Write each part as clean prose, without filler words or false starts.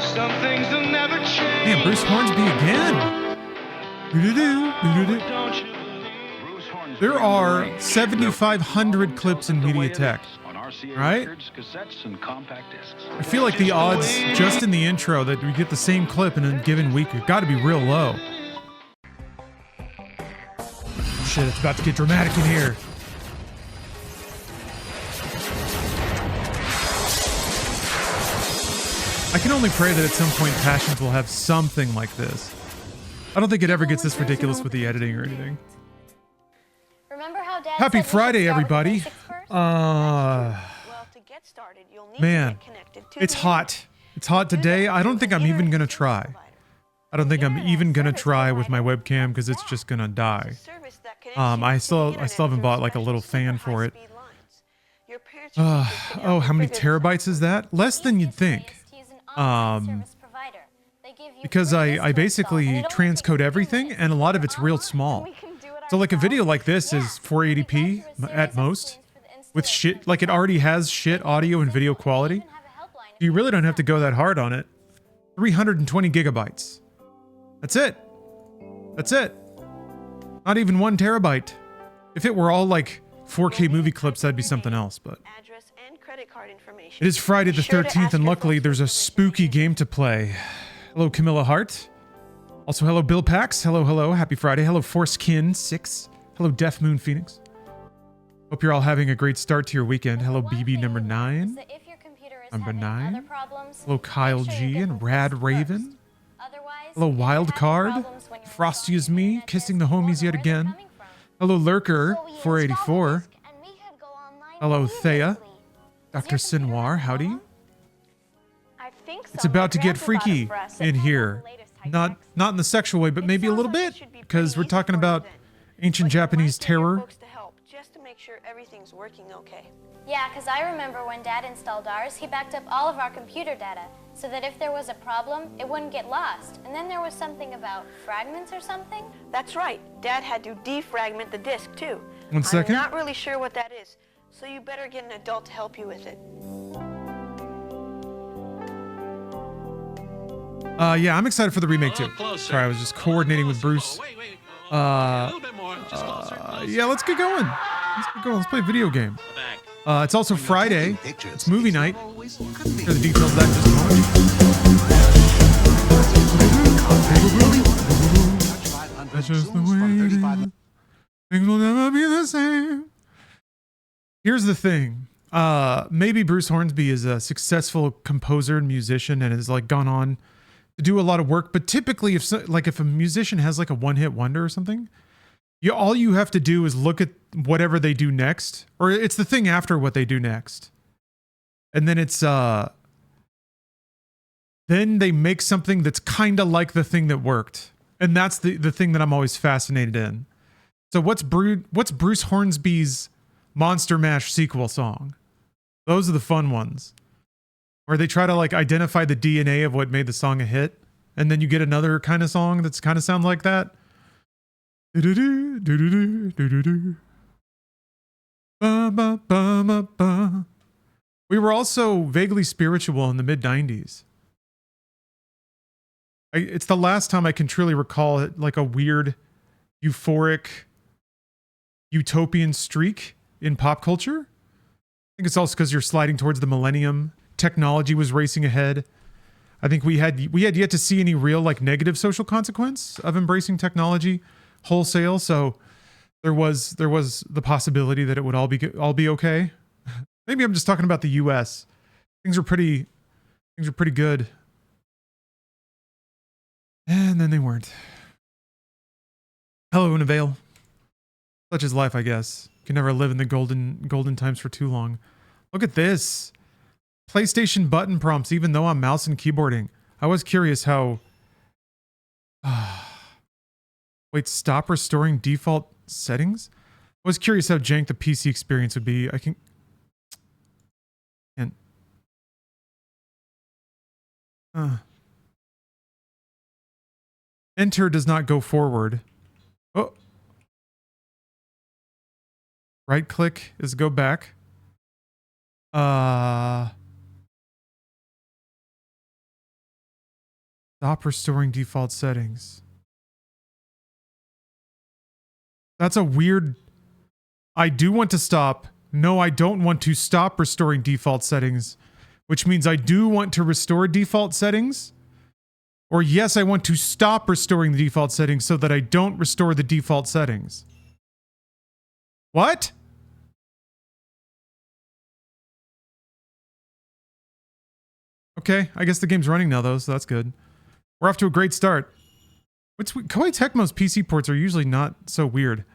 Some things will never change. Man, Bruce Hornsby again. There are 7,500 clips in MediaTek. Right? I feel like the odds just in the intro that we get the same clip in a given week have got to be real low. Shit, it's about to get dramatic in here. I can only pray that at some point Passions will have something like this. I don't think it ever gets this ridiculous with the editing or anything. Remember how Dad Happy said we Friday, should start with the everybody. basics first? Man, it's hot. It's hot today. I don't think I'm even going to try. I don't think I'm even going to try with my webcam because it's just going to die. I still haven't bought like a little fan for it. Oh, how many terabytes is that? Less than you'd think. Because I basically transcode everything and a lot of it's real small. So like a video like this is 480p at most with shit, like it already has shit audio and video quality. You really don't have to go that hard on it. 320 gigabytes. That's it. That's it. Not even 1 terabyte. If it were all like 4K movie clips, that'd be something else, but it is Friday the 13th, and luckily there's a spooky game to play. Hello, Camilla Hart. Also, hello, Bill Pax. Hello, hello. Happy Friday. Hello, Forcekin6. Hello, Deaf Moon Phoenix. Hope you're all having a great start to your weekend. Hello, BB number 9. Number 9. Hello, Kyle G and Rad Raven. Hello, Wild Card. Frosty is me, kissing the homies yet again. Hello, Lurker 484. Hello, Thea. Dr. Sinwar, howdy. It's about to get freaky in here. Not in the sexual way, but maybe a little bit, because we're talking about ancient Japanese terror. Yeah, because I remember when Dad installed ours, he backed up all of our computer data so that if there was a problem, it wouldn't get lost. And then there was something about fragments or something. That's right. Dad had to defragment the disk, too. 1 second. I'm not really sure what that is, so you better get an adult to help you with it. Yeah, I'm excited for the remake too. Sorry, I was just coordinating with Bruce. Yeah, let's get going. Let's play a video game. It's also Friday. It's movie night. Hear the details of that in just a moment. That's just the way it is. Things will never be the same. Here's the thing. Maybe Bruce Hornsby is a successful composer and musician and has like gone on to do a lot of work, but typically if a musician has like a one-hit wonder or something, all you have to do is look at whatever they do next, or it's the thing after what they do next. And then it's then they make something that's kind of like the thing that worked. And that's the thing that I'm always fascinated in. So what's Bruce Hornsby's Monster Mash sequel song? Those are the fun ones. Where they try to like identify the DNA of what made the song a hit, and then you get another kind of song that's kind of sound like that. We were also vaguely spiritual in the mid-90s. It's the last time I can truly recall it, like a weird, euphoric, utopian streak in pop culture. I think it's also because you're sliding towards the millennium. Technology was racing ahead. I think we had yet to see any real like negative social consequence of embracing technology wholesale. So there was the possibility that it would all be okay. Maybe I'm just talking about the U.S. Things are pretty good, and then they weren't. Hello, Unavail. Such is life, I guess. You can never live in the golden times for too long. Look at this. PlayStation button prompts, even though I'm mouse and keyboarding. I was curious how... Wait, stop restoring default settings? I was curious how jank the PC experience would be. I can't... Enter does not go forward. Oh. Right click is go back. Stop restoring default settings. That's a weird... I do want to stop. No, I don't want to stop restoring default settings, which means I do want to restore default settings. Or yes, I want to stop restoring the default settings so that I don't restore the default settings. What? Okay, I guess the game's running now though, so that's good. We're off to a great start. Koei Tecmo's PC ports are usually not so weird.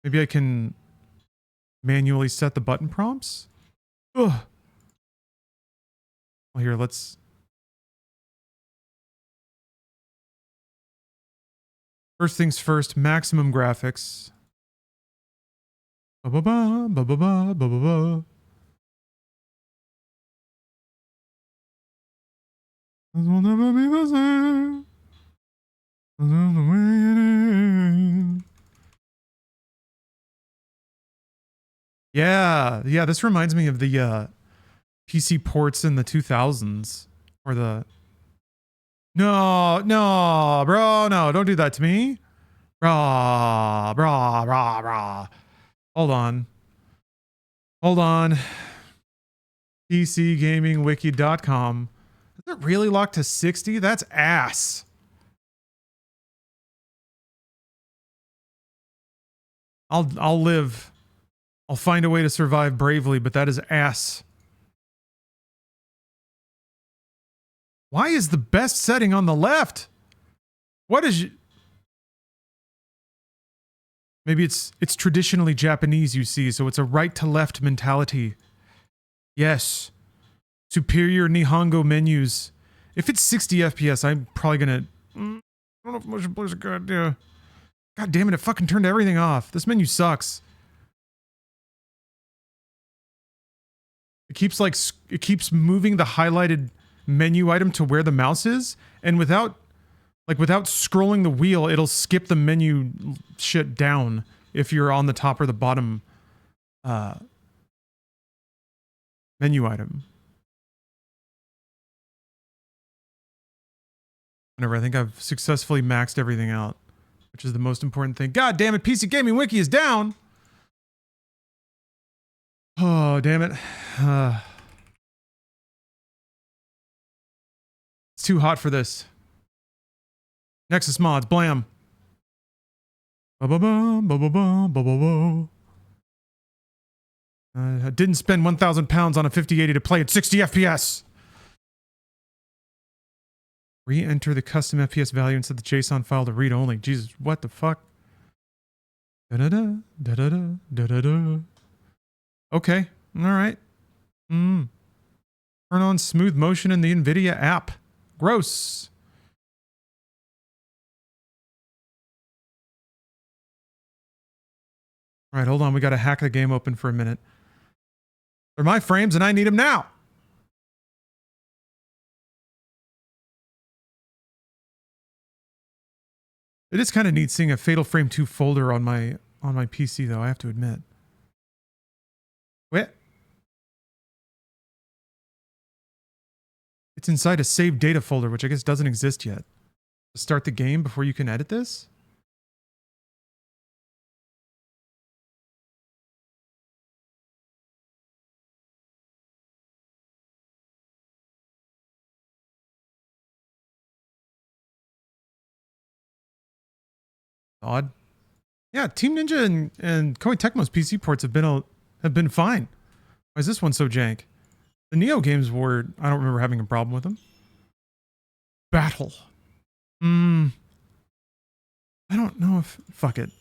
Maybe I can manually set the button prompts? Ugh. Well, here, let's... First things first, maximum graphics. Ba-ba-ba, ba-ba-ba, ba-ba-ba. This will never be the same. This is the way it is. Yeah, this reminds me of the PC ports in the 2000s. Or the... No, bro, no, don't do that to me. Brah. Hold on. PCGamingWiki.com. Is it really locked to 60? That's ass. I'll live. I'll find a way to survive bravely, but that is ass. Why is the best setting on the left? What is... Maybe it's traditionally Japanese, you see, so it's a right to left mentality. Yes. Superior Nihongo menus. If it's 60 FPS, I'm probably gonna... I don't know if motion blur's a good idea. God damn it, it fucking turned everything off. This menu sucks. It keeps moving the highlighted menu item to where the mouse is, and without scrolling the wheel, it'll skip the menu shit down if you're on the top or the bottom menu item. Whatever, I think I've successfully maxed everything out, which is the most important thing. God damn it, PC Gaming Wiki is down! Oh, damn it. It's too hot for this. Nexus mods, blam. I didn't spend 1,000 pounds on a 5080 to play at 60 FPS. Re-enter the custom FPS value instead of the JSON file to read only. Jesus, what the fuck? Da-da-da, da-da-da, da-da-da. Okay, alright. Turn on smooth motion in the NVIDIA app. Gross. Alright, hold on, we gotta hack the game open for a minute. They're my frames and I need them now! It is kind of neat seeing a Fatal Frame 2 folder on my PC though, I have to admit. Wait. It's inside a saved data folder, which I guess doesn't exist yet. To start the game before you can edit this? Odd. Yeah, Team Ninja and Koei Tecmo's PC ports have been fine. Why is this one so jank? The Neo games were... I don't remember having a problem with them. Battle. I don't know if... Fuck it.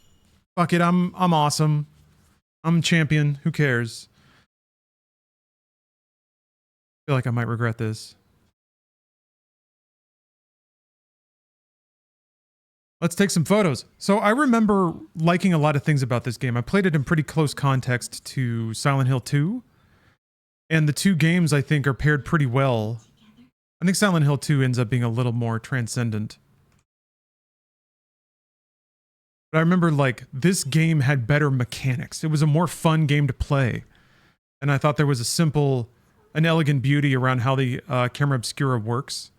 Fuck it, I'm awesome. I'm champion. Who cares? I feel like I might regret this. Let's take some photos. So I remember liking a lot of things about this game. I played it in pretty close context to Silent Hill 2. And the two games, I think, are paired pretty well. I think Silent Hill 2 ends up being a little more transcendent. But I remember, like, this game had better mechanics. It was a more fun game to play. And I thought there was an elegant beauty around how the camera obscura works.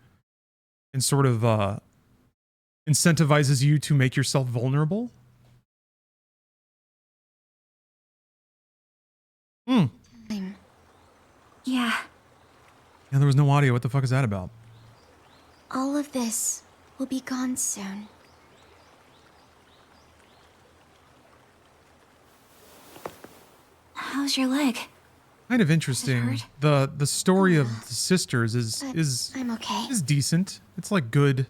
and sort of incentivizes you to make yourself vulnerable. Hmm. Yeah, Yeah, there was no audio. What the fuck is that about? all of this will be gone soon. How's your leg? Kind of interesting. The story of the sisters But is I'm okay. decent. It's like good.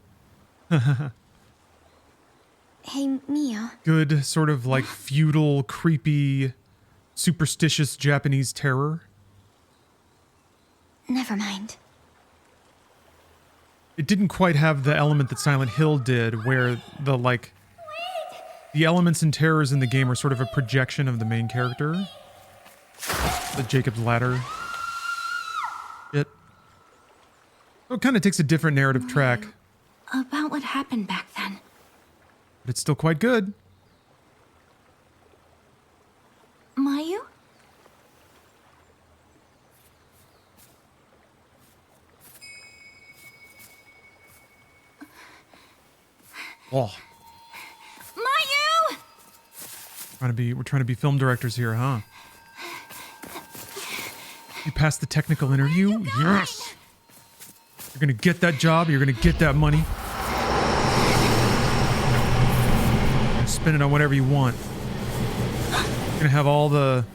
Hey, Mia. Good sort of like feudal, creepy, superstitious Japanese terror. Never mind. It didn't quite have the element that Silent Hill did, where the elements and terrors in the game are sort of a projection of the main character. The Jacob's Ladder. So it kind of takes a different narrative track, About what happened back then. but it's still quite good. Mayu? Oh, Mayu! we're trying to be film directors here, huh? You passed the technical interview? Yes! You're gonna get that job, you're gonna get that money. You're gonna spend it on whatever you want. You're gonna have all the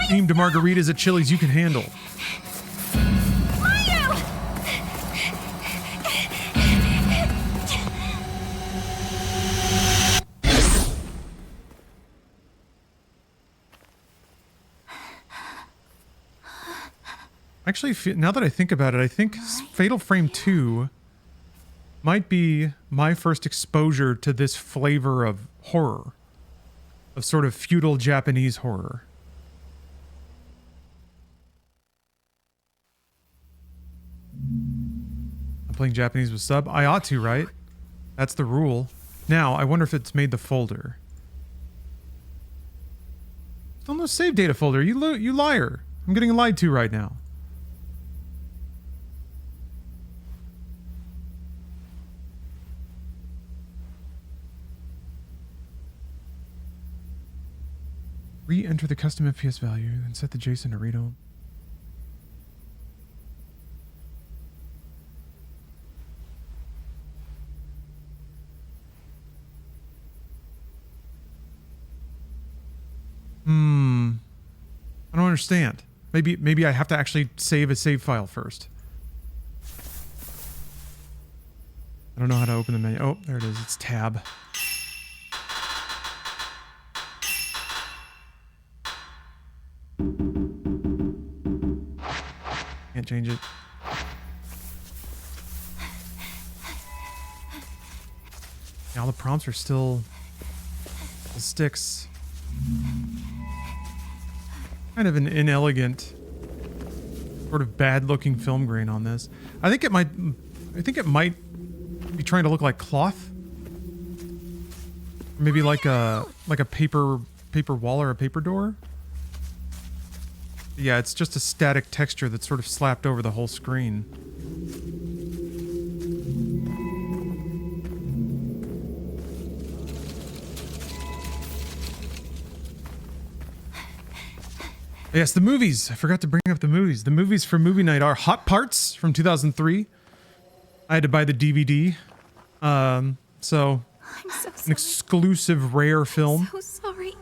themed margaritas at Chili's you can handle. Actually, now that I think about it, I think Fatal Frame 2 might be my first exposure to this flavor of horror. Of sort of feudal Japanese horror. I'm playing Japanese with sub? I ought to, right? That's the rule. Now, I wonder if it's made the folder. Still no save data folder, you liar. I'm getting lied to right now. Re-enter the custom FPS value and set the JSON to read-only. I don't understand. Maybe I have to actually save a save file first. I don't know how to open the menu. Oh, there it is. It's tab. Can't change it. Now the prompts are still the sticks. Kind of an inelegant, sort of bad-looking film grain on this. I think it might be trying to look like cloth. Maybe like a paper wall or a paper door. Yeah, it's just a static texture that's sort of slapped over the whole screen. Yes, the movies. I forgot to bring up the movies. The movies for movie night are Hot Parts from 2003. I had to buy the DVD. So I'm so an exclusive rare film. so sorry.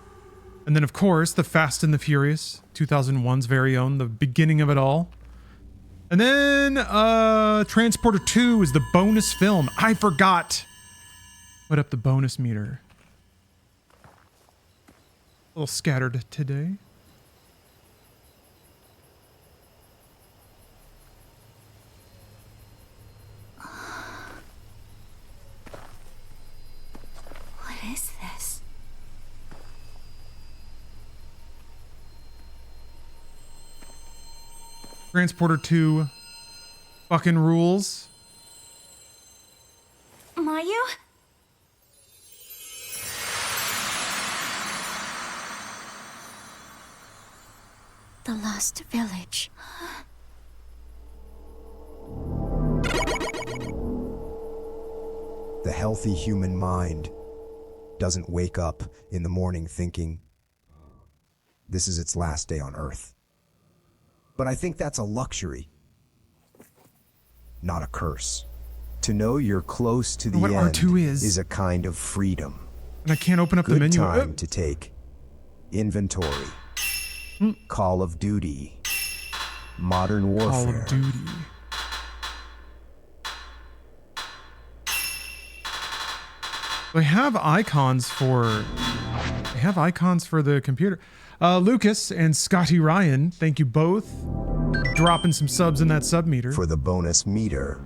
And then, of course, The Fast and the Furious, 2001's very own, the beginning of it all. And then, Transporter 2 is the bonus film. I forgot. Put up the bonus meter. A little scattered today. What is this? Transporter 2 fucking rules. Mayu? The Lost Village. healthy human mind doesn't wake up in the morning thinking this is its last day on Earth. But I think that's a luxury, not a curse. To know you're close to the What end R2 is a kind of freedom. And I can't open up the Good menu. time to take inventory. Call of Duty. Modern Warfare. Call of Duty. They have icons for the computer. Lucas and Scotty Ryan, thank you both. Dropping some subs in that sub meter. For the bonus meter.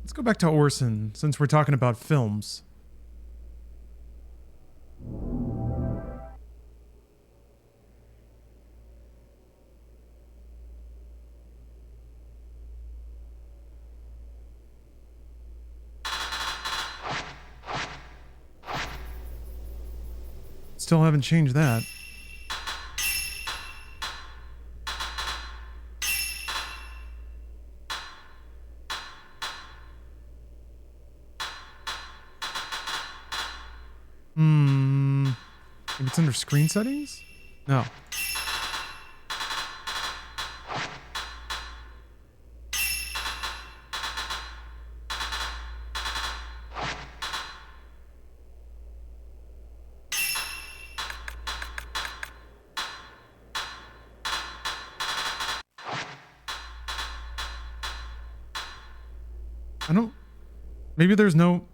Let's go back to Orson since we're talking about films. Still haven't changed that. Maybe it's under screen settings? No. I don't... Maybe there's no...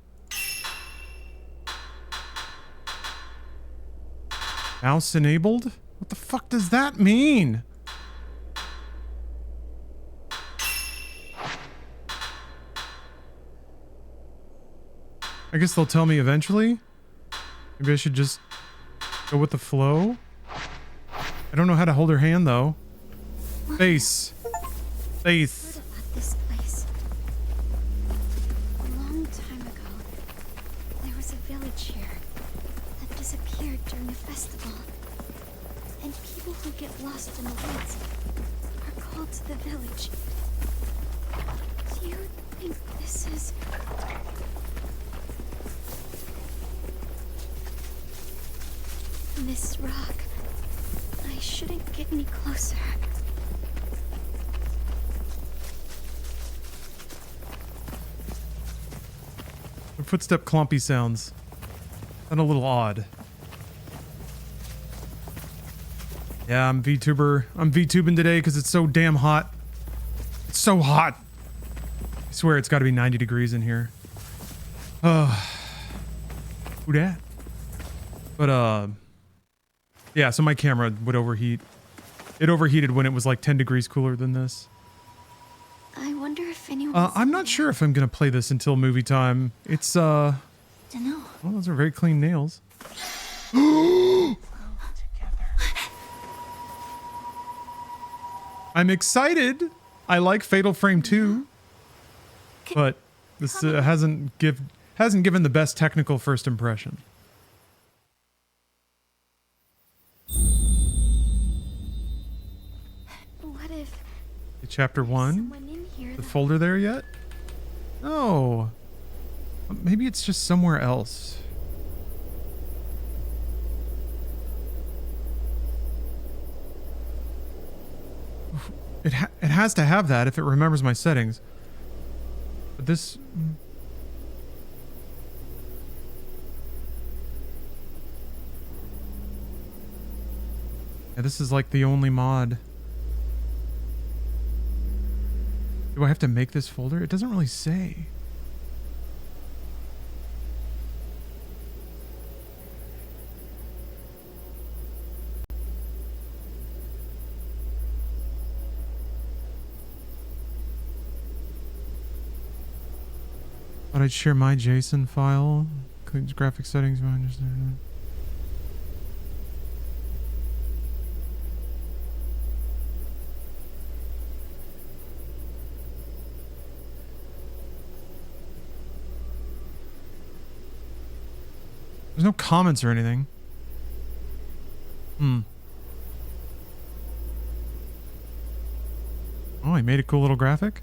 Mouse enabled? What the fuck does that mean? I guess they'll tell me eventually. Maybe I should just go with the flow. I don't know how to hold her hand though. Face. Faith. Heard about this place. A long time ago, there was a village here that disappeared during a festival. And people who get lost in the woods are called to the village. Do you think this is... This rock? I shouldn't get any closer. The footstep clumpy sounds. And a little odd. Yeah, I'm VTuber. I'm VTubing today because it's so damn hot. It's so hot. I swear it's got to be 90 degrees in here. Who dat? But yeah, so my camera would overheat. It overheated when it was like 10 degrees cooler than this. I wonder if anyone... I'm not sure if I'm gonna play this until movie time. It's Dunno. well, those are very clean nails. I'm excited. I like Fatal Frame 2, but this hasn't given the best technical first impression. What if Chapter 1? someone in here The that... folder there yet? No. Maybe it's just somewhere else. It has to have that if it remembers my settings. But this... Yeah, this is like the only mod. Do I have to make this folder? It doesn't really say. But I'd share my JSON file. Includes graphic settings. There's no comments or anything. Oh, he made a cool little graphic.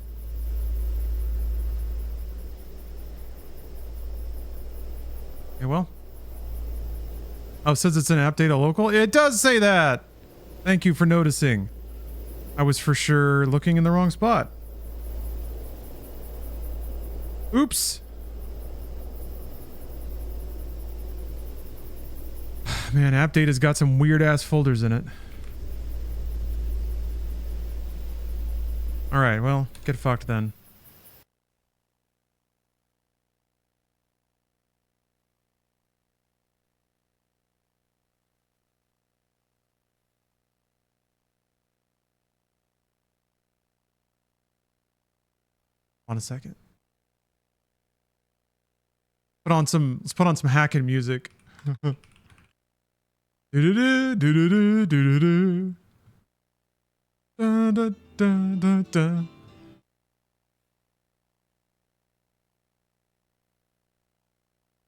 Oh, it says it's an update a local? It does say that! Thank you for noticing. I was for sure looking in the wrong spot. Oops. Man, app data's got some weird ass folders in it. Alright, well, get fucked then. On a second. Let's put on some hacking music. Do-do-do, do-do-do, do-do-do. Da, da, da, da, da. Do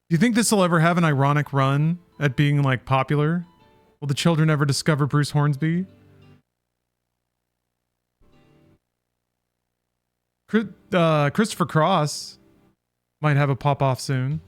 you think this will ever have an ironic run at being like popular? Will the children ever discover Bruce Hornsby? Christopher Cross might have a pop off soon.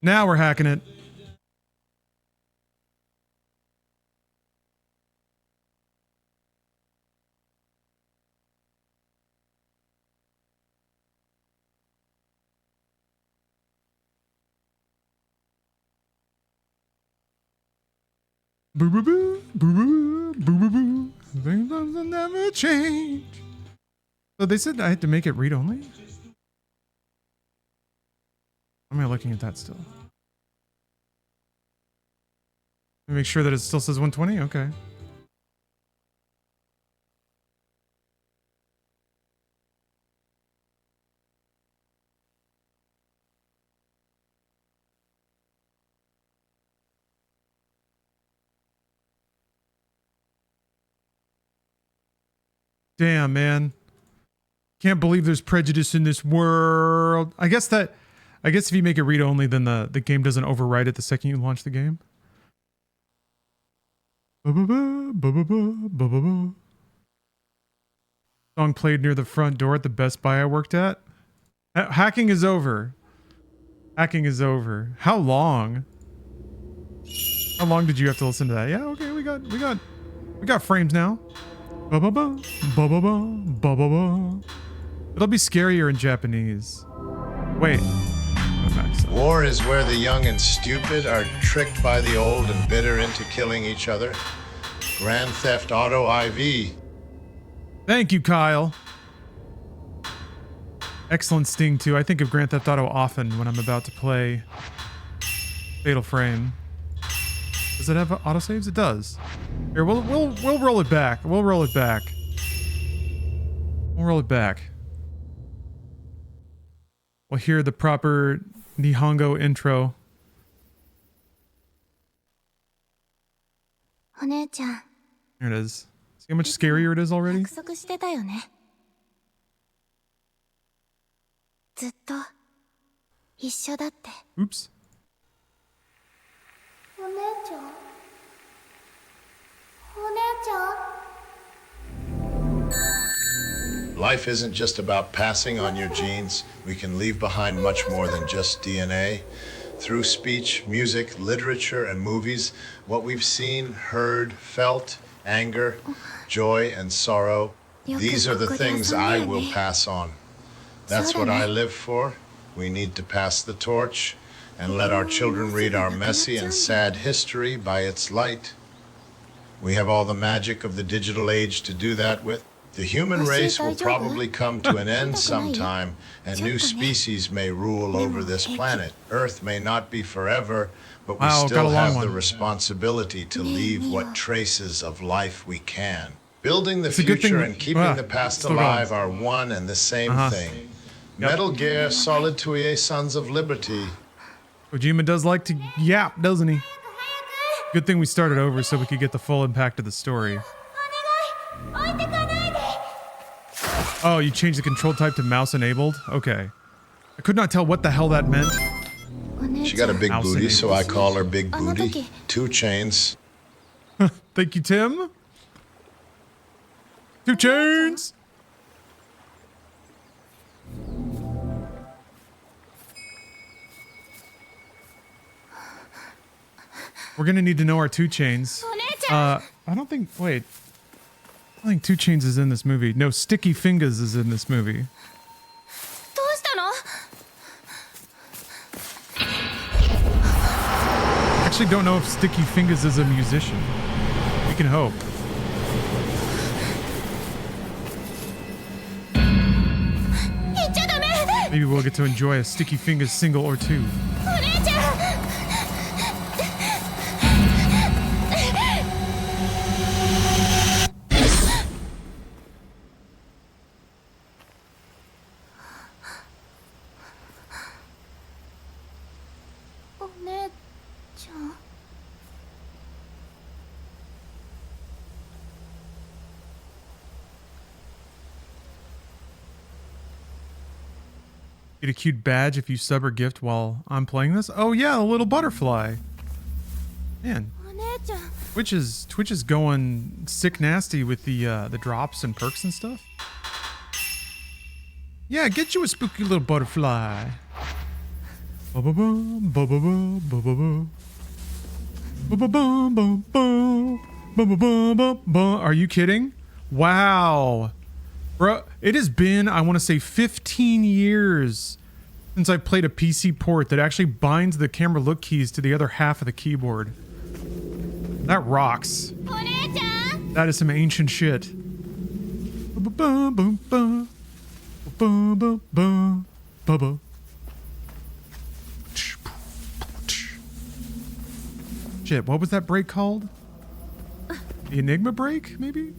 Now we're hacking it. Boo boo boo boo boo boo boo boo. Things will never change. So they said I had to make it read only. Am I looking at that still? Let me make sure that it still says 120. Okay. Damn, man. Can't believe there's prejudice in this world. I guess if you make it read only, then the game doesn't overwrite it the second you launch the game. Song played near the front door at the Best Buy I worked at. Hacking is over. Hacking is over. How long? How long did you have to listen to that? Yeah, okay, we got frames now. It'll be scarier in Japanese. Wait. War is where the young and stupid are tricked by the old and bitter into killing each other. Grand Theft Auto IV. Thank you, Kyle. Excellent sting too. I think of Grand Theft Auto often when I'm about to play Fatal Frame. Does it have autosaves? It does. Here, we'll roll it back. We'll roll it back. We'll roll it back. We'll hear the proper Nihongo intro. お姉ちゃん、 Here it is. See how much scarier it is already? 約束してたよね。ずっと一緒だって。 Oops. お姉ちゃん、お姉ちゃん。 Life isn't just about passing on your genes. We can leave behind much more than just DNA. Through speech, music, literature, and movies, what we've seen, heard, felt, anger, joy, and sorrow, these are the things I will pass on. That's what I live for. We need to pass the torch and let our children read our messy and sad history by its light. We have all the magic of the digital age to do that with. The human race will probably come to an end sometime, and new species may rule over this planet. Earth may not be forever, but we still have the responsibility to leave what traces of life we can. Building the future and keeping the past alive are one and the same thing. Metal Gear Solid 2, Sons of Liberty. Kojima does like to yap, doesn't he? Good thing we started over so we could get the full impact of the story. Oh, you changed the control type to mouse enabled? Okay. I could not tell what the hell that meant. She got a big Mouse booty, so I enables. call her Big Booty. 2 Chains. Thank you, Tim. 2 Chains. We're gonna need to know our 2 Chains. I don't think. Wait. I think 2 Chains is in this movie. No, Sticky Fingers is in this movie. I actually don't know if Sticky Fingers is a musician. We can hope. Maybe we'll get to enjoy a Sticky Fingers single or 2. Get a cute badge if you sub or gift while I'm playing this. Oh yeah, a little butterfly. Man, Twitch is going sick nasty with the drops and perks and stuff. Yeah, get you a spooky little butterfly. Ba-ba-bum, ba-ba-bum, ba-ba-bum. Ba-ba-bum, bum-bum. Ba-ba-bum, bum-bum. Are you kidding? Wow. Bro, it has been, I want to say 15 years since I played a PC port that actually binds the camera look keys to the other half of the keyboard. That rocks. That is some ancient shit. Shit, what was that break called? The Enigma break, maybe?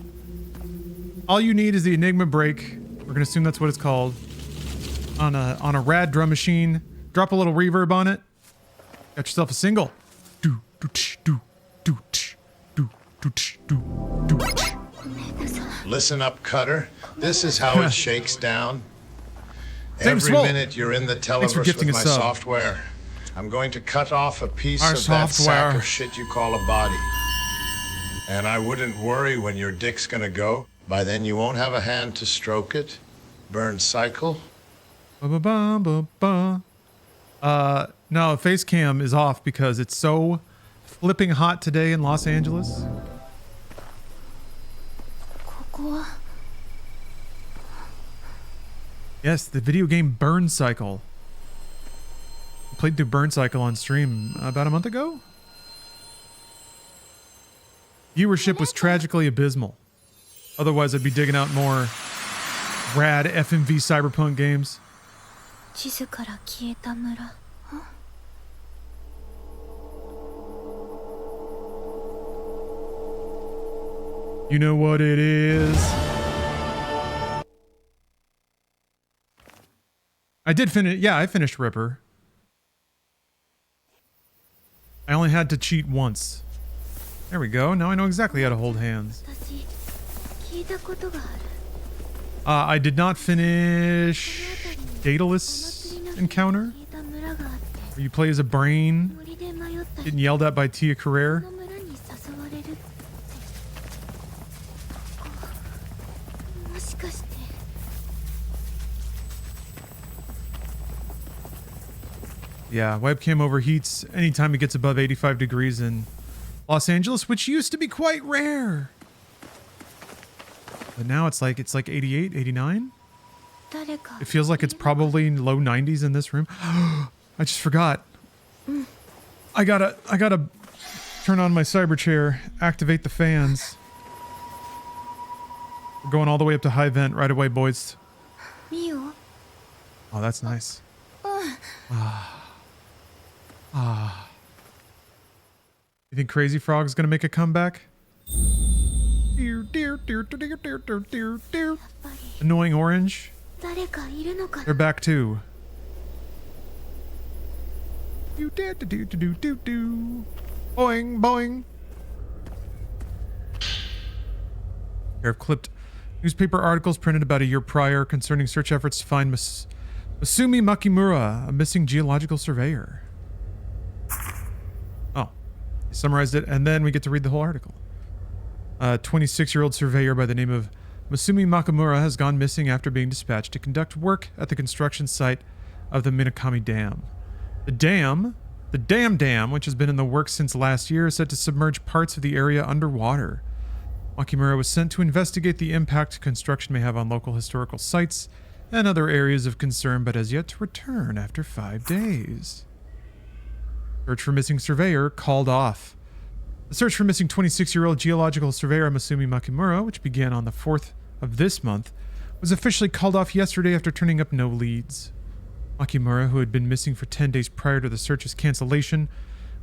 All you need is the Enigma break. We're gonna assume that's what it's called. On a rad drum machine. Drop a little reverb on it. Got yourself a single. Do do tsh, do do tsh, do do tsh, do do tsh. Listen up, Cutter. This is how it shakes down. Same Every swole. minute you're in the Thanks for televerse gifting with a my sub. software. I'm going to cut off a piece Our of that sack software. of shit you call a body. And I wouldn't worry when your dick's gonna go. By then you won't have a hand to stroke it. Burn cycle. Ba-ba-bum-ba-ba. No, face cam is off because it's so flipping hot today in Los Angeles. Yes, the video game Burn Cycle. I played through Burn Cycle on stream about a month ago. Viewership was tragically abysmal. Otherwise, I'd be digging out more rad FMV cyberpunk games. You know what it is. I did finish. Yeah, I finished Ripper. I only had to cheat once. There we go. Now I know exactly how to hold hands. I did not finish Daedalus Encounter, where you play as a brain getting yelled at by Tia Carrere. Yeah, webcam overheats anytime it gets above 85 degrees in Los Angeles, which used to be quite rare. But now it's like 88, 89. It feels like it's probably low 90s in this room. I just forgot. I gotta turn on my cyber chair, activate the fans. We're going all the way up to high vent right away, boys. Oh, that's nice. You think Crazy Frog's gonna make a comeback? Annoying Orange. They're back too. Boing, boing. Pair of clipped newspaper articles printed about a year prior concerning search efforts to find Masumi Makimura, a missing geological surveyor. Oh, he summarized it, and then we get to read the whole article. A 26-year-old surveyor by the name of Masumi Makimura has gone missing after being dispatched to conduct work at the construction site of the Minakami Dam. The dam, which has been in the works since last year, is set to submerge parts of the area underwater. Makimura was sent to investigate the impact construction may have on local historical sites and other areas of concern, but has yet to return after 5 days. Search for missing surveyor called off. The search for missing 26-year-old geological surveyor Masumi Makimura, which began on the 4th of this month, was officially called off yesterday after turning up no leads. Makimura, who had been missing for 10 days prior to the search's cancellation,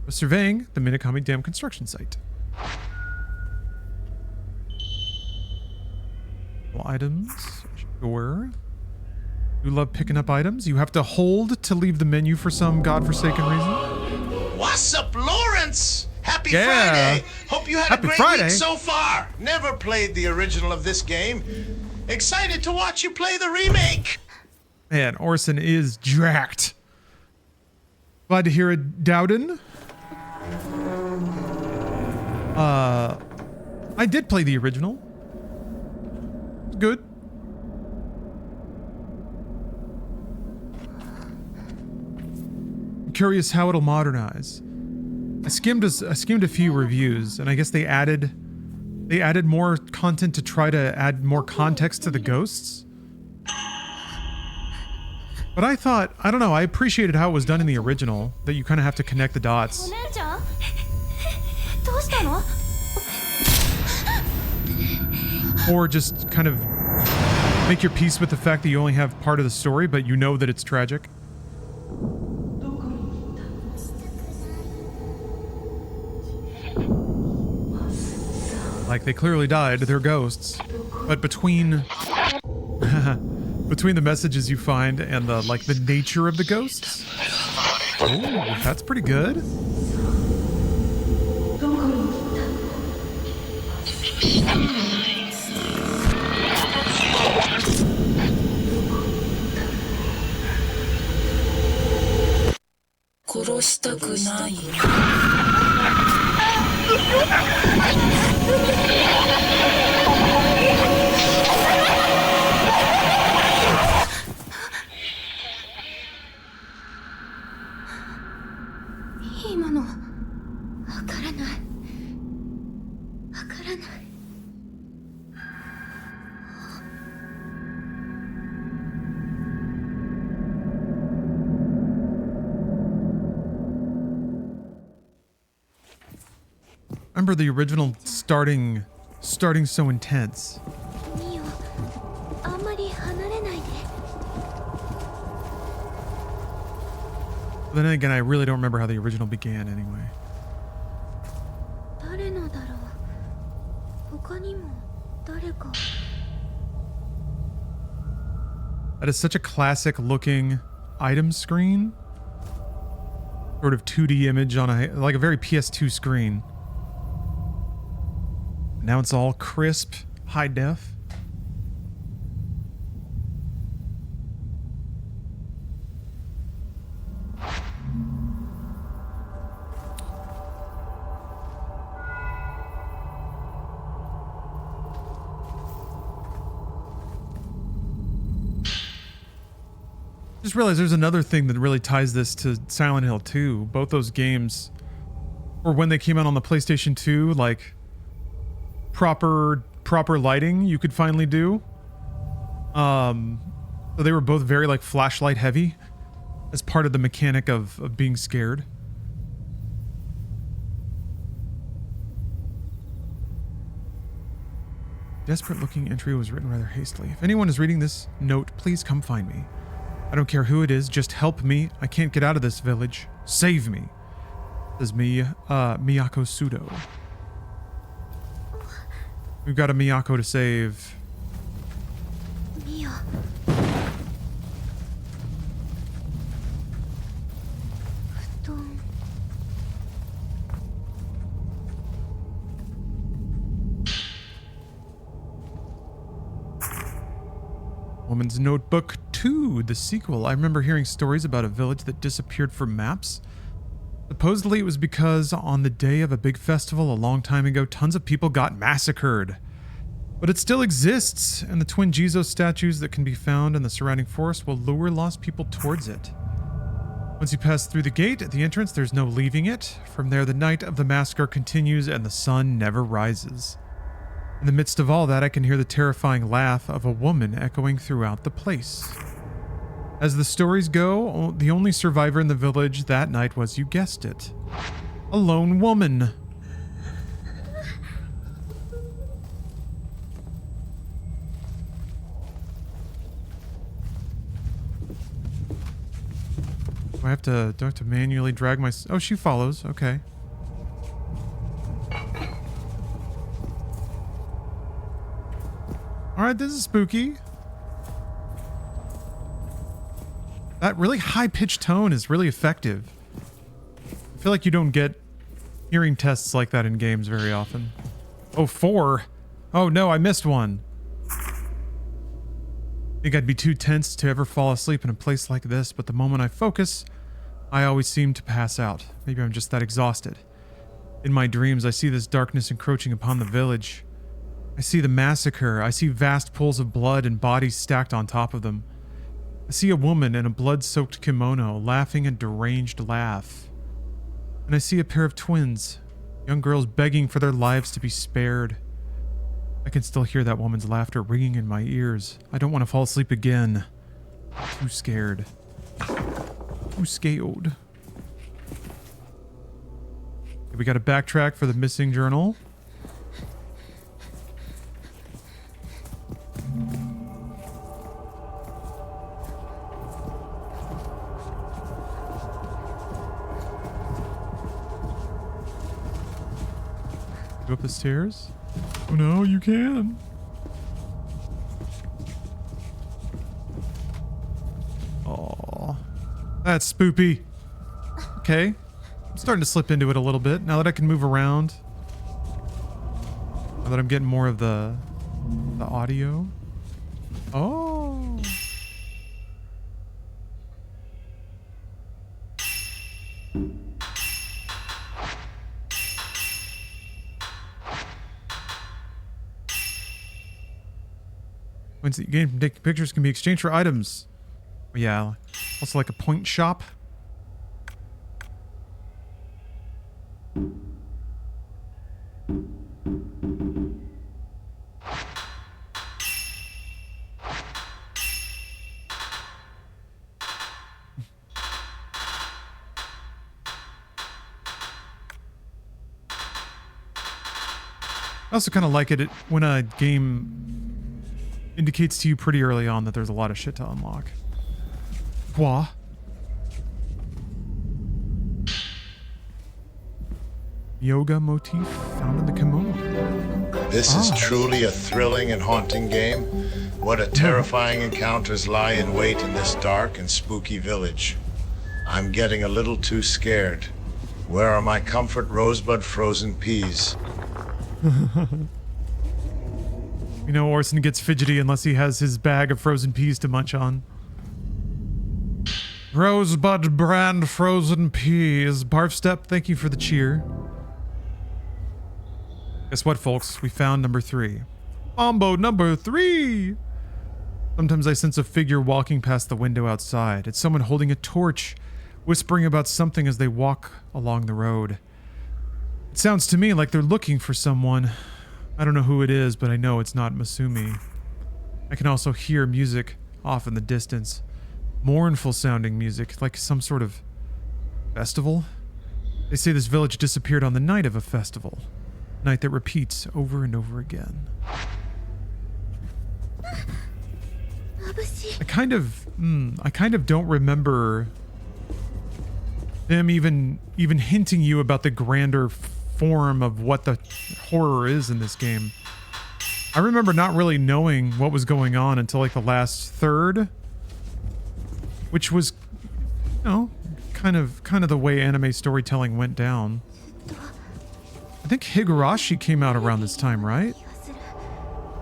was surveying the Minakami Dam construction site. Well, items, sure. You love picking up items. You have to hold to leave the menu for some godforsaken reason. What's up, Lawrence? Happy Yeah. Friday! Hope you had Happy a great Friday. week so far. Never played the original of this game. Excited to watch you play the remake. Man, Orson is jacked. Glad to hear it, Dowden. I did play the original. Good. I'm curious how it'll modernize. I skimmed a few reviews, and I guess they added more content to try to add more context to the ghosts. But I thought, I don't know, I appreciated how it was done in the original, that you kind of have to connect the dots. どうしたの? Or just kind of make your peace with the fact that you only have part of the story, but you know that it's tragic. Like, they clearly died, they're ghosts. But between between the messages you find and the nature of the ghosts. Oh, that's pretty good. Remember the original starting so intense. But then again, I really don't remember how the original began anyway. That is such a classic looking item screen. Sort of 2D image on a very PS2 screen. Now it's all crisp, high def. Just realized there's another thing that really ties this to Silent Hill 2. Both those games, or when they came out on the PlayStation 2, like proper lighting you could finally do. So they were both very like flashlight heavy as part of the mechanic of being scared. Desperate looking entry was written rather hastily. If anyone is reading this note, please come find me. I don't care who it is, just help me. I can't get out of this village. Save me. Says Miyako Sudo. We've got a Miyako to save. Woman's Notebook 2, the sequel. I remember hearing stories about a village that disappeared from maps. Supposedly it was because on the day of a big festival a long time ago, tons of people got massacred. But it still exists, and the twin Jesus statues that can be found in the surrounding forest will lure lost people towards it. Once you pass through the gate at the entrance, there's no leaving it. From there, the night of the massacre continues and the sun never rises. In the midst of all that, I can hear the terrifying laugh of a woman echoing throughout the place. As the stories go, the only survivor in the village that night was, you guessed it, a lone woman. Do I have to manually drag my... Oh, she follows. Okay. Alright, this is spooky. That really high-pitched tone is really effective. I feel like you don't get hearing tests like that in games very often. Oh, 4. Oh no, I missed one. I think I'd be too tense to ever fall asleep in a place like this, but the moment I focus, I always seem to pass out. Maybe I'm just that exhausted. In my dreams, I see this darkness encroaching upon the village. I see the massacre. I see vast pools of blood and bodies stacked on top of them. I see a woman in a blood-soaked kimono laughing a deranged laugh. And I see a pair of twins, young girls begging for their lives to be spared. I can still hear that woman's laughter ringing in my ears. I don't want to fall asleep again. I'm too scared. Too scared. We got to backtrack for the missing journal. Go up the stairs? Oh no, you can. Oh, that's spoopy. Okay, I'm starting to slip into it a little bit now that I can move around. Now that I'm getting more of the audio. Oh. Points that you gain from taking pictures can be exchanged for items. Yeah, also like a point shop. I also kind of like it when a game indicates to you pretty early on that there's a lot of shit to unlock. Wah. Yoga motif found in the kimono. This is truly a thrilling and haunting game. What a terrifying encounters lie in wait in this dark and spooky village. I'm getting a little too scared. Where are my comfort rosebud frozen peas? You know, Orson gets fidgety unless he has his bag of frozen peas to munch on. Rosebud brand frozen peas. Barf Step, thank you for the cheer. Guess what, folks? We found number 3. Combo number 3! Sometimes I sense a figure walking past the window outside. It's someone holding a torch, whispering about something as they walk along the road. It sounds to me like they're looking for someone. I don't know who it is, but I know it's not Masumi. I can also hear music off in the distance. Mournful sounding music, like some sort of festival. They say this village disappeared on the night of a festival. Night that repeats over and over again. I kind of don't remember them even hinting you about the grander form of what the horror is in this game. I remember not really knowing what was going on until like the last third, which was, you know, kind of the way anime storytelling went down. I think Higurashi came out around this time, right?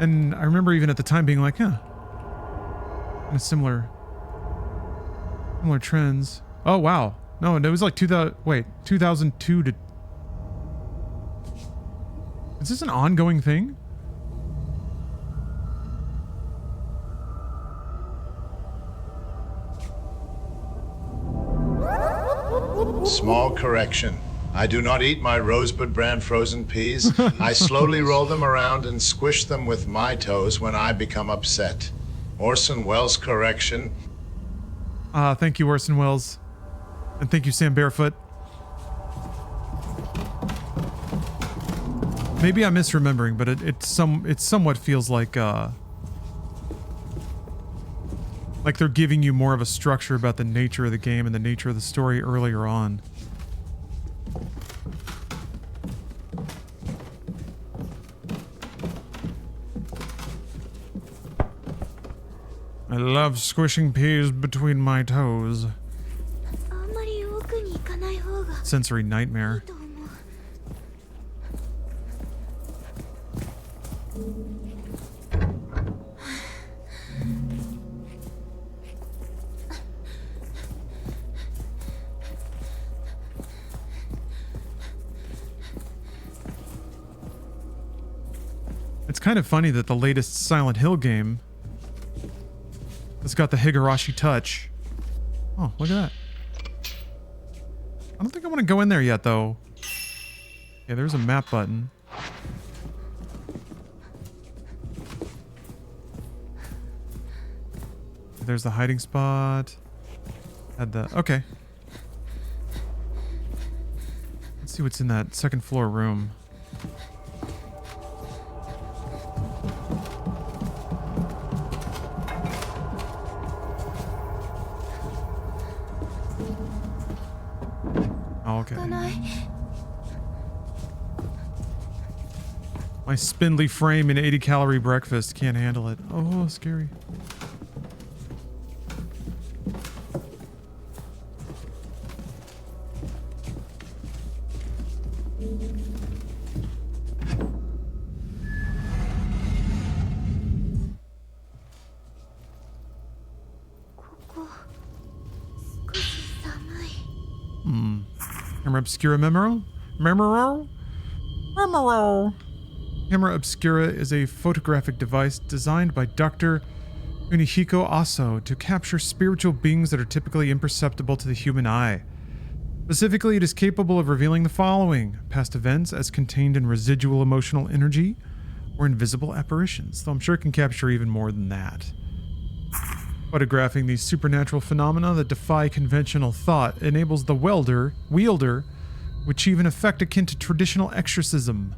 And I remember even at the time being like, huh, Kind of similar trends. Oh wow. No, it was like 2002 to. Is this an ongoing thing? Small correction. I do not eat my Rosebud brand frozen peas. I slowly roll them around and squish them with my toes when I become upset. Orson Welles correction. Thank you, Orson Welles. And thank you, Sam Barefoot. Maybe I'm misremembering, but it somewhat feels like they're giving you more of a structure about the nature of the game and the nature of the story earlier on. I love squishing peas between my toes. Sensory nightmare. It's kind of funny that the latest Silent Hill game has got the Higurashi touch. Oh, look at that. I don't think I want to go in there yet, though. Yeah, there's a map button. There's the hiding spot. Had the... Okay. Let's see what's in that second floor room. Okay. My spindly frame and 80-calorie breakfast can't handle it. Oh, scary. Camera Obscura Memoro? Camera Obscura is a photographic device designed by Dr. Kunihiko Aso to capture spiritual beings that are typically imperceptible to the human eye. Specifically, it is capable of revealing the following: past events as contained in residual emotional energy or invisible apparitions, though I'm sure it can capture even more than that. Photographing these supernatural phenomena that defy conventional thought enables the wielder to achieve an effect akin to traditional exorcism.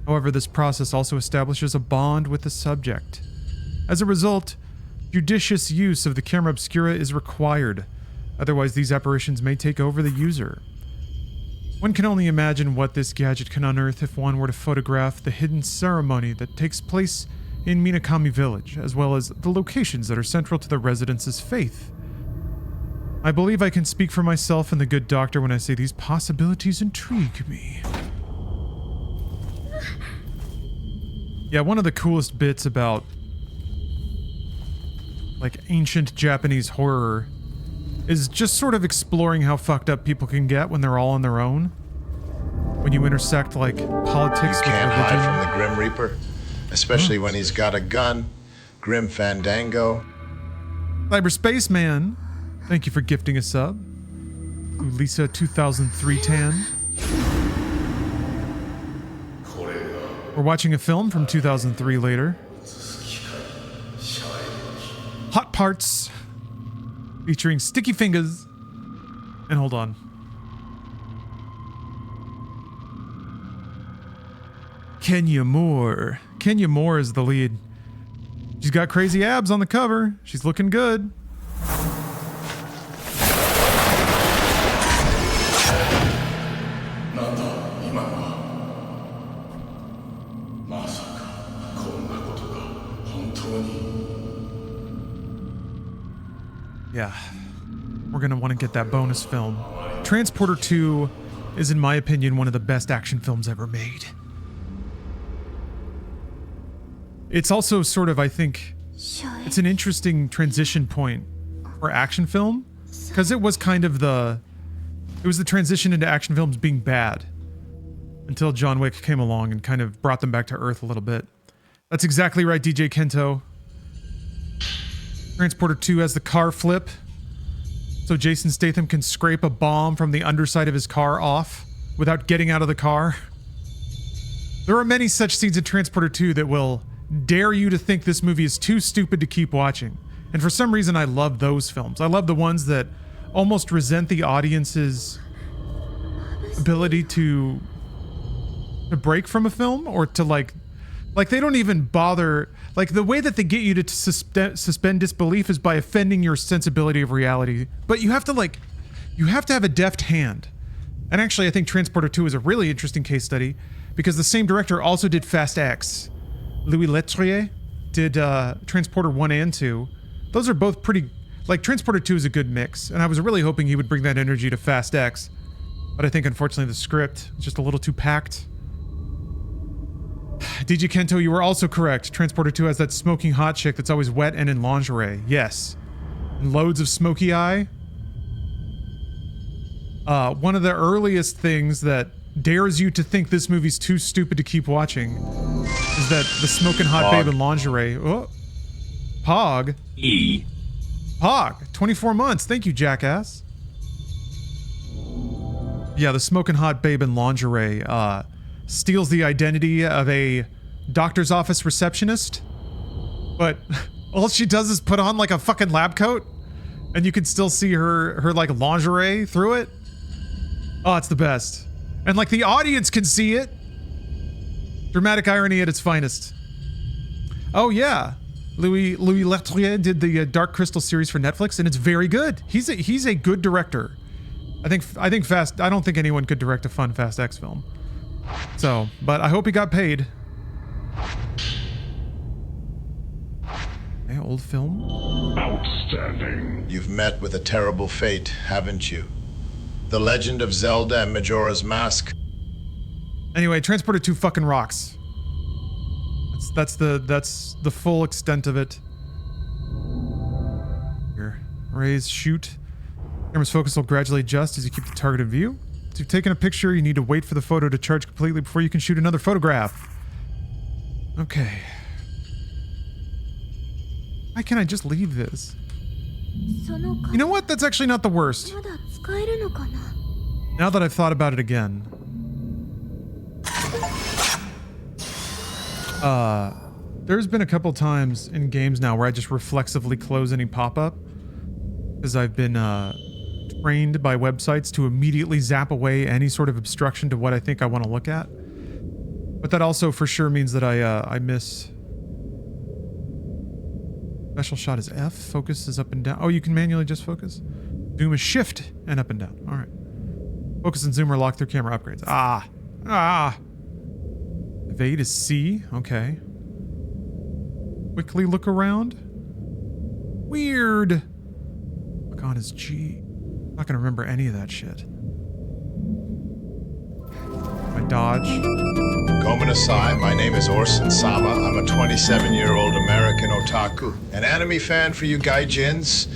However, this process also establishes a bond with the subject. As a result, judicious use of the camera obscura is required, otherwise these apparitions may take over the user. One can only imagine what this gadget can unearth if one were to photograph the hidden ceremony that takes place in Minakami Village, as well as the locations that are central to the residents' faith. I believe I can speak for myself and the good doctor when I say these possibilities intrigue me. Yeah, one of the coolest bits about like ancient Japanese horror is just sort of exploring how fucked up people can get when they're all on their own. When you intersect like politics with religion. Can't hide from the Grim Reaper, especially when he's got a gun. Grim Fandango. Cyberspace Man, thank you for gifting a sub. Lisa 2003 Tan. We're watching a film from 2003 later. Hot Parts, featuring Sticky Fingers. And hold on. Kenya Moore. Kenya Moore is the lead. She's got crazy abs on the cover. She's looking good. Yeah, we're gonna want to get that bonus film. Transporter 2 is, in my opinion, one of the best action films ever made. It's also sort of, I think, it's an interesting transition point for action film, because it was kind of the transition into action films being bad until John Wick came along and kind of brought them back to earth a little bit. That's exactly right, DJ Kento. Transporter 2 has the car flip, so Jason Statham can scrape a bomb from the underside of his car off without getting out of the car. There are many such scenes in Transporter 2 that will dare you to think this movie is too stupid to keep watching. And for some reason, I love those films. I love the ones that almost resent the audience's ability to break from a film, or to like they don't even bother. Like, the way that they get you to suspend disbelief is by offending your sensibility of reality. But you have to have a deft hand. And actually, I think Transporter 2 is a really interesting case study, because the same director also did Fast X. Louis Leterrier did Transporter 1 and 2. Those are both pretty... Like, Transporter 2 is a good mix, and I was really hoping he would bring that energy to Fast X. But I think, unfortunately, the script is just a little too packed. DJ Kento, you were also correct. Transporter 2 has that smoking hot chick that's always wet and in lingerie. Yes. And loads of smoky eye. One of the earliest things that dares you to think this movie's too stupid to keep watching is that the smoking hot babe in lingerie. Oh. Pog. Pog. 24 months. Thank you, jackass. Yeah, the smoking hot babe in lingerie, steals the identity of a doctor's office receptionist, but all she does is put on like a fucking lab coat, and you can still see her like lingerie through it. Oh, it's the best. And like the audience can see it. Dramatic irony at its finest. Oh yeah, Louis Leterrier did the Dark Crystal series for Netflix, and it's very good. He's a good director. I don't think anyone could direct a fun Fast X film. So, but I hope he got paid. Hey, old film. Outstanding. You've met with a terrible fate, haven't you? The Legend of Zelda and Majora's Mask. Anyway, Transporter 2 fucking rocks. That's the full extent of it. Here, raise, shoot. Camera's focus will gradually adjust as you keep the target in view. If you've taken a picture, you need to wait for the photo to charge completely before you can shoot another photograph. Okay. Why can't I just leave this? You know what? That's actually not the worst. Now that I've thought about it again. There's been a couple times in games now where I just reflexively close any pop-up, because I've been trained by websites to immediately zap away any sort of obstruction to what I think I want to look at. But that also for sure means that I miss. Special shot is F. Focus is up and down. Oh, you can manually just focus. Zoom is shift and up and down. All right. Focus and zoom are locked through camera upgrades. Evade is C. Okay. Quickly look around. Weird. Look on is G. I'm not gonna remember any of that shit. I dodge. Gomen aside, my name is Orson Sama. I'm a 27-year-old American otaku. An anime fan for you gaijins.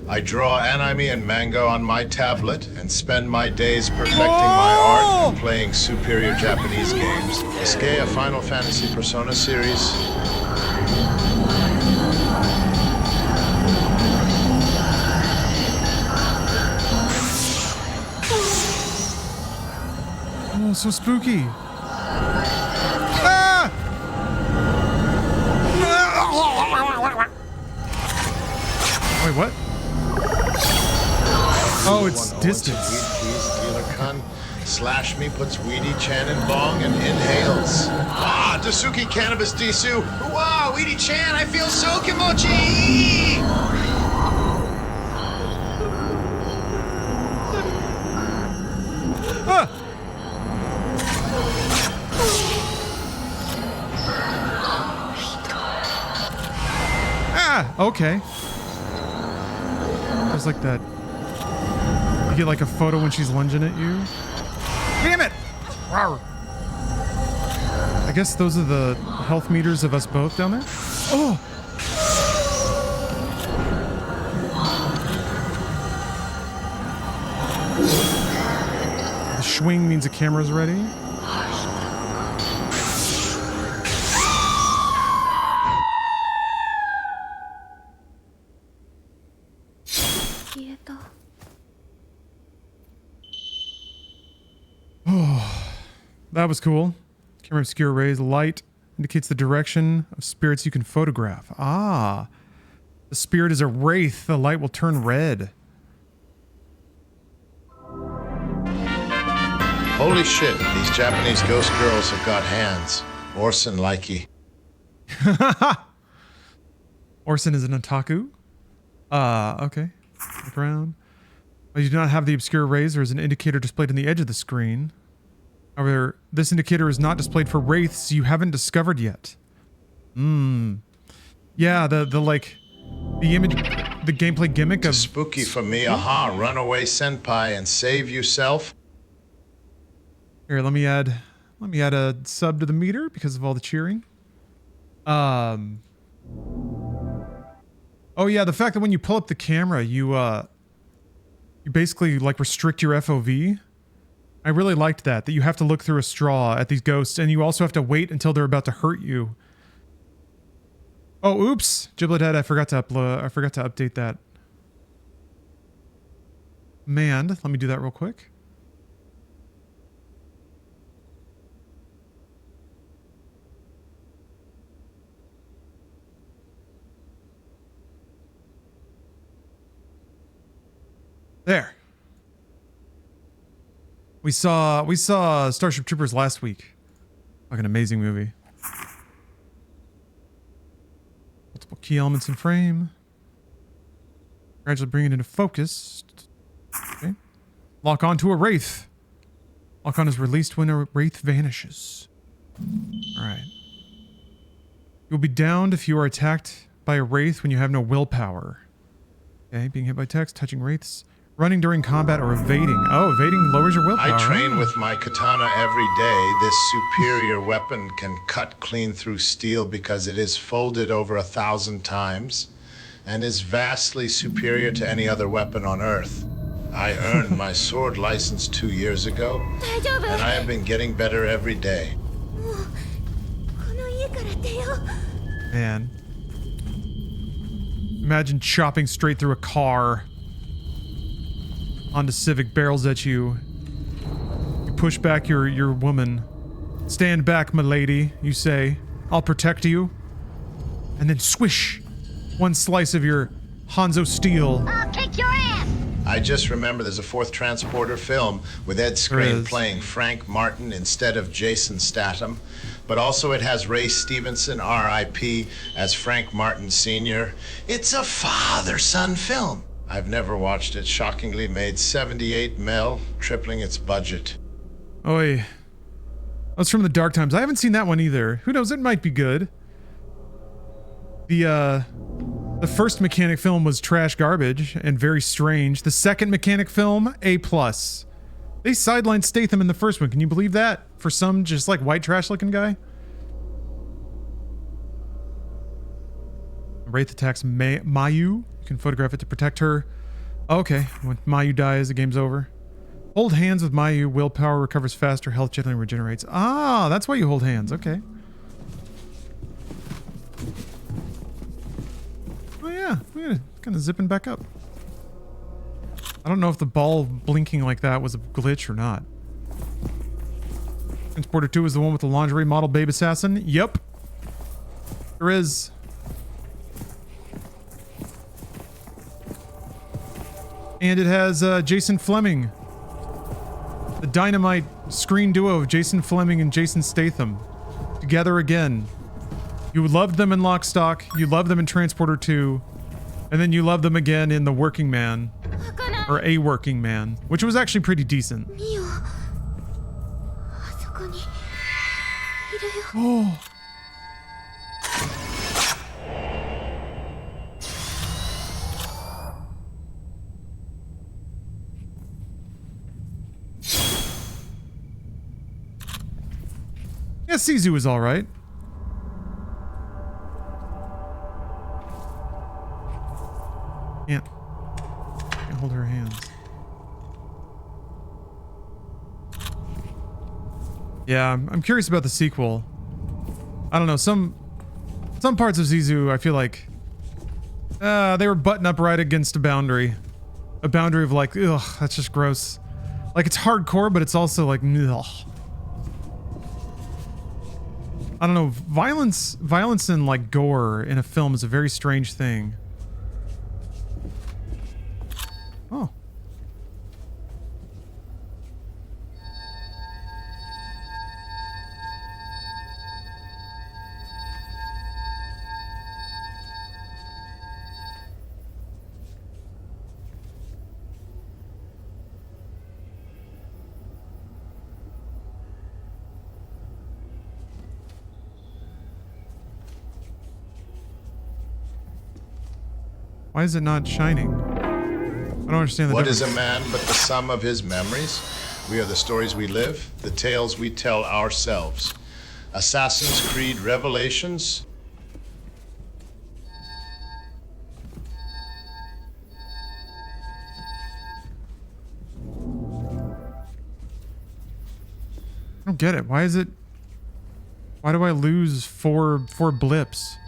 I draw anime and manga on my tablet and spend my days perfecting my art and playing superior Japanese games. Escape a Final Fantasy Persona series. Oh, so spooky. Ah! Wait, what? Oh, it's distance. Dealer Kun slash me, puts Weedy Chan in bong and inhales. Ah, Dasuki Cannabis Disu. Wow, Weedy Chan, I feel so kimochi. Ah! Ah, okay. There's like that. You get like a photo when she's lunging at you. Damn it! Rawr. I guess those are the health meters of us both down there. Oh! swing means the camera's ready. Oh, that was cool. Camera obscure rays. Light indicates the direction of spirits you can photograph. Ah, the spirit is a wraith. The light will turn red. Holy shit, these Japanese ghost girls have got hands. Orson likey. Orson is an otaku? Okay. Look around. You do not have the obscure rays. There is an indicator displayed on the edge of the screen. However, this indicator is not displayed for wraiths you haven't discovered yet. Yeah, the image, the gameplay gimmick of... Spooky for me, aha, runaway senpai and save yourself. Here, let me add a sub to the meter because of all the cheering. Oh yeah, the fact that when you pull up the camera, you basically like restrict your FOV. I really liked that you have to look through a straw at these ghosts, and you also have to wait until they're about to hurt you. Oh, oops, Giblet Head, I forgot to update that. Man, let me do that real quick. There. We saw Starship Troopers last week. Fucking amazing movie. Multiple key elements in frame. Gradually bring it into focus. Okay. Lock on to a wraith. Lock on is released when a wraith vanishes. Alright. You'll be downed if you are attacked by a wraith when you have no willpower. Okay, being hit by text, touching wraiths. Running during combat or evading. Oh, evading lowers your willpower. I train with my katana every day. This superior weapon can cut clean through steel because it is folded over 1,000 times and is vastly superior to any other weapon on Earth. I earned my sword license 2 years ago, and I have been getting better every day. Man. Imagine chopping straight through a car. Onto Civic barrels at you. You push back your woman. Stand back, milady, you say. I'll protect you. And then swish! One slice of your Hanzo steel. I'll kick your ass! I just remember there's a fourth Transporter film with Ed Skrein playing Frank Martin instead of Jason Statham. But also it has Ray Stevenson, R.I.P., as Frank Martin Sr. It's a father-son film. I've never watched it. Shockingly made 78 mil, tripling its budget. Oi. That's from the Dark Times. I haven't seen that one either. Who knows? It might be good. The first Mechanic film was trash garbage and very strange. The second Mechanic film, A+. They sidelined Statham in the first one. Can you believe that? For some just like white trash looking guy? Wraith attacks Mayu. You can photograph it to protect her. Okay, when Mayu dies, the game's over. Hold hands with Mayu. Willpower recovers faster. Health gently regenerates. Ah, that's why you hold hands. Okay. Oh yeah, we're kind of zipping back up. I don't know if the ball blinking like that was a glitch or not. Transporter 2 is the one with the lingerie model babe assassin. Yep. There is. And it has Jason Fleming. The dynamite screen duo of Jason Fleming and Jason Statham. Together again. You loved them in Lock, Stock. You loved them in Transporter 2. And then you loved them again in The Working Man. Or A Working Man. Which was actually pretty decent. Oh. Yeah, Sizu was alright. Can't hold her hands. Yeah, I'm curious about the sequel. I don't know, some parts of Zizu, I feel like they were butting up right against a boundary. A boundary of like, ugh, that's just gross. Like, it's hardcore, but it's also like, ugh. I don't know, violence and like gore in a film is a very strange thing. Oh. Why is it not shining? I don't understand the What difference. is a man but the sum of his memories? We are the stories we live, the tales we tell ourselves. Assassin's Creed Revelations. I don't get it. Why is it... Why do I lose four blips?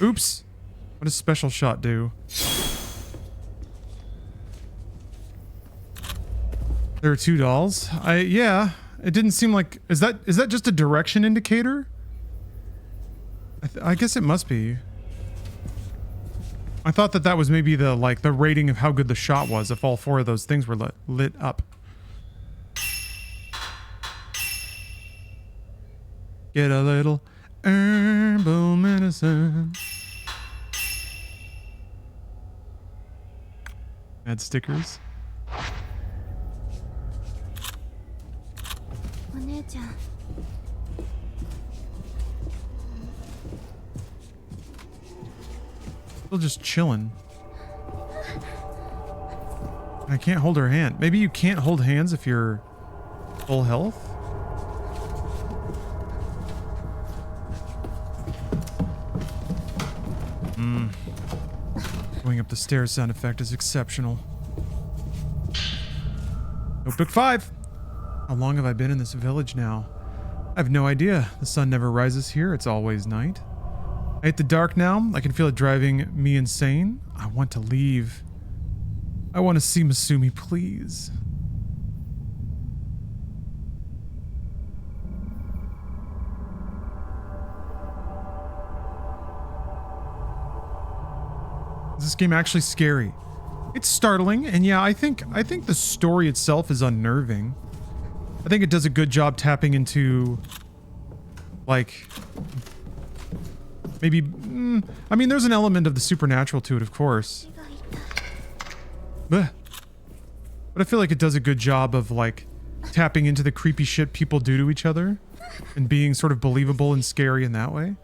Oops. What does special shot do? There are 2 dolls. Yeah. It didn't seem like... Is that just a direction indicator? I guess it must be. I thought that was maybe the rating of how good the shot was if all 4 of those things were lit up. Get a little herbal medicine. Add stickers. お姉ちゃん Still just chilling. I can't hold her hand. Maybe you can't hold hands if you're full health? Going up the stairs sound effect is exceptional. Notebook 5. How long have I been in this village now? I have no idea. The sun never rises here. It's always night. I hate the dark now. I can feel it driving me insane. I want to leave. I want to see Masumi, please. Is this game actually scary? It's startling, and yeah, I think the story itself is unnerving. I think it does a good job tapping into, like, maybe, I mean, there's an element of the supernatural to it, of course. But I feel like it does a good job of, like, tapping into the creepy shit people do to each other and being sort of believable and scary in that way.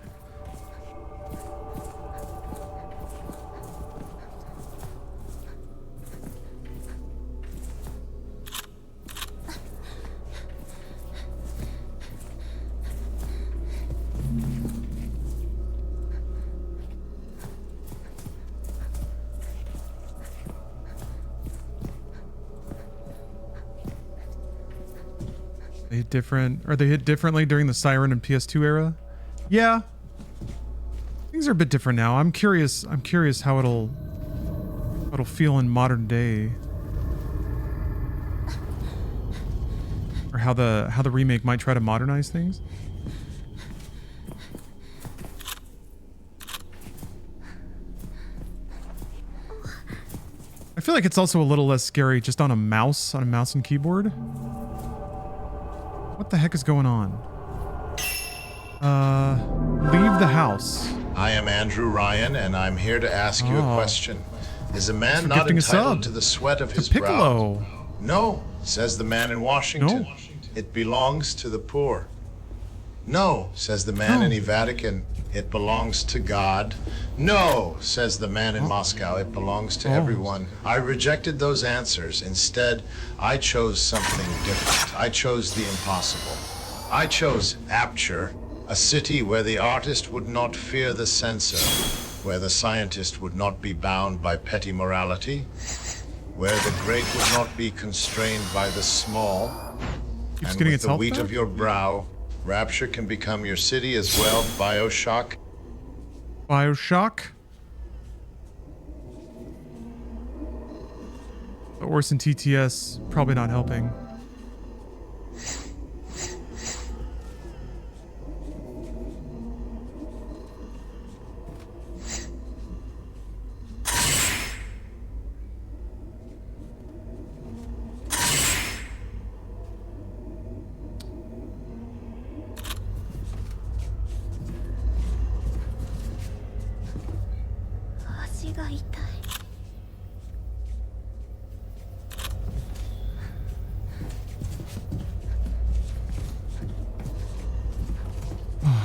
They hit different, or they hit differently during the Siren and PS2 era? Yeah. Things are a bit different now. I'm curious how it'll feel in modern day. Or how the remake might try to modernize things. I feel like it's also a little less scary just on a mouse and keyboard. What the heck is going on? Leave the house. I am Andrew Ryan, and I'm here to ask you a question. Is a man not gifting a entitled sub. to the sweat of his Piccolo. brow? No, says the man in Washington. No. It belongs to the poor. No, says the man in the Vatican. It belongs to God. No, says the man in Moscow. It belongs to everyone. I rejected those answers. Instead, I chose something different. I chose the impossible. I chose Apture, a city where the artist would not fear the censor. where the scientist would not be bound by petty morality, where the great would not be constrained by the small, Keeps and getting with its the health wheat back? of your brow, Rapture can become your city as well. Bioshock. Bioshock. But worse than TTS, probably not helping.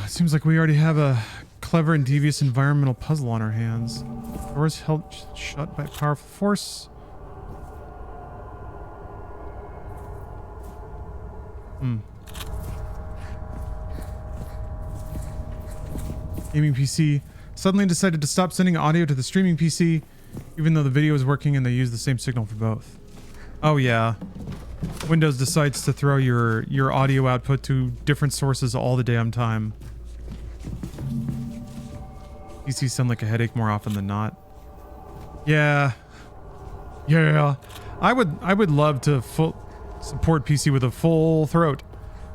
Seems like we already have a clever and devious environmental puzzle on our hands. Doors held shut by a powerful force. Gaming PC suddenly decided to stop sending audio to the streaming PC, even though the video is working and they use the same signal for both. Oh yeah. Windows decides to throw your audio output to different sources all the damn time. PCs sound like a headache more often than not. Yeah. Yeah. I would love to support PC with a full throat.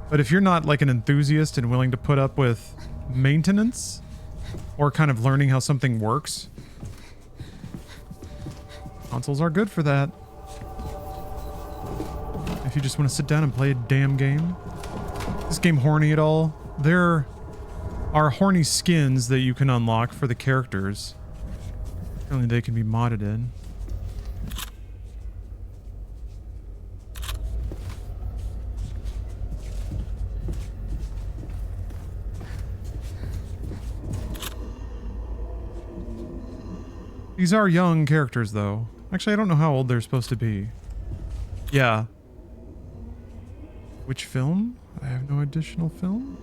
But if you're not like an enthusiast and willing to put up with maintenance or kind of learning how something works, consoles are good for that. If you just want to sit down and play a damn game. Is this game horny at all? There are horny skins that you can unlock for the characters. Only they can be modded in. These are young characters, though. Actually, I don't know how old they're supposed to be. Yeah. Which film? I have no additional film.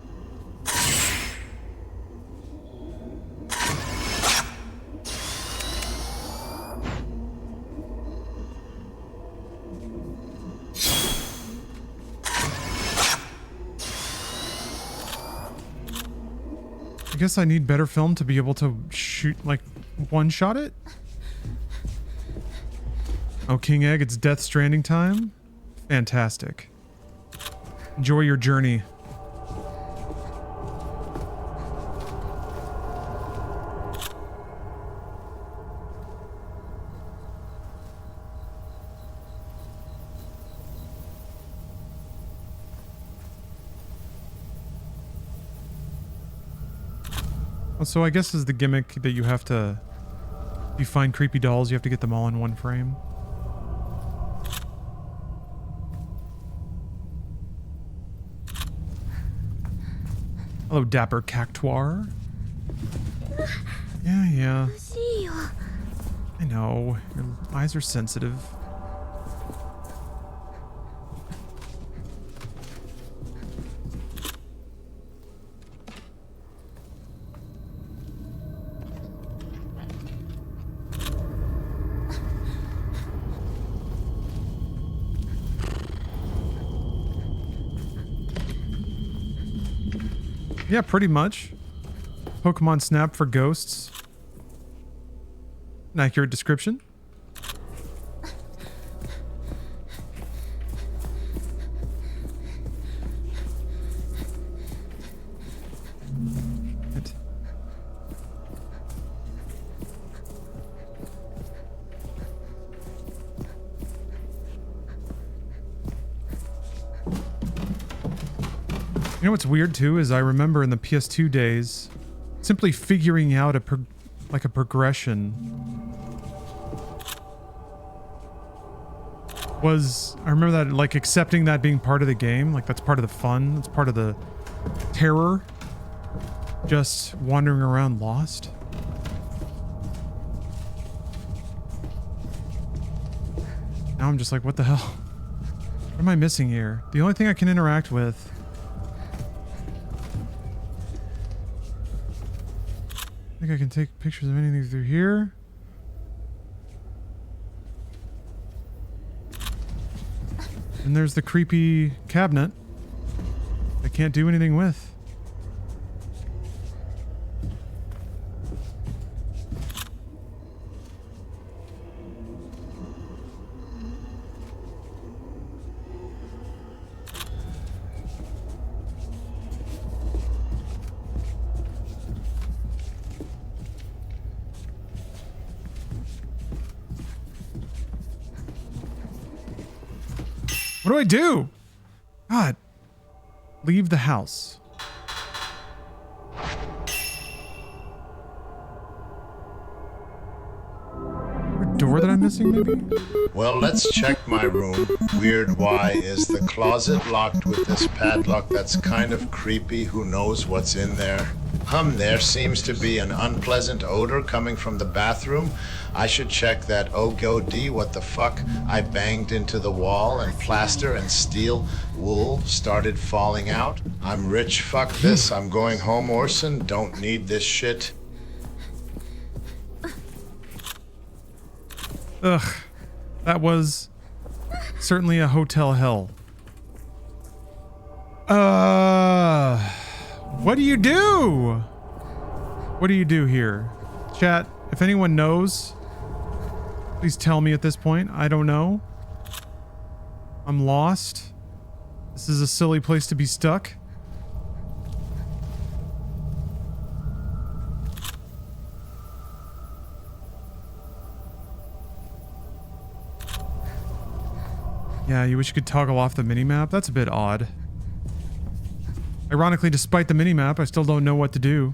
I guess I need better film to be able to shoot, like, one-shot it? Oh, King Egg, it's Death Stranding time? Fantastic. Enjoy your journey. So I guess is the gimmick that you have to, if you find creepy dolls, you have to get them all in one frame. Hello, dapper cactuar. Yeah. I know, your eyes are sensitive. Yeah, pretty much. Pokemon Snap for ghosts. An accurate description. You know what's weird too is I remember in the PS2 days simply figuring out a progression was, I remember that, like, accepting that being part of the game, like that's part of the fun, that's part of the terror, just wandering around lost. Now I'm just like, what the hell? What am I missing here? The only thing I can interact with think I can take pictures of anything through here. And there's the creepy cabinet I can't do anything with. What do I do? God. Leave the house. A door that I'm missing, maybe? Well, let's check my room. Weird, why is the closet locked with this padlock? That's kind of creepy. Who knows what's in there? There seems to be an unpleasant odor coming from the bathroom. I should check that. Oh, go D, what the fuck? I banged into the wall and plaster and steel wool started falling out. I'm rich, fuck this. I'm going home, Orson. Don't need this shit. Ugh. That was certainly a hotel hell. What do you do? What do you do here? Chat, if anyone knows, please tell me at this point. I don't know. I'm lost. This is a silly place to be stuck. Yeah, you wish you could toggle off the minimap? That's a bit odd. Ironically, despite the minimap, I still don't know what to do.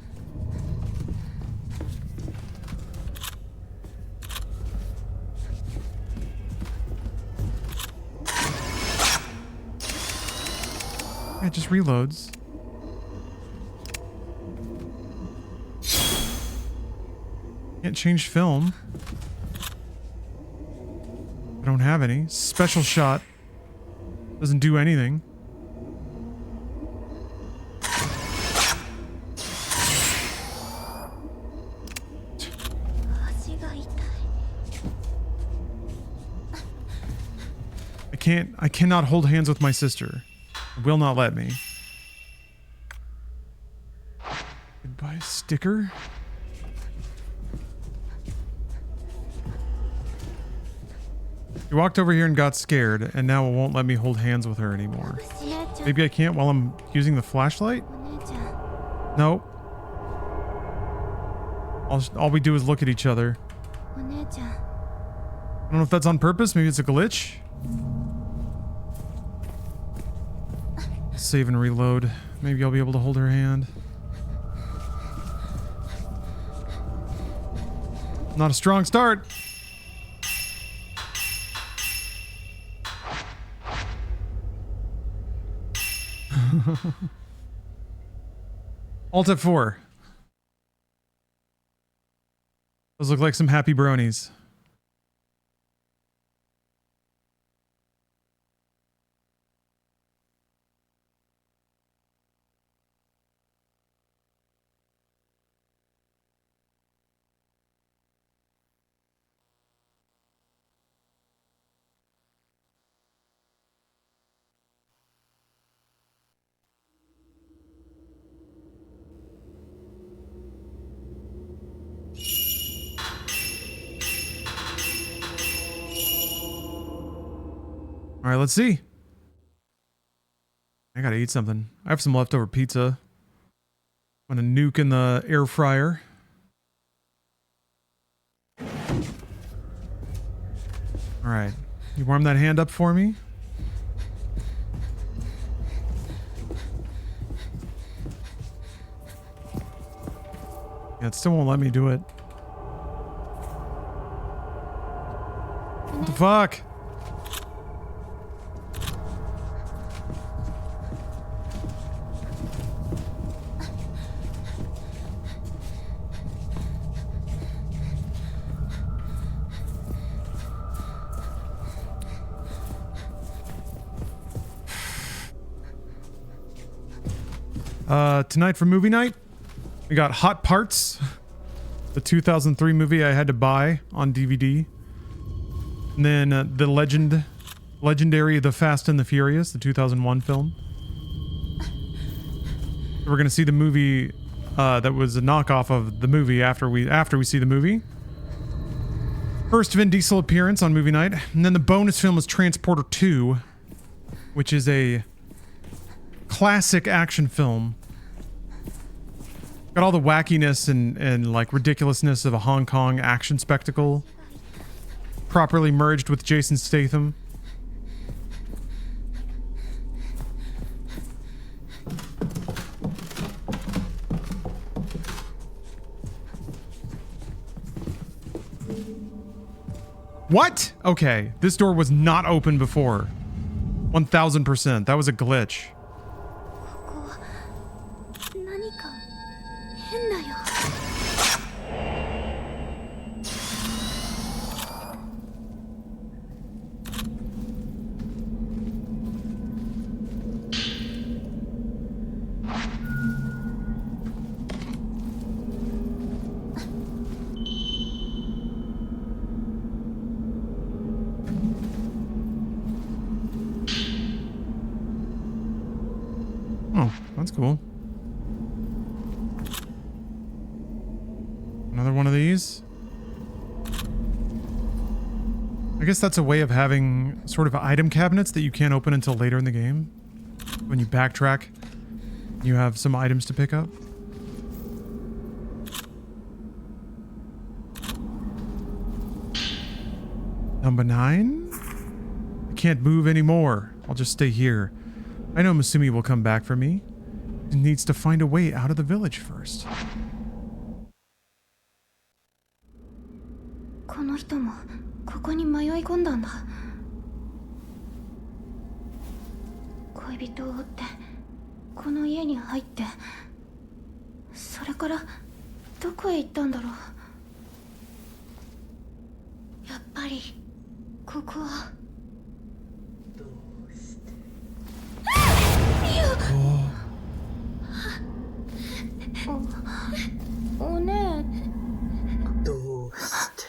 Yeah, it just reloads. Can't change film. I don't have any. Special shot. Doesn't do anything. I cannot hold hands with my sister. It will not let me. Goodbye sticker. She walked over here and got scared, and now it won't let me hold hands with her anymore. Maybe I can't while I'm using the flashlight? Nope. All we do is look at each other. I don't know if that's on purpose. Maybe it's a glitch. Save and reload. Maybe I'll be able to hold her hand. Not a strong start. Alt F4. Those look like some happy bronies. All right, let's see. I gotta eat something. I have some leftover pizza. I'm gonna nuke in the air fryer. All right, you warm that hand up for me? Yeah, it still won't let me do it. What the fuck? Tonight for movie night, we got Hot Parts The 2003 movie I had to buy on DVD. And then the legendary The Fast and the Furious, the 2001 film. We're gonna see the movie that was a knockoff of the movie after we see the movie. First Vin Diesel appearance on movie night, and then the bonus film was Transporter 2, which is a classic action film. Got all the wackiness and like ridiculousness of a Hong Kong action spectacle, properly merged with Jason Statham. What? Okay, this door was not open before. 1000%. That was a glitch. 何か変だよ。 Oh, that's cool. Another one of these. I guess that's a way of having sort of item cabinets that you can't open until later in the game. When you backtrack, you have some items to pick up. Number 9? I can't move anymore. I'll just stay here. I know Masumi will come back for me. He needs to find a way out of the village first. この人もここに迷い込んだんだ。恋人を追ってこの家に入って、それからどこへ行ったんだろう。やっぱりここは。 おねえ。どうして。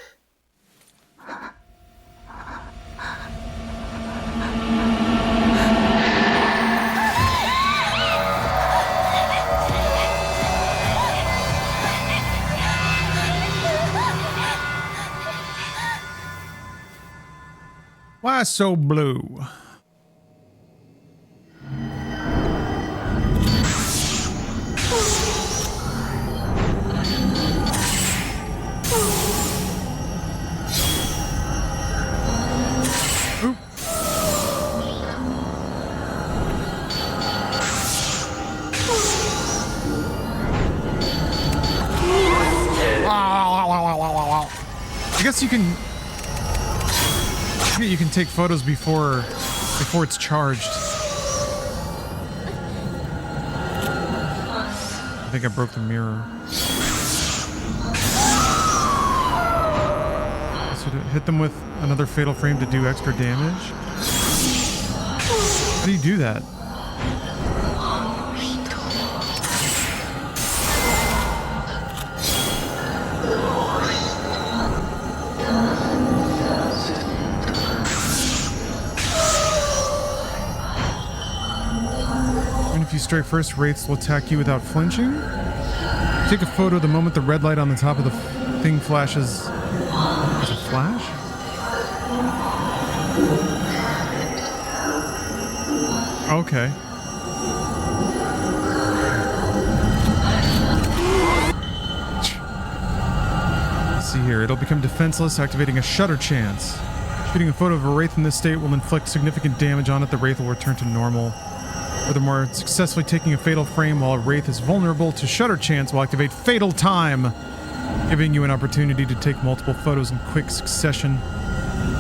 Why so blue? I guess you can take photos before it's charged. I think I broke the mirror. So to hit them with another fatal frame to do extra damage. How do you do that? If you strike first, wraiths will attack you without flinching. Take a photo the moment the red light on the top of the thing flashes. Is it flash? Okay. Let's see here. It'll become defenseless, activating a shutter chance. Shooting a photo of a wraith in this state will inflict significant damage on it. The wraith will return to normal. Furthermore, successfully taking a fatal frame while a wraith is vulnerable to shutter chance will activate fatal time, giving you an opportunity to take multiple photos in quick succession.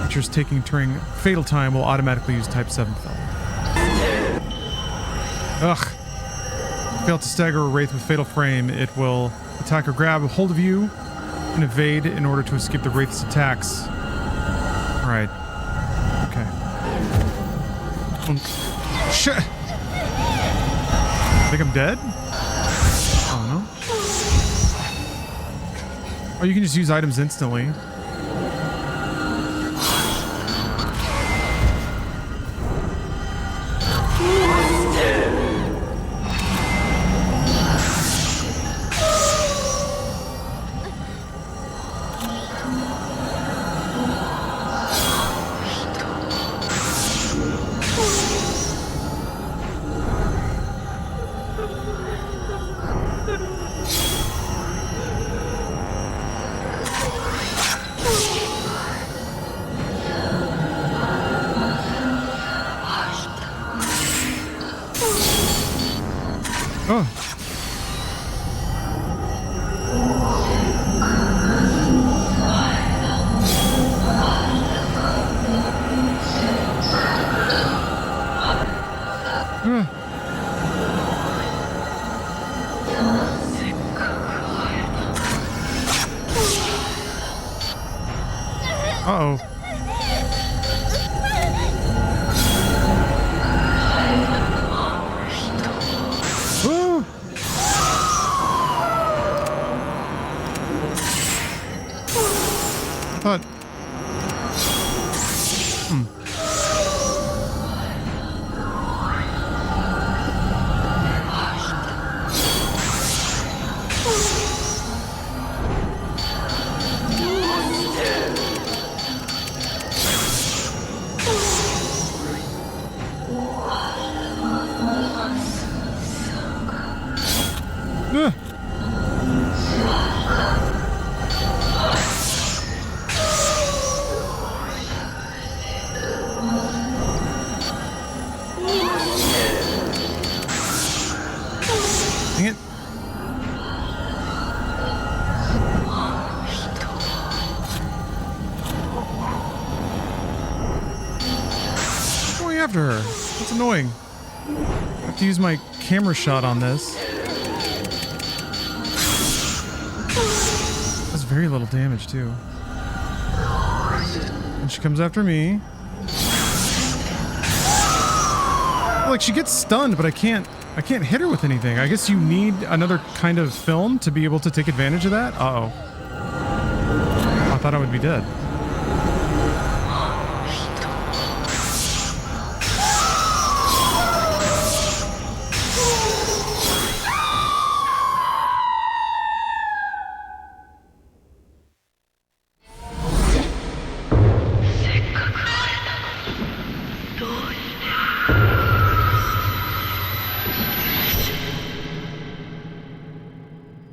Creatures taking during fatal time will automatically use type 7 filter. Ugh. If you fail to stagger a wraith with fatal frame, it will attack or grab a hold of you and evade in order to escape the wraith's attacks. Alright. Okay. Shit! I think I'm dead? I don't know. Oh, you can just use items instantly. Oh. Uh-oh. Ooh. I thought... Dang it. Going after her. That's annoying. I have to use my camera shot on this. That's very little damage too. And she comes after me. Like, she gets stunned, but I can't hit her with anything. I guess you need another kind of film to be able to take advantage of that. Uh-oh. I thought I would be dead.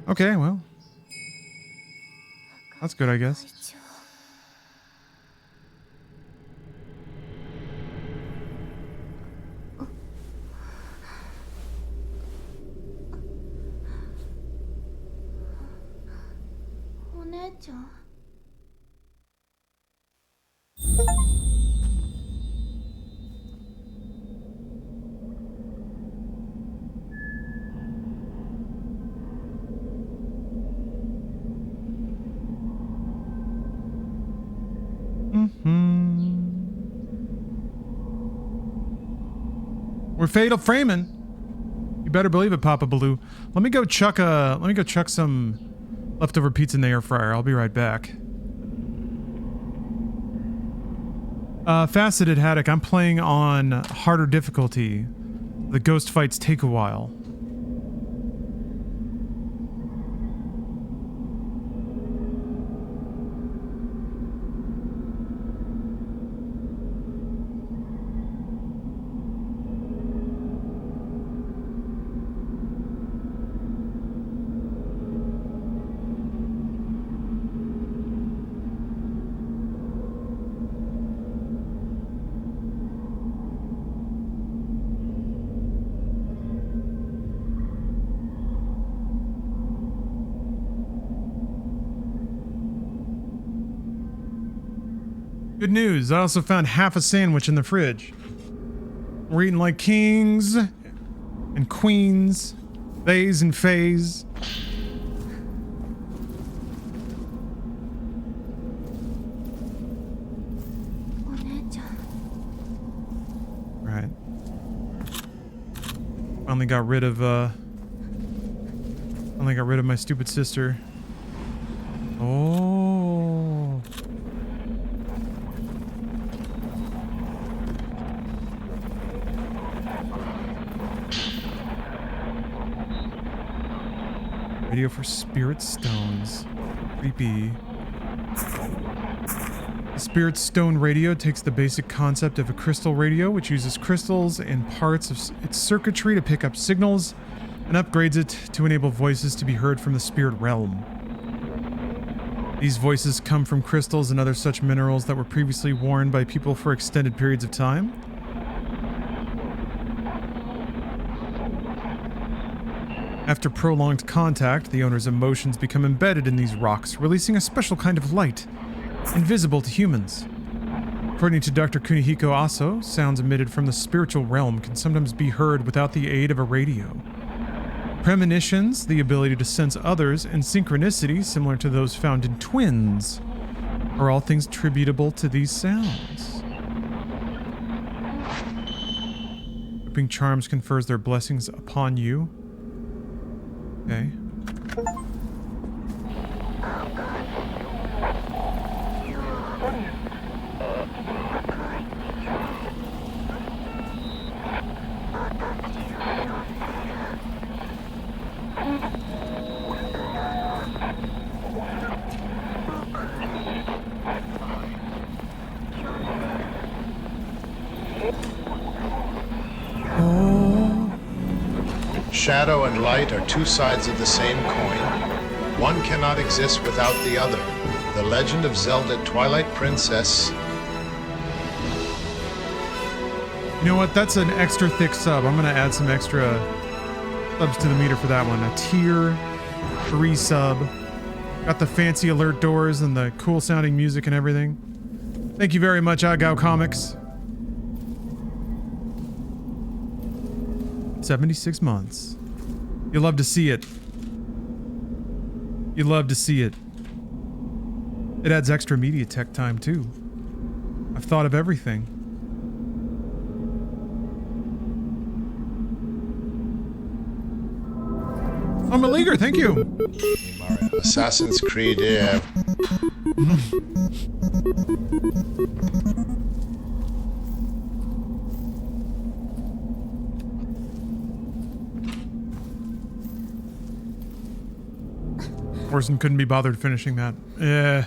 Okay, well. That's good, I guess. We're fatal framing. You better believe it, Papa Baloo. Let me go chuck some leftover pizza in the air fryer. I'll be right back. Faceted Haddock, I'm playing on harder difficulty. The ghost fights take a while. Good news, I also found half a sandwich in the fridge. We're eating like kings and queens, theys and fays. Right. Finally got rid of my stupid sister. Oh. Radio for spirit stones. Creepy. The spirit stone radio takes the basic concept of a crystal radio, which uses crystals and parts of its circuitry to pick up signals, and upgrades it to enable voices to be heard from the spirit realm. These voices come from crystals and other such minerals that were previously worn by people for extended periods of time. After prolonged contact, the owner's emotions become embedded in these rocks, releasing a special kind of light, invisible to humans. According to Dr. Kunihiko Aso, sounds emitted from the spiritual realm can sometimes be heard without the aid of a radio. Premonitions, the ability to sense others, and synchronicity, similar to those found in twins, are all things attributable to these sounds. Equipping charms confers their blessings upon you. Okay. Shadow and light are two sides of the same coin. One cannot exist without the other. The Legend of Zelda Twilight Princess. You know what? That's an extra thick sub. I'm going to add some extra subs to the meter for that one. A tier 3 sub. Got the fancy alert doors and the cool sounding music and everything. Thank you very much, Agao Comics. 76 months. You love to see it. You love to see it. It adds extra media tech time too. I've thought of everything. I'm a leaguer, thank you. Assassin's Creed, yeah. Orson couldn't be bothered finishing that. Yeah.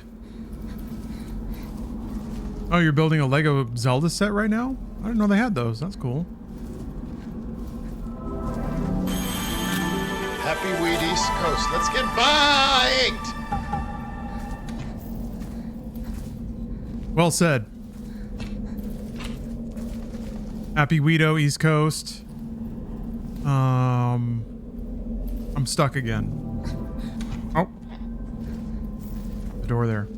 Oh, you're building a Lego Zelda set right now? I didn't know they had those. That's cool. Happy Weed East Coast. Let's get biked! Well said. Happy Weedo East Coast. I'm stuck again. Oh. The door there.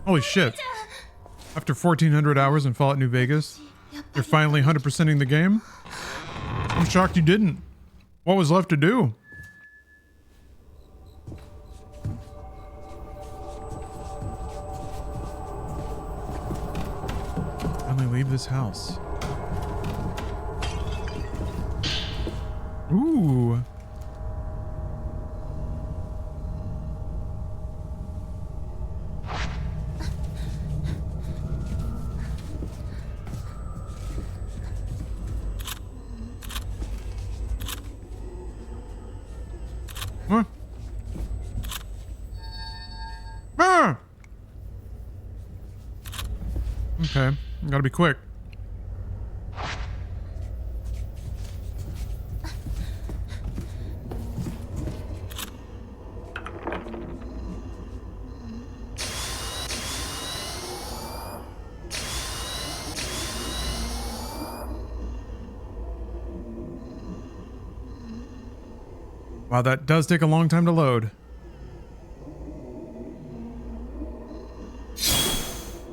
Holy shit. After 1,400 hours in Fallout New Vegas, you're finally 100%ing the game? I'm shocked you didn't. What was left to do? Finally leave this house. Ooh. Huh? Ah! Okay, gotta be quick. Wow, that does take a long time to load.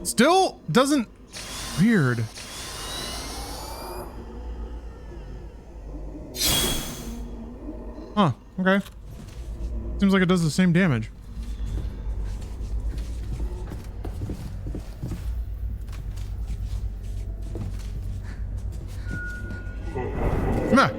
Still doesn't... Weird. Huh, okay. Seems like it does the same damage. Nah.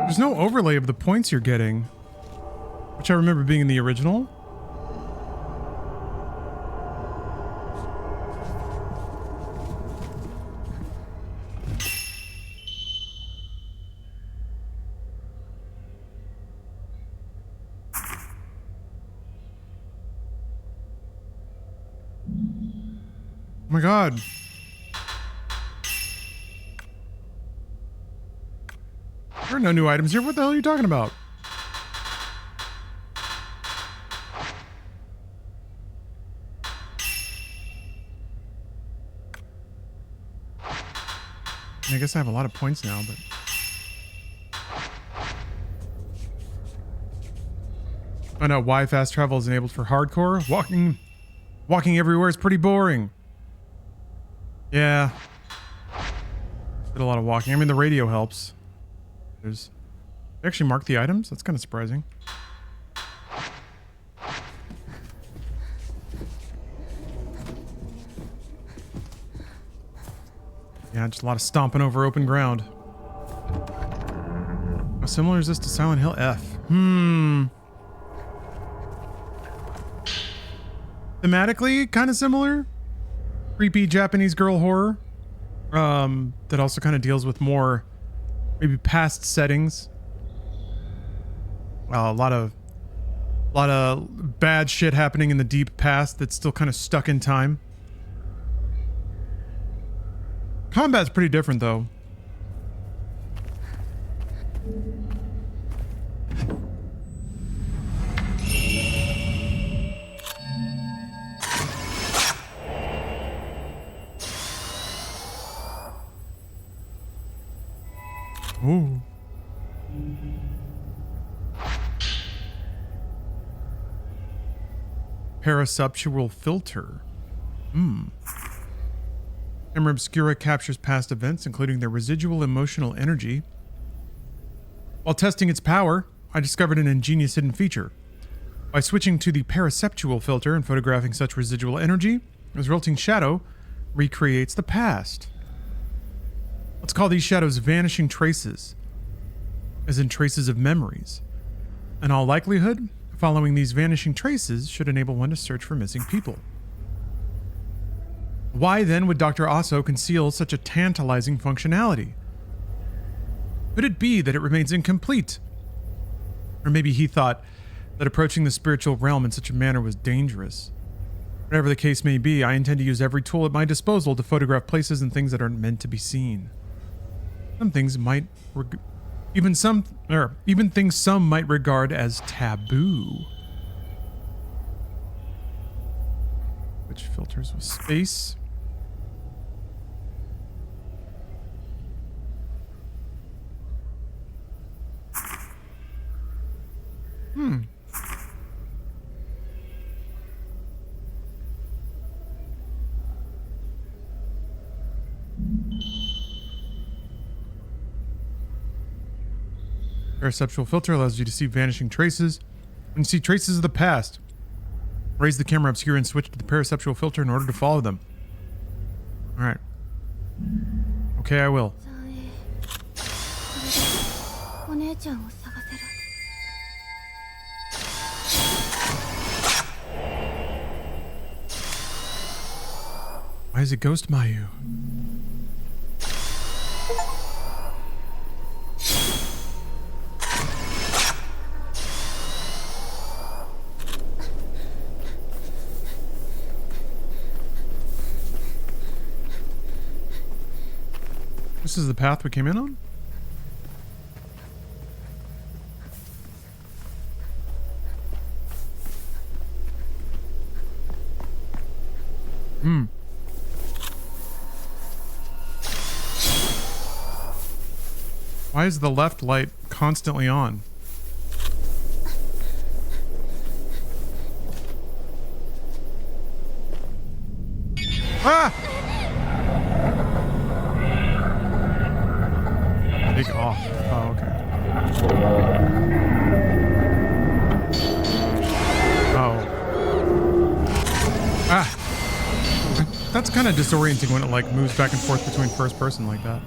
There's no overlay of the points you're getting, which I remember being in the original. Oh my god. There are no new items here. What the hell are you talking about? I guess I have a lot of points now, but... I know why fast travel is enabled for hardcore. Walking everywhere is pretty boring. Yeah. Did a lot of walking. I mean, the radio helps. There's... They actually mark the items? That's kind of surprising. Yeah, just a lot of stomping over open ground. How similar is this to Silent Hill F? Thematically, kind of similar. Creepy Japanese girl horror. That also kind of deals with more maybe past settings. A lot of bad shit happening in the deep past that's still kind of stuck in time. Combat's pretty different though. Ooh. Parasubtual filter. Camera Obscura captures past events, including their residual emotional energy. While testing its power, I discovered an ingenious hidden feature. By switching to the parasubtual filter and photographing such residual energy, the resulting shadow recreates the past. Let's call these shadows vanishing traces, as in traces of memories. In all likelihood, following these vanishing traces should enable one to search for missing people. Why then would Dr. Osso conceal such a tantalizing functionality? Could it be that it remains incomplete? Or maybe he thought that approaching the spiritual realm in such a manner was dangerous. Whatever the case may be, I intend to use every tool at my disposal to photograph places and things that aren't meant to be seen. Some things might, even things some might regard as taboo. Which filters with space. Parasubtual filter allows you to see vanishing traces and see traces of the past. Raise the camera obscure and switch to the parasubtual filter in order to follow them. Alright. Okay, I will. Why is it Ghost Mayu? this is the path we came in on? Hmm. Why is the left light constantly on? Ah! Take off. Oh, okay. Oh. Ah! That's kind of disorienting when it like moves back and forth between first person like that.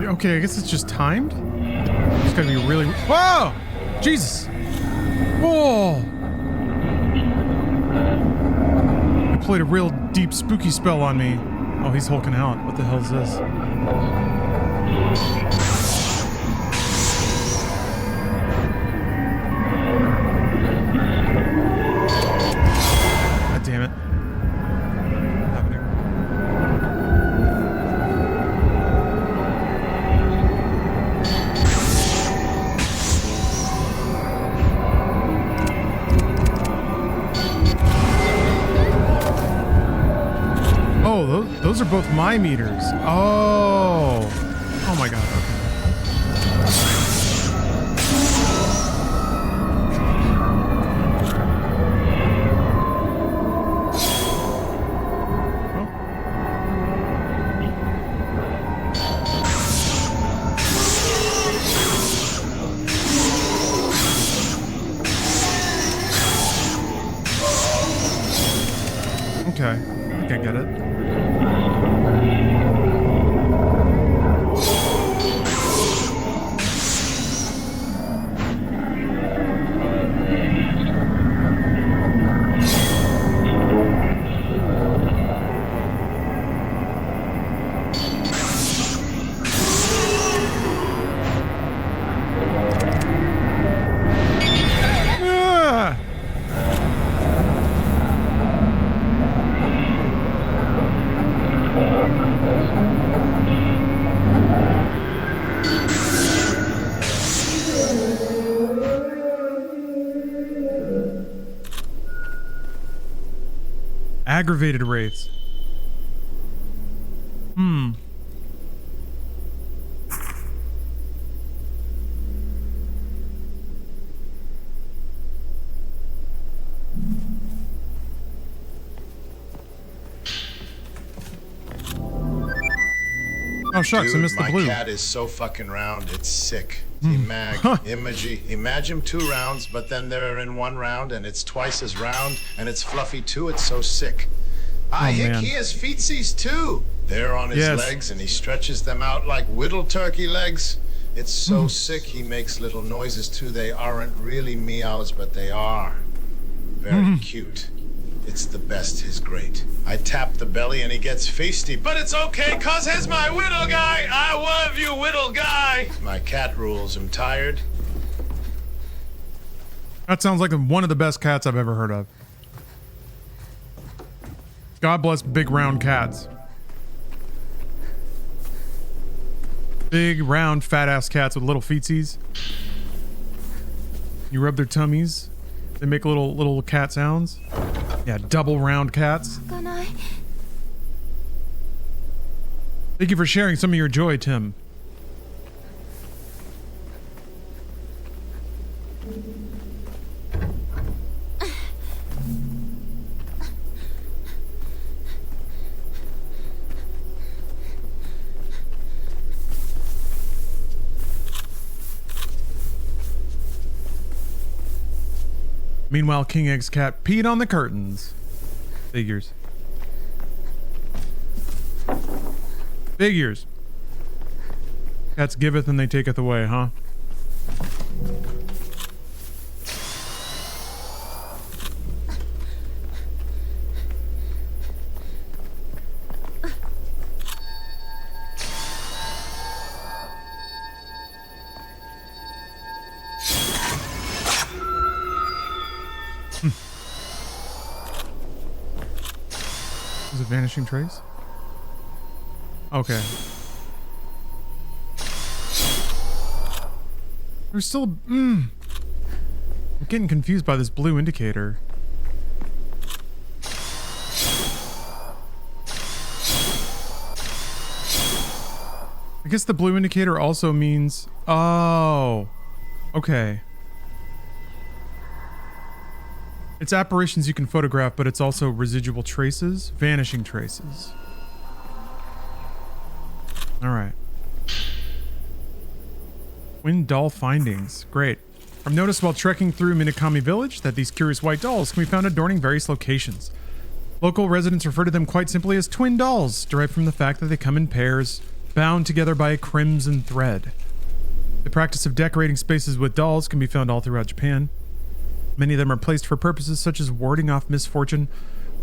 Okay, I guess it's just timed. It's gotta be really. Whoa! Jesus! Whoa! He played a real deep, spooky spell on me. Oh, he's hulking out. What the hell is this? God damn it. What's happening? Oh, those are both my meters. Oh. Oh my god. Okay. I think I get it. Ah! Aggravated wraiths. Hmm. Oh shucks, Dude, I missed the my blue. cat is so fucking round, it's sick. Imagine 2 rounds, but then they're in 1 round, and it's twice as round, and it's fluffy too. It's so sick. Man. He has feetsies too. They're on his legs, and he stretches them out like whittle turkey legs. It's so sick. He makes little noises too. They aren't really meows, but they are. Very cute. It's the best. He's great. I tap the belly and he gets feisty, but it's okay, cause he's my whittle guy. I love you, whittle guy. My cat rules. I'm tired. That sounds like one of the best cats I've ever heard of. God bless big round cats. Big round fat ass cats with little feetsies. You rub their tummies. They make little cat sounds. Yeah, double round cats. Thank you for sharing some of your joy, Tim. Meanwhile, King Egg's cat peed on the curtains. Figures. Figures. Cats giveth and they taketh away, huh? Is it Vanishing Trace? Okay. There's still... I'm getting confused by this blue indicator. I guess the blue indicator also means... Oh. Okay. It's apparitions you can photograph, but it's also residual traces, vanishing traces. All right. Twin doll findings. Great. I've noticed while trekking through Minakami Village that these curious white dolls can be found adorning various locations. Local residents refer to them quite simply as twin dolls, derived from the fact that they come in pairs, bound together by a crimson thread. The practice of decorating spaces with dolls can be found all throughout Japan. Many of them are placed for purposes such as warding off misfortune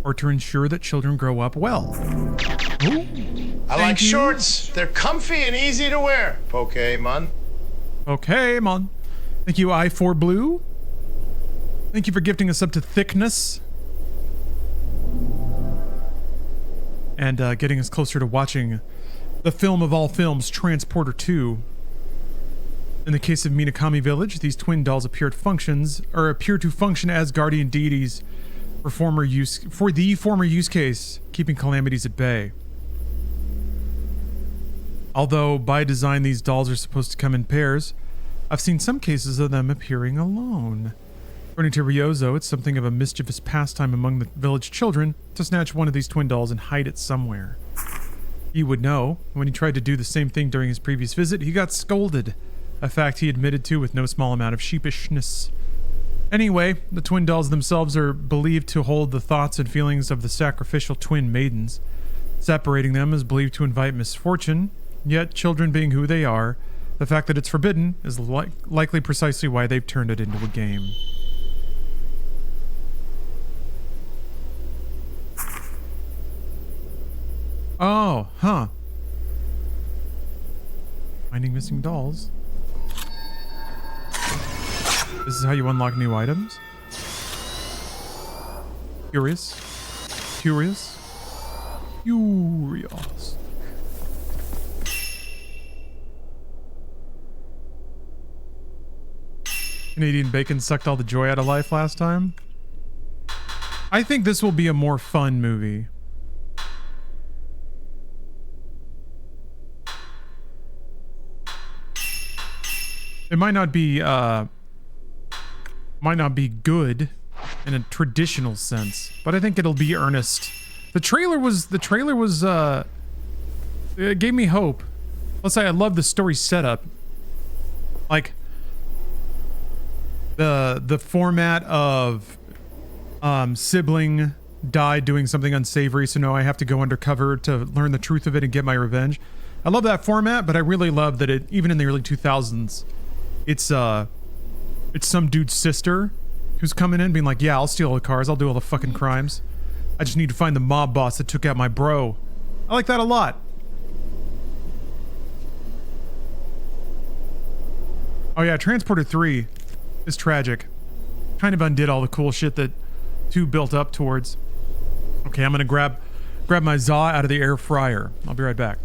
or to ensure that children grow up well. Ooh, I like shorts. They're comfy and easy to wear. Pokemon. Pokemon. Thank you, I4 Blue. Thank you for gifting us up to thickness. And getting us closer to watching the film of all films, Transporter 2. In the case of Minakami Village, these twin dolls appear to function as guardian deities for the former use case, keeping calamities at bay. Although by design these dolls are supposed to come in pairs, I've seen some cases of them appearing alone. According to Ryozo, it's something of a mischievous pastime among the village children to snatch one of these twin dolls and hide it somewhere. He would know. When he tried to do the same thing during his previous visit, he got scolded. A fact he admitted to with no small amount of sheepishness. Anyway, the twin dolls themselves are believed to hold the thoughts and feelings of the sacrificial twin maidens. Separating them is believed to invite misfortune, yet children being who they are, the fact that it's forbidden is likely precisely why they've turned it into a game. Oh, huh. Finding missing dolls. This is how you unlock new items? Curious. Curious. Curious. Canadian bacon sucked all the joy out of life last time. I think this will be a more fun movie. It might not be good in a traditional sense, but I think it'll be earnest. The trailer was it gave me hope. Plus I love the story setup. Like the format of sibling died doing something unsavory, so now I have to go undercover to learn the truth of it and get my revenge. I love that format, but I really love that it, even in the early 2000s, it's some dude's sister who's coming in being like, yeah, I'll steal all the cars, I'll do all the fucking crimes. I just need to find the mob boss that took out my bro. I like that a lot. Oh yeah, Transporter 3 is tragic. Kind of undid all the cool shit that 2 built up towards. Okay, I'm gonna grab my za out of the air fryer. I'll be right back.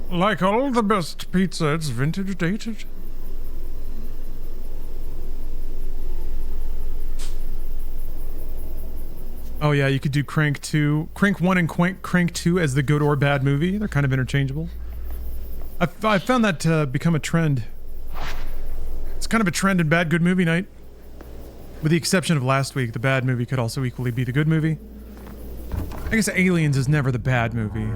Like all the best pizza, it's vintage dated. Oh yeah, you could do Crank 2. Crank 1 and Crank 2 as the good or bad movie. They're kind of interchangeable. I found that to become a trend. It's kind of a trend in bad good movie night. With the exception of last week, the bad movie could also equally be the good movie. I guess Aliens is never the bad movie.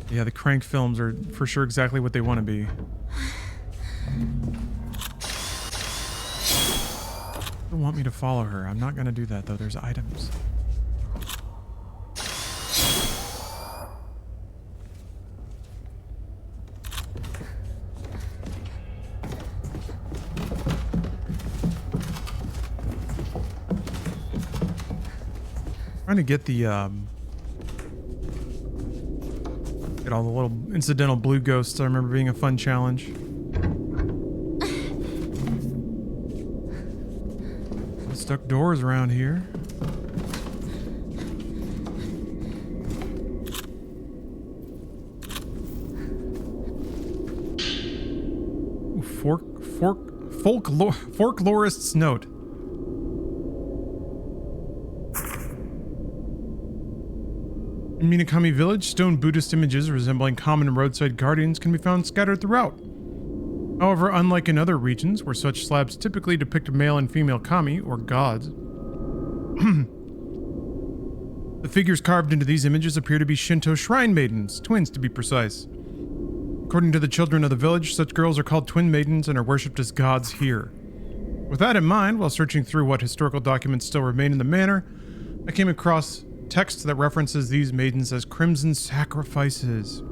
Yeah, the Crank films are for sure exactly what they want to be. Don't want me to follow her. I'm not gonna do that though. There's items. Trying to get the get all the little incidental blue ghosts. I remember being a fun challenge. Stuck doors around here. Ooh, folklorist's note. In Minakami Village, stone Buddhist images resembling common roadside guardians can be found scattered throughout. However, unlike in other regions, where such slabs typically depict male and female kami, or gods, the figures carved into these images appear to be Shinto shrine maidens, twins to be precise. According to the children of the village, such girls are called twin maidens and are worshipped as gods here. With that in mind, while searching through what historical documents still remain in the manor, I came across text that references these maidens as crimson sacrifices.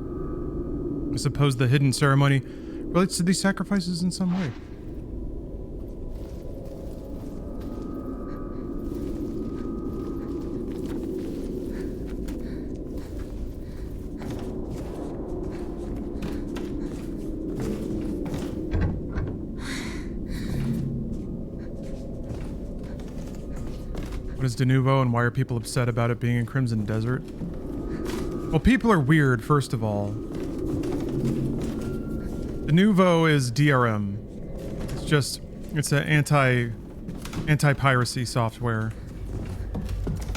I suppose the hidden ceremony relates to these sacrifices in some way. What is de nouveau and why are people upset about it being in Crimson Desert? Well, people are weird, first of all. De nouveau is DRM. It's an anti-piracy software.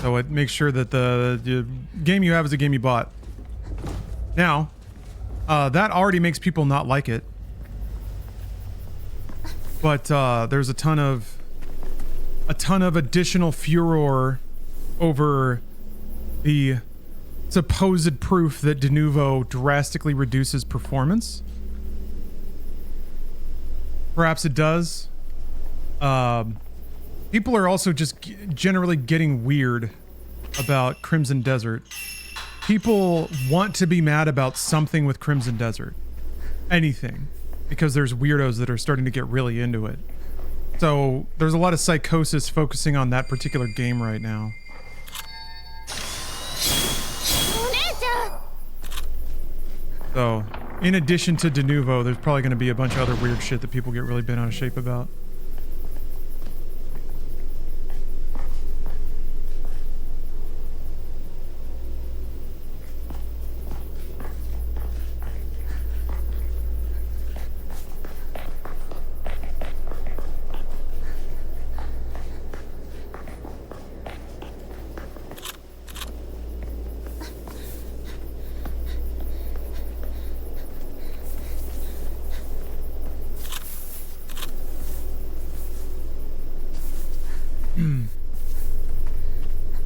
So it makes sure that the game you have is a game you bought. Now, that already makes people not like it. But there's a ton of additional furor over the supposed proof that de nouveau drastically reduces performance. Perhaps it does. People are also just generally getting weird about Crimson Desert. People want to be mad about something with Crimson Desert. Anything. Because there's weirdos that are starting to get really into it. So there's a lot of psychosis focusing on that particular game right now. So, in addition to de nouveau, there's probably going to be a bunch of other weird shit that people get really bent out of shape about.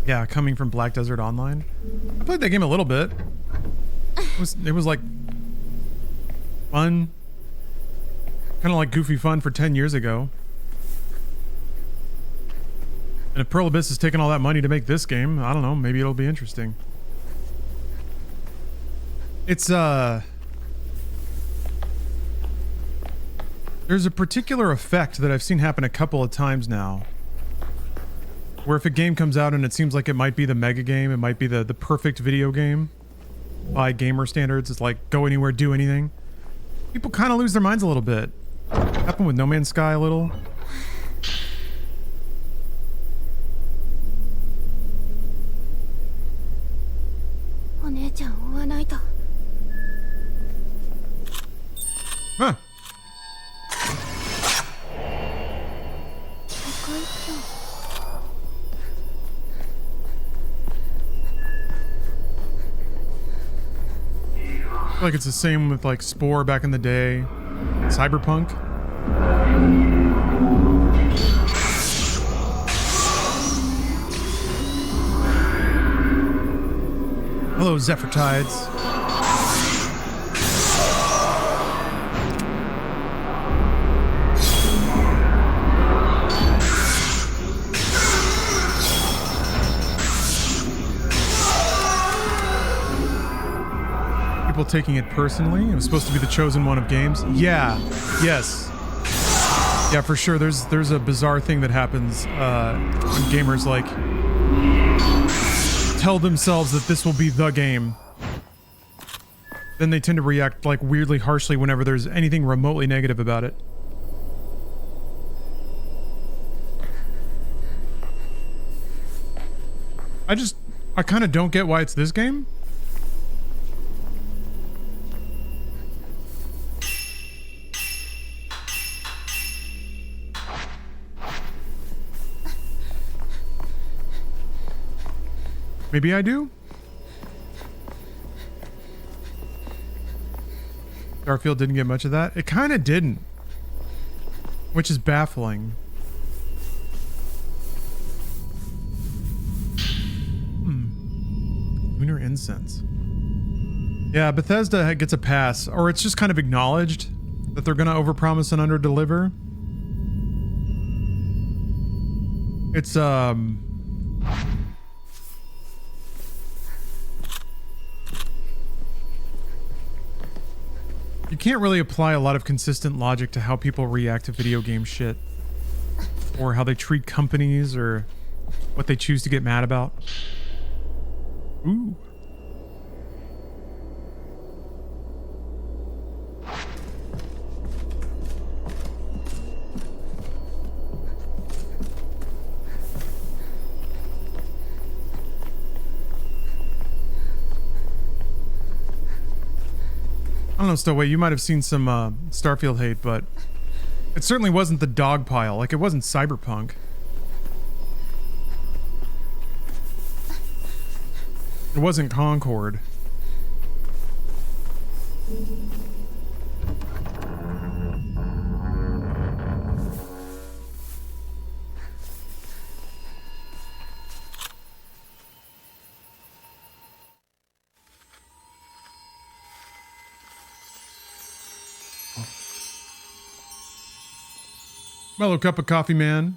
Yeah, coming from Black Desert Online. I played that game a little bit. It was like fun. Kind of like goofy fun for 10 years ago. And if Pearl Abyss is taking all that money to make this game, I don't know, maybe it'll be interesting. It's there's a particular effect that I've seen happen a couple of times now. Where if a game comes out and it seems like it might be the mega game, it might be the perfect video game by gamer standards, it's like go anywhere, do anything. People kind of lose their minds a little bit. Happened with No Man's Sky a little. feel like it's the same with like Spore back in the day. Cyberpunk. Hello, Zephyr Tides. People taking it personally. It was supposed to be the chosen one of games. Yeah. Yes. Yeah, for sure. There's a bizarre thing that happens when gamers like tell themselves that this will be the game. Then they tend to react like weirdly harshly whenever there's anything remotely negative about it. I kind of don't get why it's this game. Maybe I do? Starfield didn't get much of that. It kind of didn't. Which is baffling. Lunar incense. Yeah, Bethesda gets a pass. Or it's just kind of acknowledged that they're going to overpromise and underdeliver. It's, you can't really apply a lot of consistent logic to how people react to video game shit. Or how they treat companies, or what they choose to get mad about. Ooh. I don't know, Stowaway, you might have seen some Starfield hate, but it certainly wasn't the dog pile. Like, it wasn't Cyberpunk. It wasn't Concord. Mellow cup of coffee, man.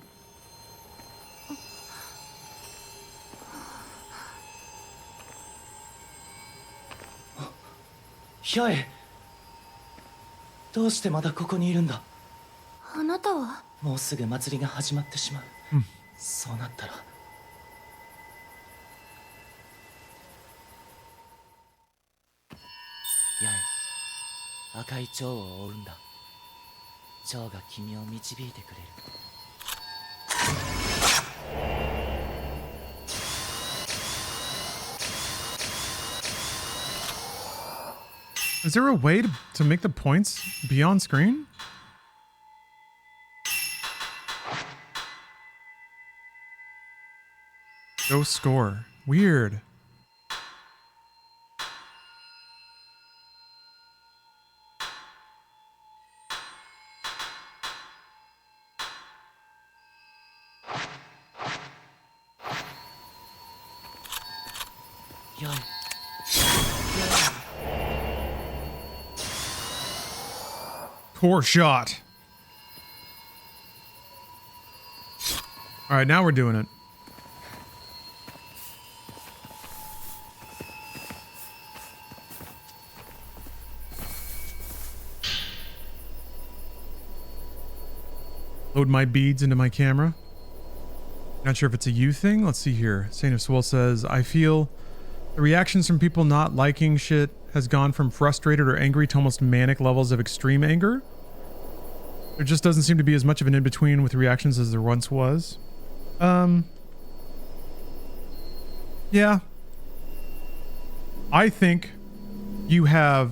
Hyoe, どうしてまだここにいるんだ? あなたは? もうすぐ祭りが始まってしまう。そうなったら。八重、赤い蝶を追うんだ。蝶が君を導いてくれる。Is there a way to make the points be on screen? Go score. Weird. Core shot. All right, now we're doing it. Load my beads into my camera. Not sure if it's a you thing. Let's see here. Saint of Swell says, I feel the reactions from people not liking shit has gone from frustrated or angry to almost manic levels of extreme anger. There just doesn't seem to be as much of an in-between with reactions as there once was. Yeah. I think you have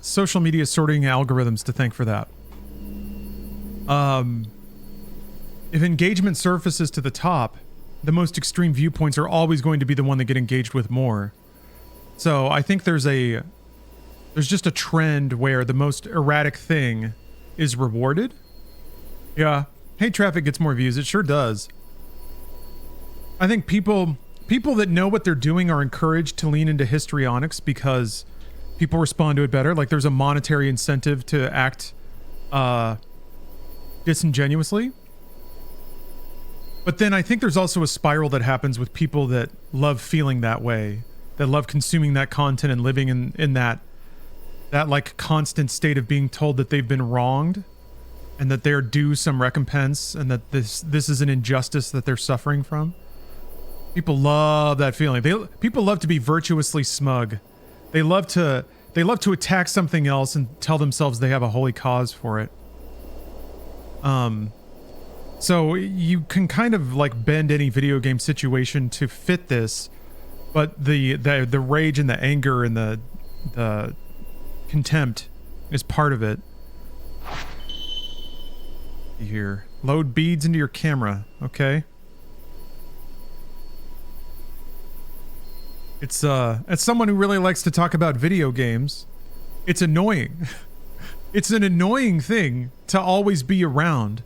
social media sorting algorithms to thank for that. If engagement surfaces to the top, the most extreme viewpoints are always going to be the one that get engaged with more. So I think there's a there's just a trend where the most erratic thing is rewarded. Yeah, hate traffic gets more views. It sure does. I think people that know what they're doing are encouraged to lean into histrionics because people respond to it better. Like there's a monetary incentive to act disingenuously. But then I think there's also a spiral that happens with people that love feeling that way, that love consuming that content and living in that like constant state of being told that they've been wronged and that they're due some recompense and that this is an injustice that they're suffering from. People love that feeling. People love to be virtuously smug. They love to attack something else and tell themselves they have a holy cause for it. So you can kind of like bend any video game situation to fit this, but the rage and the anger and the contempt is part of it. Here, load beads into your camera. Okay. It's as someone who really likes to talk about video games, it's annoying. It's an annoying thing to always be around.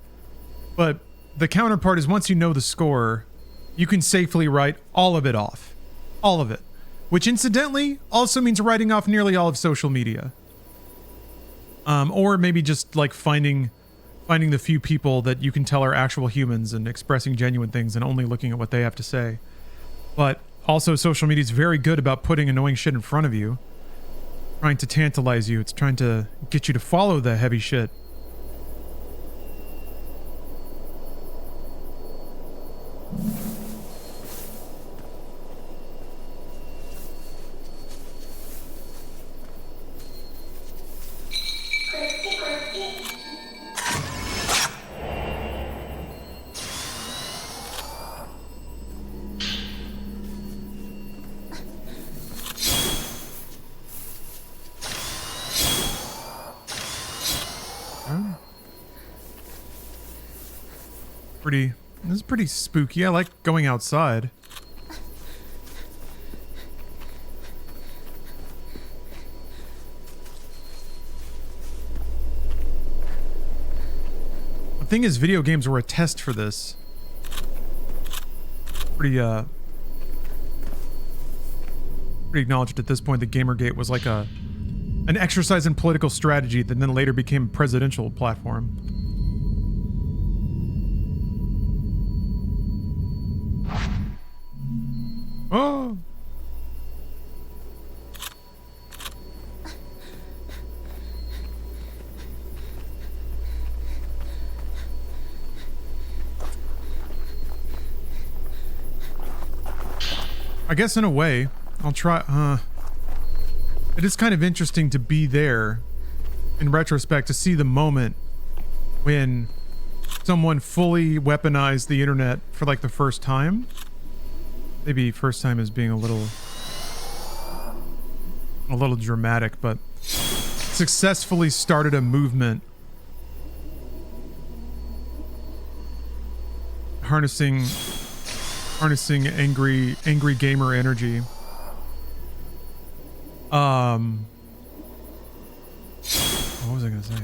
But the counterpart is once you know the score, you can safely write all of it off. All of it. Which incidentally also means writing off nearly all of social media. Or maybe just like finding the few people that you can tell are actual humans and expressing genuine things and only looking at what they have to say. But also social media is very good about putting annoying shit in front of you. Trying to tantalize you. It's trying to get you to follow the heavy shit. This is pretty spooky. I like going outside. The thing is, video games were a test for this. Pretty acknowledged at this point that Gamergate was like an exercise in political strategy that then later became a presidential platform. Oh! I guess in a way, I'll try, it is kind of interesting to be there in retrospect to see the moment when someone fully weaponized the internet for like the first time. Maybe first time is being a little dramatic, but successfully started a movement harnessing angry gamer energy. What was I gonna say?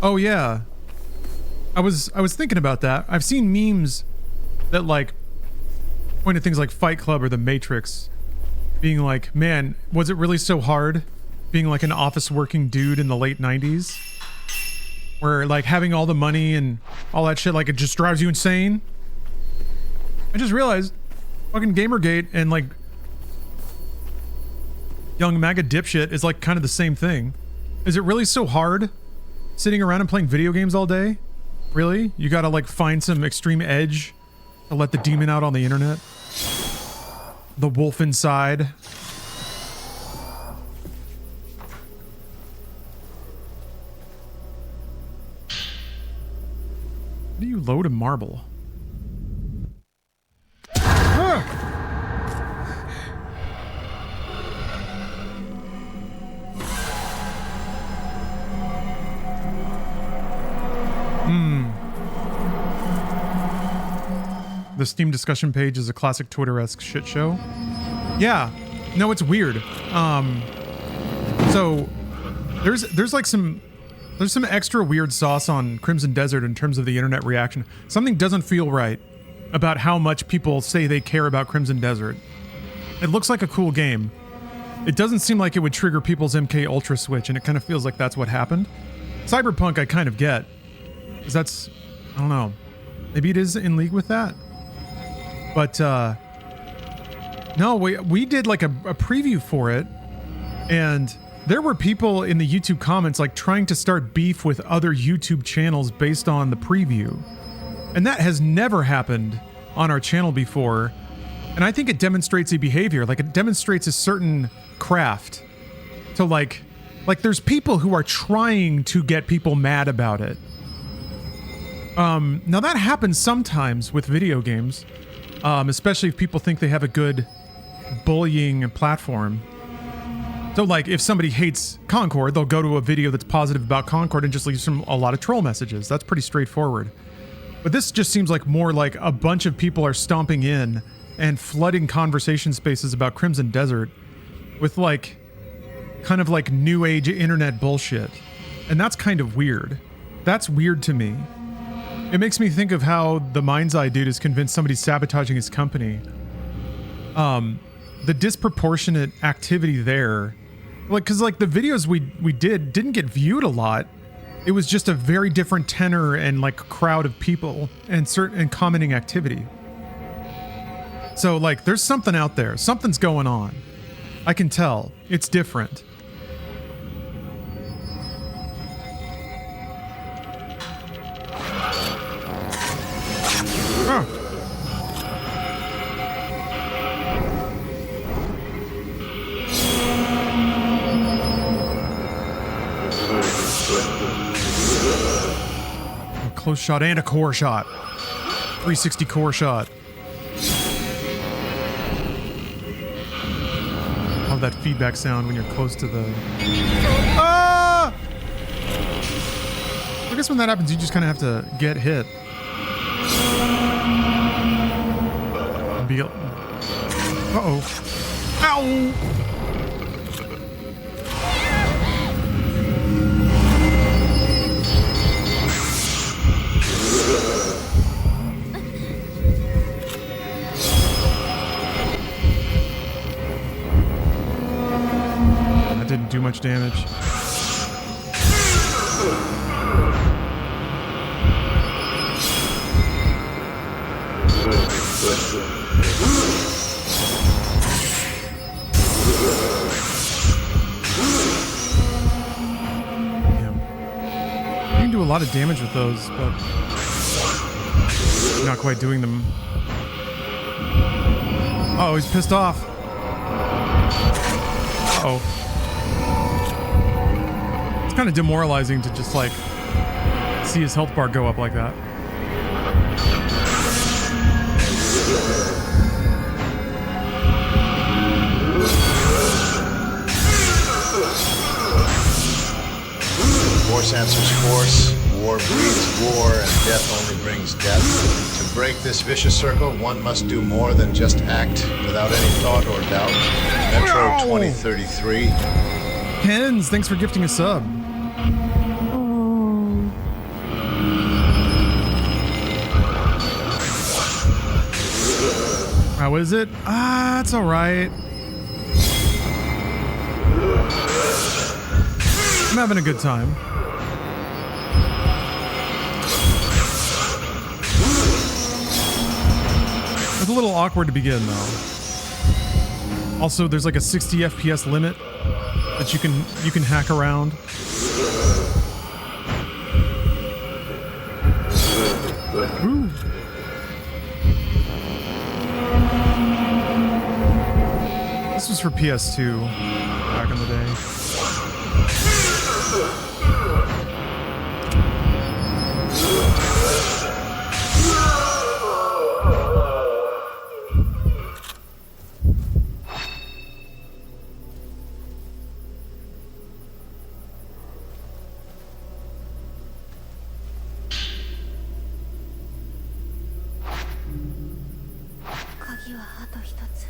Oh yeah, I was thinking about that. I've seen memes that like point at things like Fight Club or The Matrix, being like, man, was it really so hard being like an office working dude in the late 90s? Where like having all the money and all that shit, like it just drives you insane. I just realized fucking Gamergate and like young MAGA dipshit is like kind of the same thing. Is it really so hard sitting around and playing video games all day? Really? You gotta like find some extreme edge to let the demon out on the internet? The wolf inside. How do you load a marble? Ah! the Steam discussion page is a classic Twitter-esque shit show. Yeah. No, it's weird. So there's like some extra weird sauce on Crimson Desert in terms of the internet reaction. Something doesn't feel right about how much people say they care about Crimson Desert. It looks like a cool game. It doesn't seem like it would trigger people's MK Ultra switch, and it kind of feels like that's what happened. Cyberpunk I kind of get. Because that's, I don't know. Maybe it is in league with that. But, no, we did like a preview for it, and there were people in the YouTube comments like trying to start beef with other YouTube channels based on the preview. And that has never happened on our channel before. And I think it demonstrates a behavior, like it demonstrates a certain craft. So like there's people who are trying to get people mad about it. Now that happens sometimes with video games, especially if people think they have a good bullying platform. So like if somebody hates Concord, they'll go to a video that's positive about Concord and just leave some a lot of troll messages. That's pretty straightforward. But this just seems like more like a bunch of people are stomping in and flooding conversation spaces about Crimson Desert with like kind of like new age internet bullshit. And that's kind of weird. That's weird to me. It makes me think of how the Mind's Eye dude is convinced somebody's sabotaging his company. The disproportionate activity there, like, cause like the videos we didn't get viewed a lot. It was just a very different tenor and like crowd of people and commenting activity. So like there's something out there. Something's going on. I can tell. It's different. Oh. A close shot and a core shot. 360 core shot. Love that feedback sound when you're close to the... Ah! I guess when that happens, you just kind of have to get hit. And be... Uh-oh. Ow! That didn't do much damage. Damn. You can do a lot of damage with those, but not quite doing them. Oh, he's pissed off. Uh-oh. It's kind of demoralizing to just like see his health bar go up like that. Force answers force, war breeds war, and death only brings death. To break this vicious circle, one must do more than just act without any thought or doubt. Metro 2033. Hens, thanks for gifting a sub. How is it? Ah, it's alright. I'm having a good time. It's a little awkward to begin, though. Also, there's like a 60 FPS limit that you can hack around. Ooh. This was for PS2 back in the day. 時はあと一つ。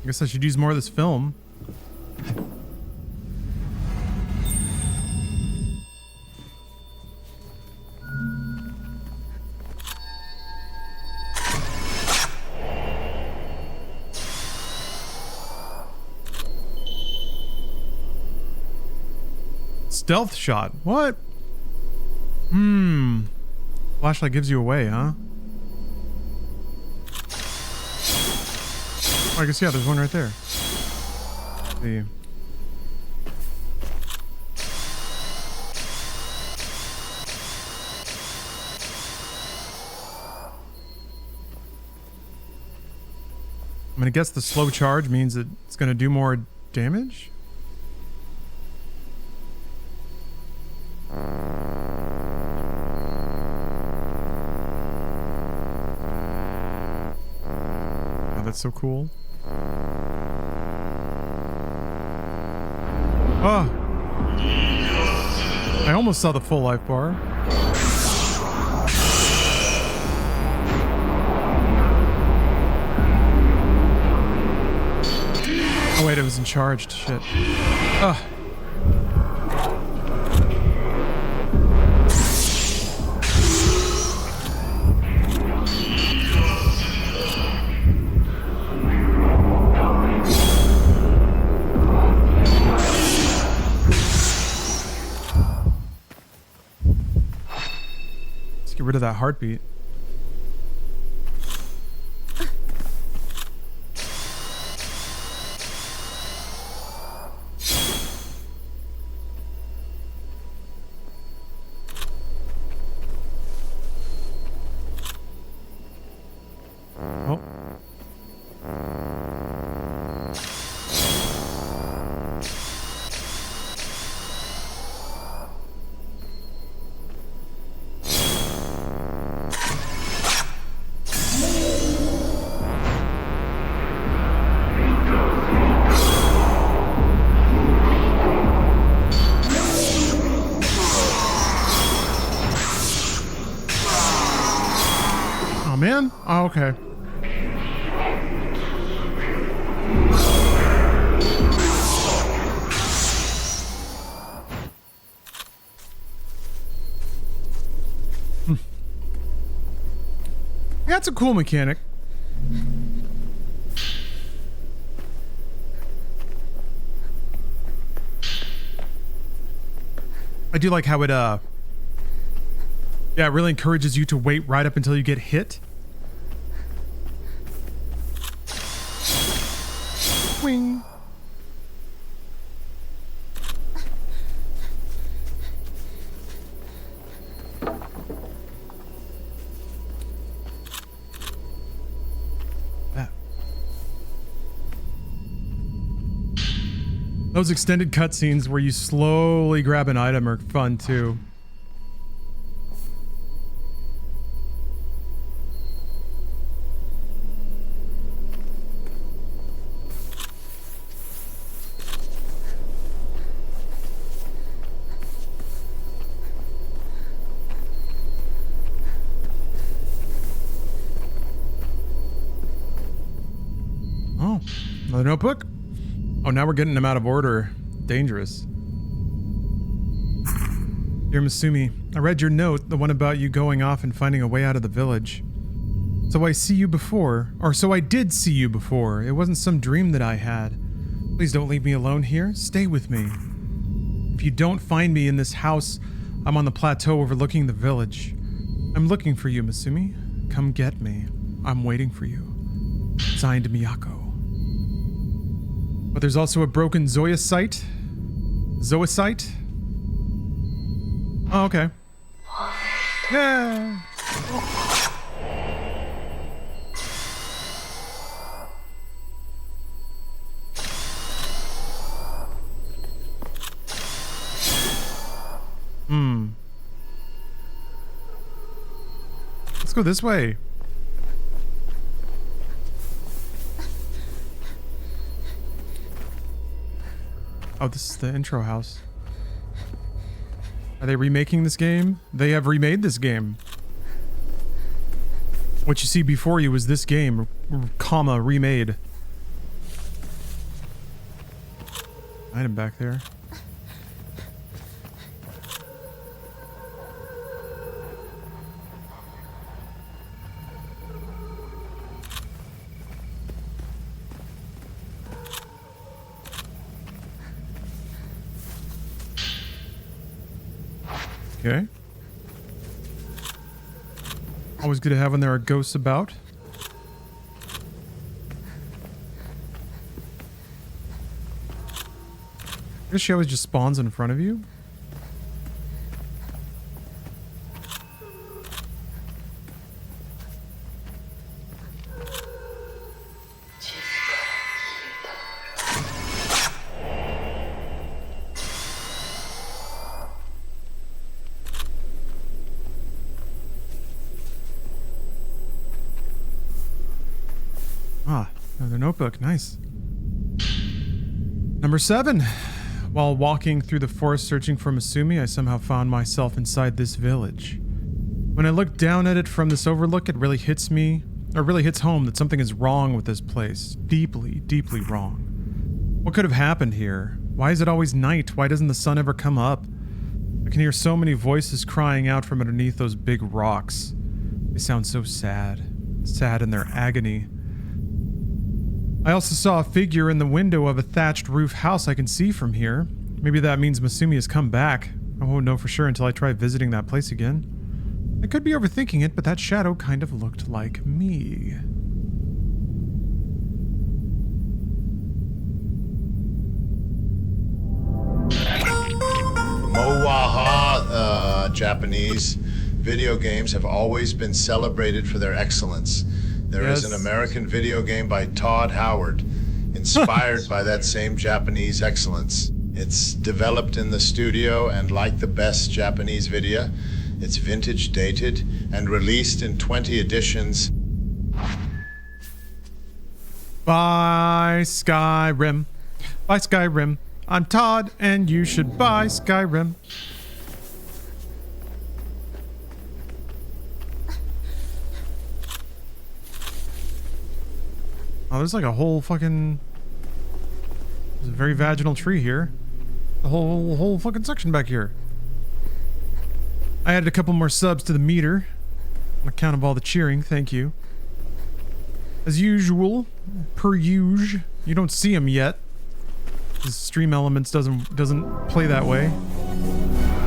I guess I should use more of this film. Stealth shot. What? Flashlight gives you away, huh? Oh, I guess, yeah, there's one right there. Let's see. I'm gonna guess the slow charge means that it's gonna do more damage? Oh, that's so cool. Oh! I almost saw the full life bar. Oh wait, it was in charged. Shit. Ugh. Let's get rid of that heartbeat. Man? Oh, okay. That's a cool mechanic. I do like how it, yeah, it really encourages you to wait right up until you get hit. Wing. That. Those extended cutscenes where you slowly grab an item are fun too. Another notebook? Oh, now we're getting them out of order. Dangerous. Dear Masumi, I read your note, the one about you going off and finding a way out of the village. So I see you before, or so I did see you before. It wasn't some dream that I had. Please don't leave me alone here. Stay with me. If you don't find me in this house, I'm on the plateau overlooking the village. I'm looking for you, Masumi. Come get me. I'm waiting for you. Signed, Miyako. But there's also a broken Zoisite. Zoisite? Oh, okay. Yeah. Let's go this way. Oh, this is the intro house. Are they remaking this game? They have remade this game. What you see before you was this game, comma, remade. Item back there. Okay. Always good to have when there are ghosts about. I guess she always just spawns in front of you. Ah, another notebook. Nice. Number 7. While walking through the forest searching for Masumi, I somehow found myself inside this village. When I look down at it from this overlook, it really hits me, or really hits home that something is wrong with this place. Deeply, deeply wrong. What could have happened here? Why is it always night? Why doesn't the sun ever come up? I can hear so many voices crying out from underneath those big rocks. They sound so sad. Sad in their agony. I also saw a figure in the window of a thatched roof house I can see from here. Maybe that means Masumi has come back. I won't know for sure until I try visiting that place again. I could be overthinking it, but that shadow kind of looked like me. Mowaha, Japanese video games have always been celebrated for their excellence. There is an American video game by Todd Howard, inspired by that same Japanese excellence. It's developed in the studio, and like the best Japanese video, it's vintage dated and released in 20 editions. Buy Skyrim. Buy Skyrim. I'm Todd, and you should buy Skyrim. Oh, there's like a whole fucking... There's a very vaginal tree here. The whole fucking section back here. I added a couple more subs to the meter. On account of all the cheering, thank you. As usual, per usual, you don't see them yet. The stream elements doesn't play that way.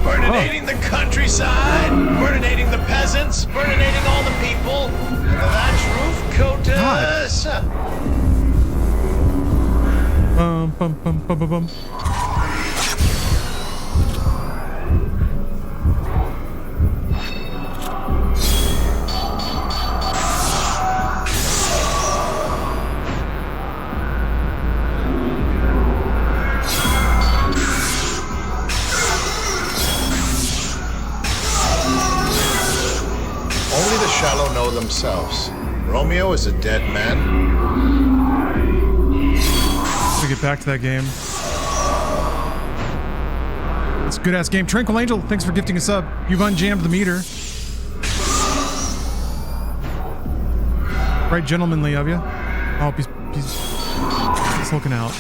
Burninating the countryside, burninating the peasants, burninating all the people. The thatch roof coatus. Bum bum bum bum bum bum. Only the shallow know themselves. Romeo is a dead man. To get back to that game. It's a good ass game. Tranquil Angel, thanks for gifting a sub. You've unjammed the meter. Right gentlemanly of you. Oh, he's looking out.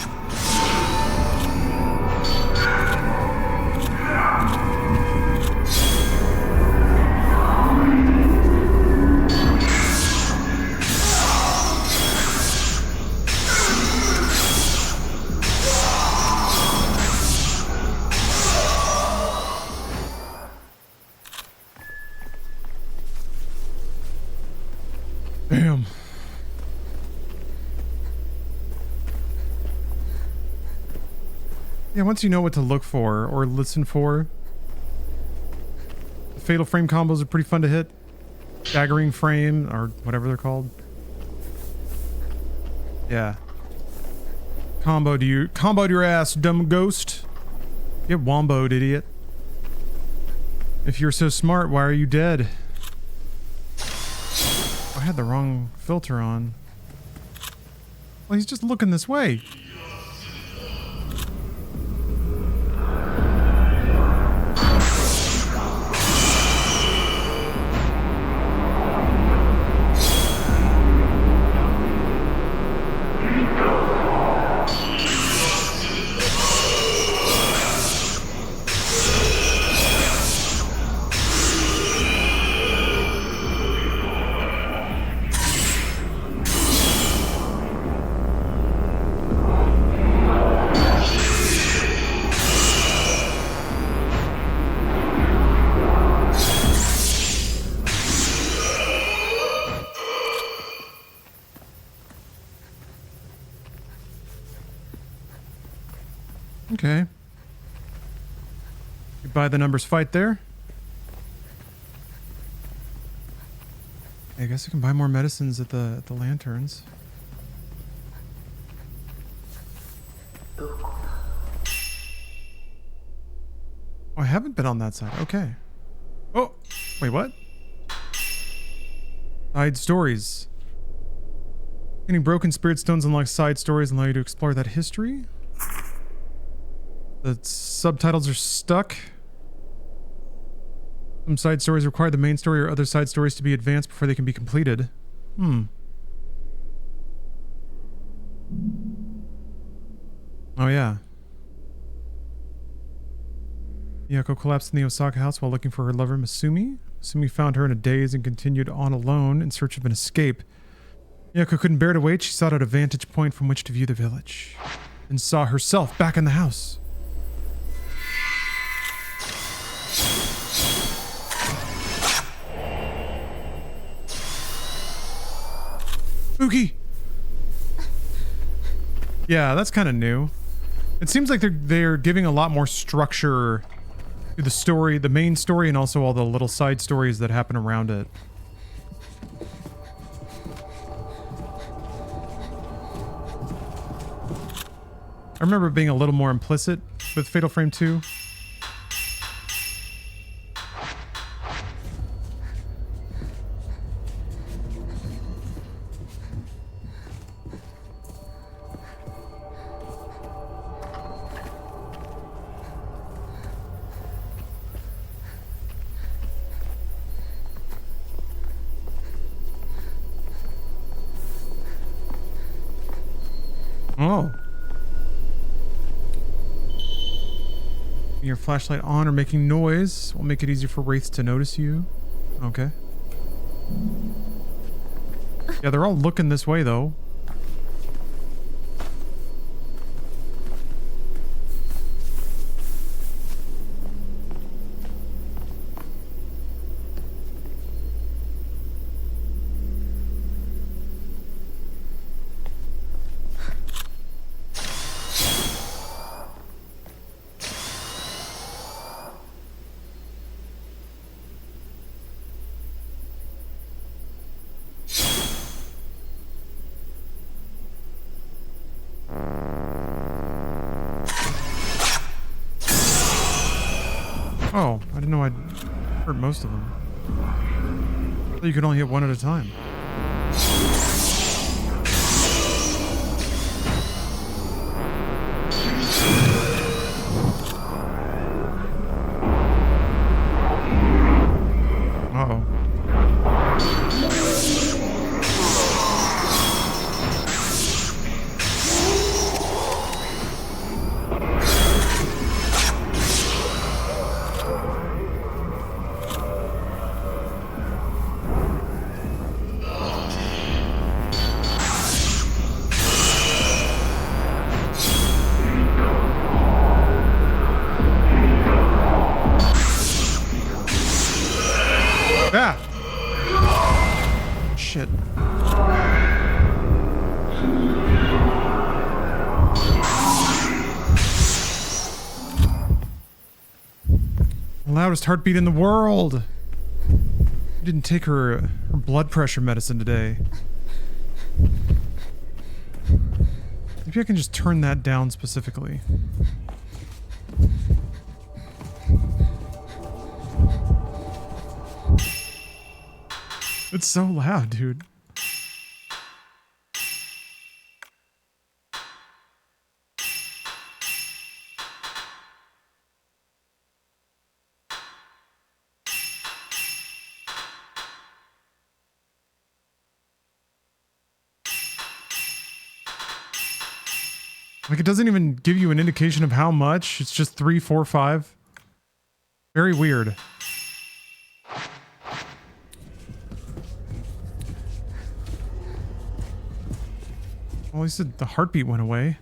Damn. Yeah, once you know what to look for or listen for, the fatal frame combos are pretty fun to hit. Daggering frame, or whatever they're called. Yeah. Comboed your ass, dumb ghost. Get womboed, idiot. If you're so smart, why are you dead? I had the wrong filter on. Well, he's just looking this way. Okay. Buy the numbers fight there. I guess I can buy more medicines at the lanterns. Oh, I haven't been on that side. Okay. Oh, wait, what? Side stories. Getting broken spirit stones unlock side stories and allow you to explore that history. The subtitles are stuck. Some side stories require the main story or other side stories to be advanced before they can be completed. Oh yeah. Miyako collapsed in the Osaka house while looking for her lover Masumi. Masumi found her in a daze and continued on alone in search of an escape. Miyako couldn't bear to wait. She sought out a vantage point from which to view the village and saw herself back in the house. Spooky! Yeah, that's kind of new. It seems like they're giving a lot more structure to the story, the main story, and also all the little side stories that happen around it. I remember it being a little more implicit with Fatal Frame 2. Oh. Your flashlight on or making noise will make it easier for wraiths to notice you. Okay. Yeah, they're all looking this way though. Oh, I didn't know I'd hurt most of them. I thought you could only hit one at a time. Uh-oh. Ah! Shit. Loudest heartbeat in the world. You didn't take her blood pressure medicine today. Maybe I can just turn that down specifically. It's so loud, dude. Like, it doesn't even give you an indication of how much. It's just 3, 4, 5. Very weird. Well, at least the heartbeat went away.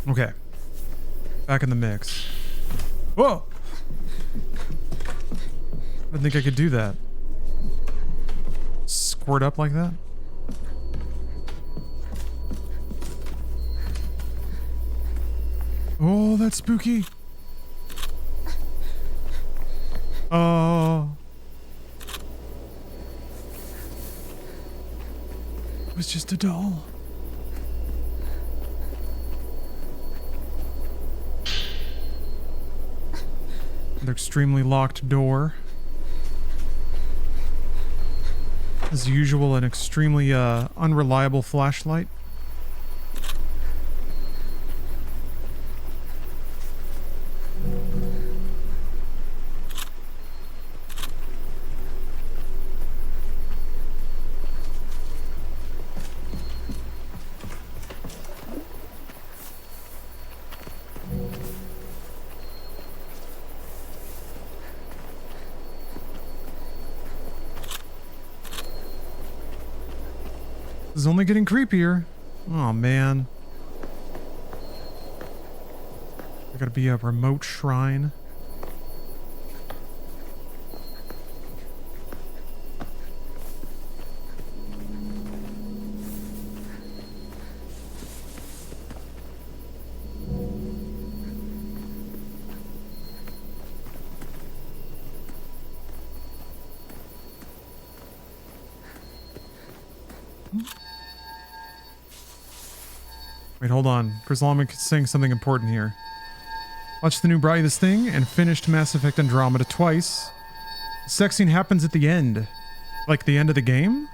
Okay. Back in the mix. Whoa! I didn't think I could do that. Squirt up like that? Oh, that's spooky. Oh. It was just a doll. An extremely locked door. As usual, an extremely unreliable flashlight. This is only getting creepier. Oh man. There gotta be a remote shrine. Wait, hold on. Grislamic is saying something important here. Watched the new brightest thing and finished Mass Effect Andromeda twice. The sex scene happens at the end. Like the end of the game?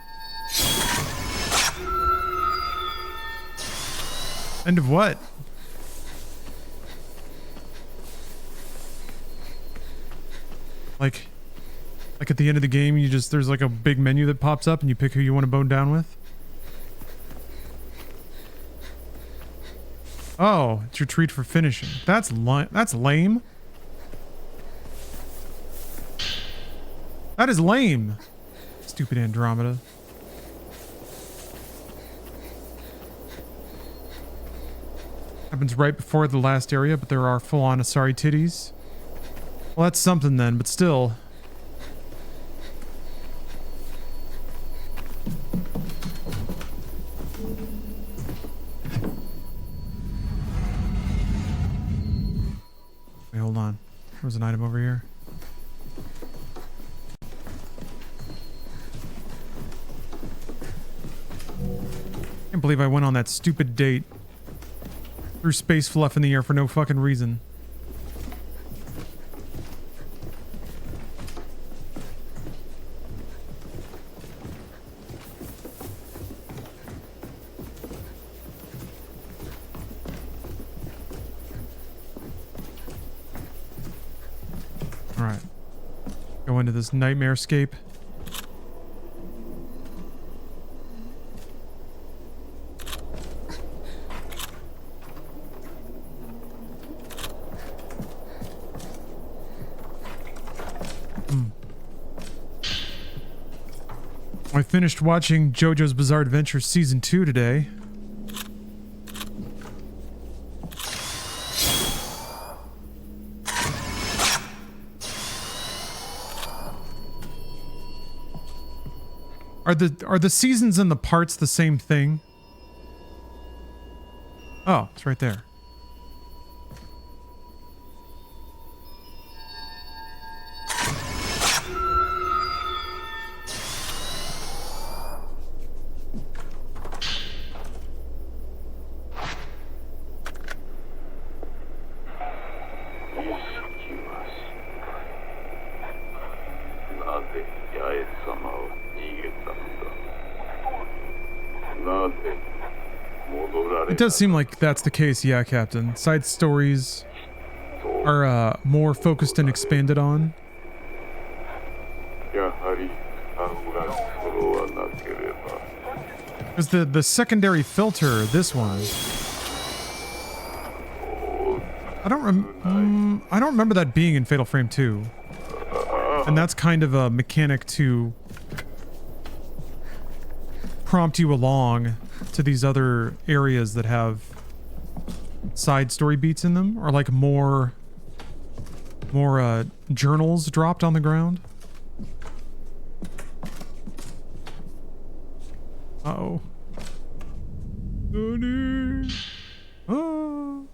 End of what? Like at the end of the game, you just, there's like a big menu that pops up and you pick who you want to bone down with? Oh, it's your treat for finishing. That's lame. That is lame. Stupid Andromeda. Happens right before the last area, but there are full-on Asari titties. Well, that's something then, but still. Wait, hold on. There's an item over here. Can't believe I went on that stupid date. Threw space fluff in the air for no fucking reason. Alright. Go into this nightmare scape. I finished watching JoJo's Bizarre Adventure Season 2 today. Are the seasons and the parts the same thing? Oh, it's right there. It does seem like that's the case, yeah, Captain. Side stories are more focused and expanded on. Because the secondary filter, this one, I don't remember that being in Fatal Frame 2. And that's kind of a mechanic to prompt you along to these other areas that have side story beats in them, or like more journals dropped on the ground. Uh-oh. Oh no. Oh.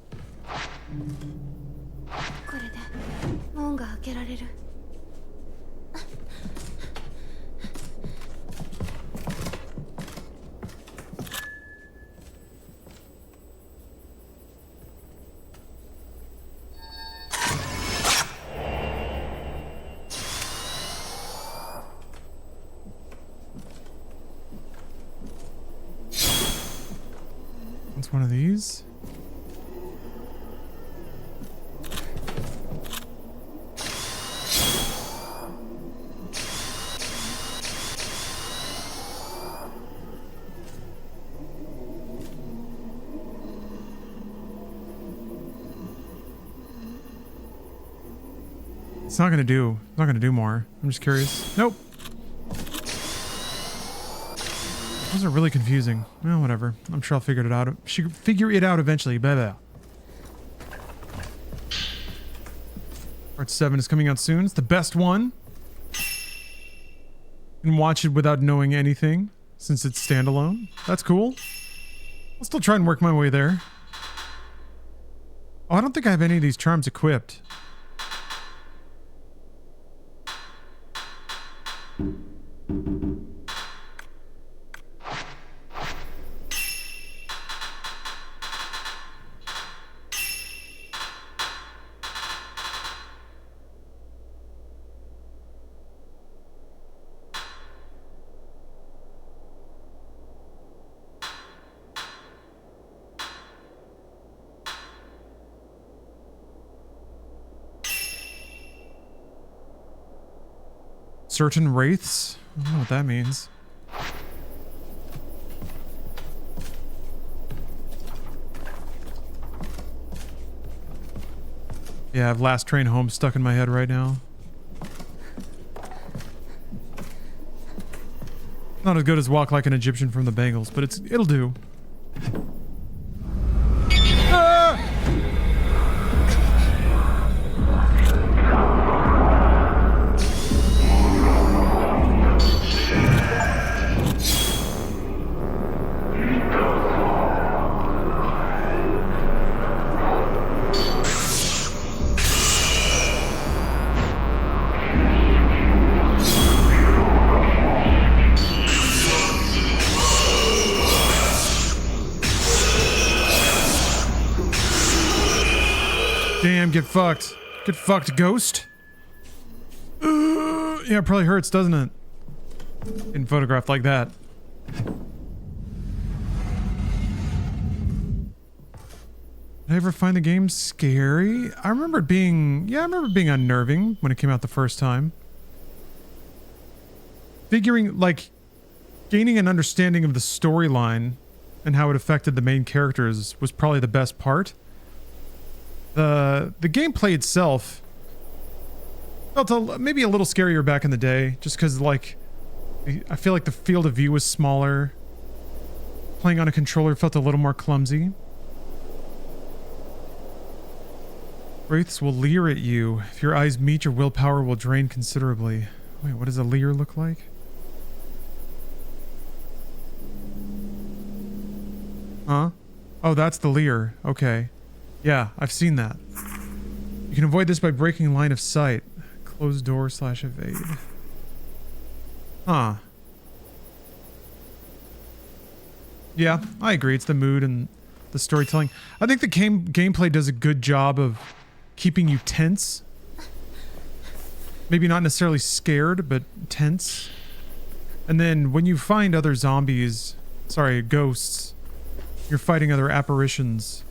これで門が開けられる。It's one of these. It's not gonna do. It's not gonna do more. I'm just curious. Nope. Those are really confusing. Well, whatever. I'm sure I'll figure it out. Figure it out eventually. Blah, blah. Part 7 is coming out soon. It's the best one. You can watch it without knowing anything since it's standalone. That's cool. I'll still try and work my way there. Oh, I don't think I have any of these charms equipped. Certain wraiths? I don't know what that means. Yeah, I have Last Train Home stuck in my head right now. Not as good as Walk Like an Egyptian from the Bengals, but it'll do. Damn, get fucked. Get fucked, ghost. Yeah, it probably hurts, doesn't it? Getting photographed like that. Did I ever find the game scary? I remember it being... Yeah, I remember it being unnerving when it came out the first time. Figuring, like, gaining an understanding of the storyline and how it affected the main characters was probably the best part. The gameplay itself felt maybe a little scarier back in the day, just because, like, I feel like the field of view was smaller. Playing on a controller felt a little more clumsy. Wraiths will leer at you. If your eyes meet, your willpower will drain considerably. Wait, what does a leer look like? Huh? Oh, that's the leer. Okay. Yeah, I've seen that. You can avoid this by breaking line of sight. Close door / evade. Huh. Yeah, I agree. It's the mood and the storytelling. I think the gameplay does a good job of keeping you tense. Maybe not necessarily scared, but tense. And then when you find other ghosts, you're fighting other apparitions.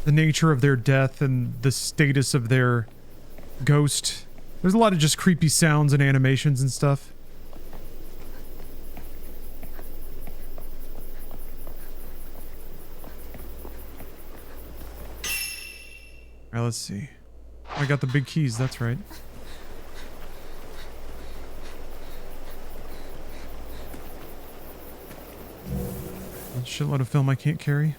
The nature of their death and the status of their ghost. There's a lot of just creepy sounds and animations and stuff. Alright, let's see. I got the big keys, that's right. A shitload of film I can't carry.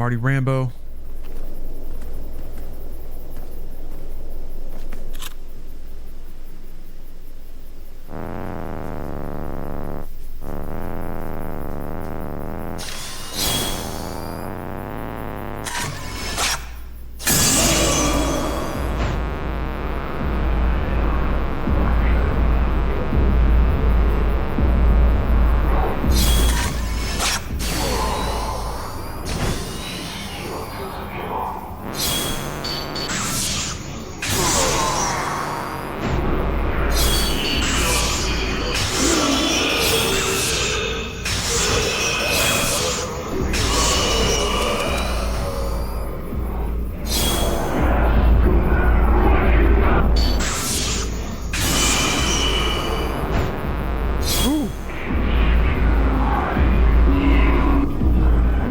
Marty Rambo.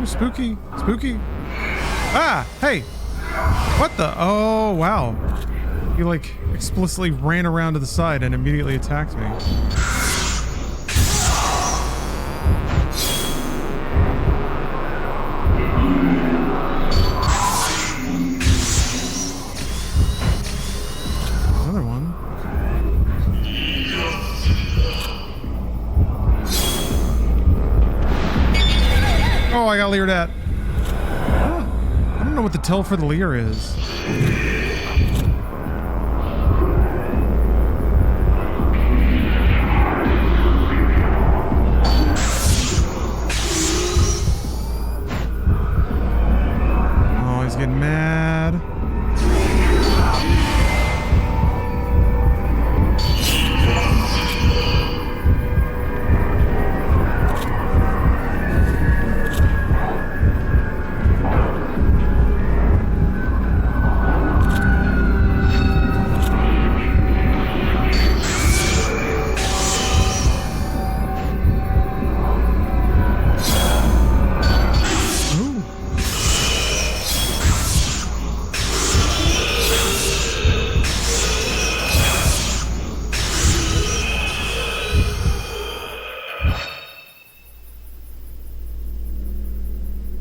Spooky. Spooky. Ah, hey. What the? Oh, wow. He like explicitly ran around to the side and immediately attacked me. Another one. Oh, I got leered at. I don't know what the tell for the leer is. Oh, he's getting mad.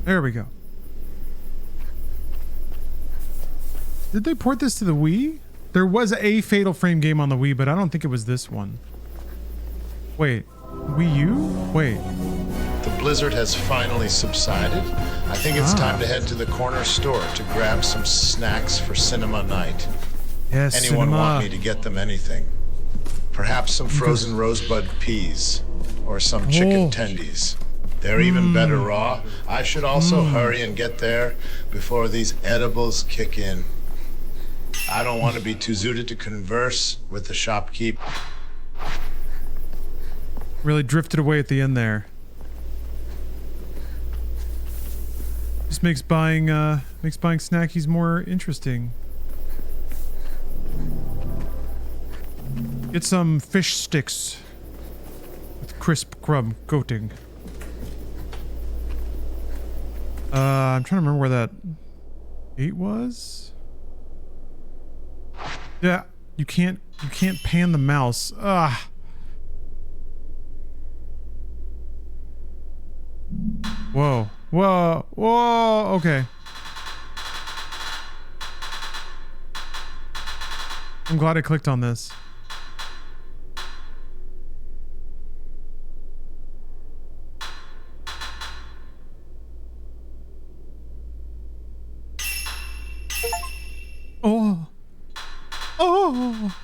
There we go. Did they port this to the Wii? There was a Fatal Frame game on the Wii, but I don't think it was this one. Wait, Wii U? Wait. The blizzard has finally subsided. I think it's time to head to the corner store to grab some snacks for cinema night. Yes, Anyone cinema. want me to get them anything? Perhaps some frozen rosebud peas or some chicken tendies. They're even better raw. I should also hurry and get there before these edibles kick in. I don't want to be too zooted to converse with the shopkeep. Really drifted away at the end there. Just makes buying snackies more interesting. Get some fish sticks with crisp crumb coating. I'm trying to remember where that gate was. Yeah, you can't pan the mouse. Ah. Whoa. Whoa. Whoa. Okay. I'm glad I clicked on this. Oh. Oh.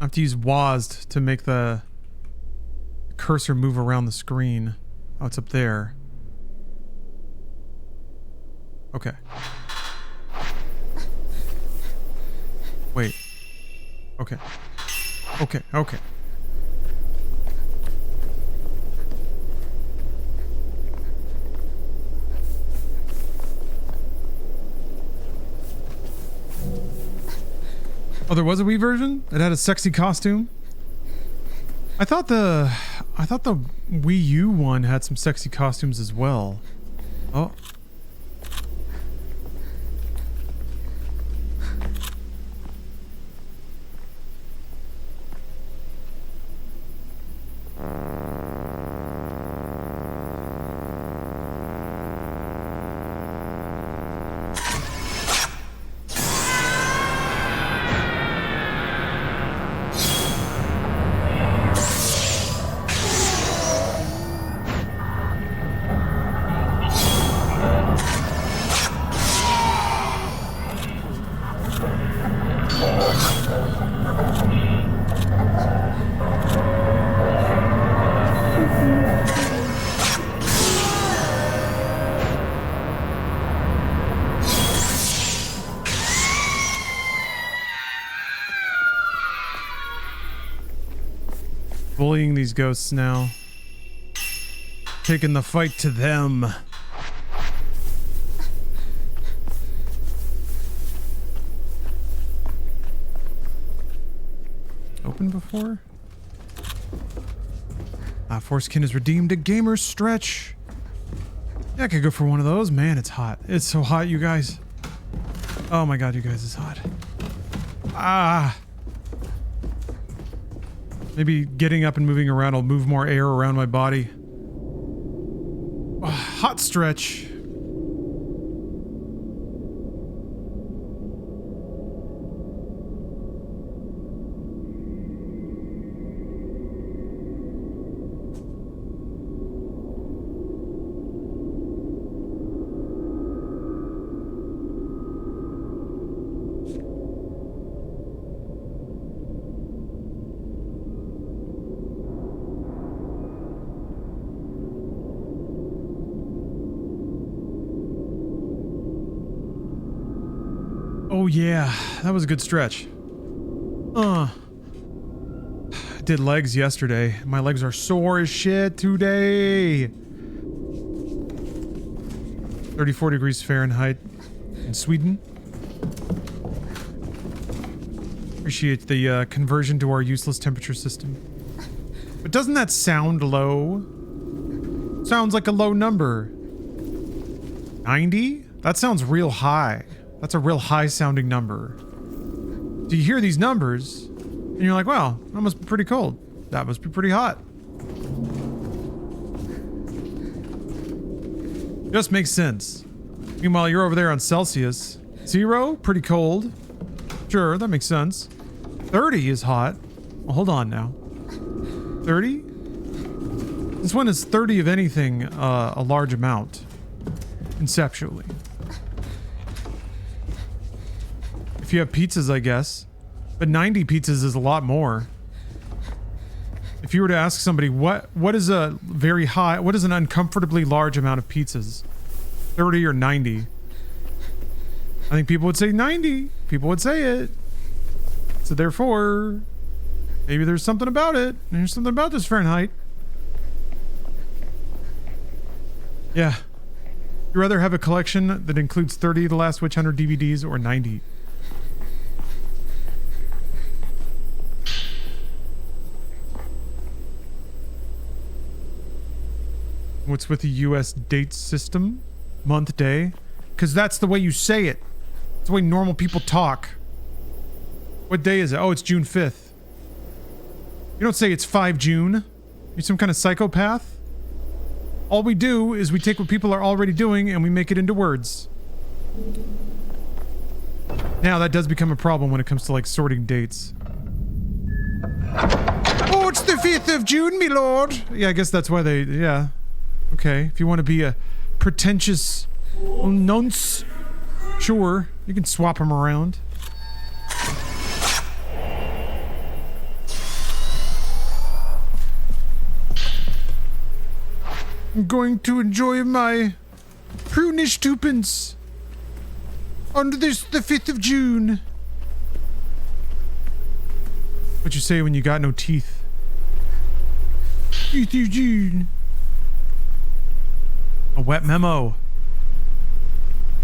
I have to use WASD to make the cursor move around the screen. Oh, it's up there. Okay. Wait. Okay. Okay, okay. Oh, there was a Wii version? It had a sexy costume? I thought the I thought the Wii U one had some sexy costumes as well. Oh. Bullying these ghosts now. Taking the fight to them. Open before? Forcekin has redeemed a gamer stretch. Yeah, I could go for one of those. Man, it's hot. It's so hot, you guys. Oh my god, you guys, it's hot. Ah. Maybe getting up and moving around will move more air around my body. Oh, hot stretch. Oh yeah, that was a good stretch. I did legs yesterday. My legs are sore as shit today. 34 degrees Fahrenheit in Sweden. Appreciate the conversion to our useless temperature system. But doesn't that sound low? Sounds like a low number. 90? That sounds real high. That's a real high sounding number. So you hear these numbers and you're like, wow, that must be pretty cold. That must be pretty hot. Just makes sense. Meanwhile, you're over there on Celsius. 0, pretty cold. Sure, that makes sense. 30 is hot. Well, hold on now. 30? This one is 30 of anything, a large amount. Conceptually. If you have pizzas, I guess. But 90 pizzas is a lot more. If you were to ask somebody, what is a very high, what is an uncomfortably large amount of pizzas? 30 or 90? I think people would say 90. People would say it. So therefore, maybe there's something about it. There's something about this Fahrenheit. Yeah. You'd rather have a collection that includes 30 The Last Witch Hunter DVDs or 90? What's with the US date system? Month, day? Because that's the way you say it. That's the way normal people talk. What day is it? Oh, it's June 5th. You don't say it's 5 June. You're some kind of psychopath? All we do is we take what people are already doing and we make it into words. Now, that does become a problem when it comes to, like, sorting dates. Oh, it's the 5th of June, me lord! Yeah, I guess that's why they... yeah. Okay, if you want to be a pretentious nonce, sure, you can swap them around. I'm going to enjoy my prunish twopence on this, the 5th of June. What you say when you got no teeth? 5th of June. A wet memo.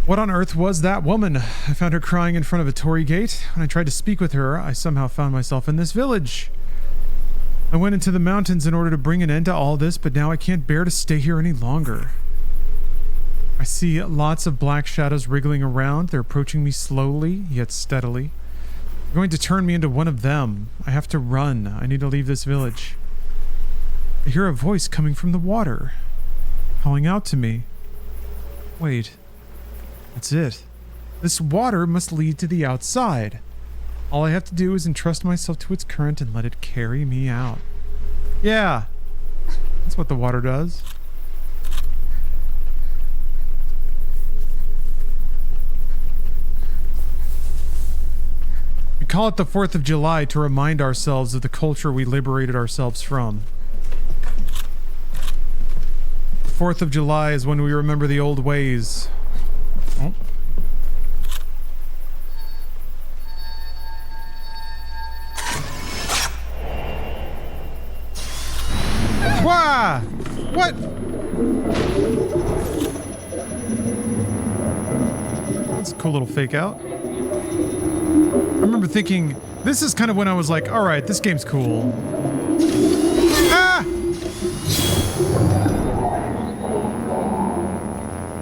What on earth was that woman? I found her crying in front of a torii gate. When I tried to speak with her, I somehow found myself in this village. I went into the mountains in order to bring an end to all this, but now I can't bear to stay here any longer. I see lots of black shadows wriggling around. They're approaching me slowly, yet steadily. They're going to turn me into one of them. I have to run. I need to leave this village. I hear a voice coming from the water, calling out to me. Wait, that's it. This water must lead to the outside. All I have to do is entrust myself to its current and let it carry me out. Yeah, that's what the water does. We call it the 4th of July to remind ourselves of the culture we liberated ourselves from. The 4th of July is when we remember the old ways. Oh. Wah! What? That's a cool little fake out. I remember thinking, this is kind of when I was like, alright, this game's cool. Ah!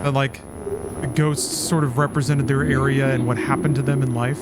And like, the ghosts sort of represented their area and what happened to them in life.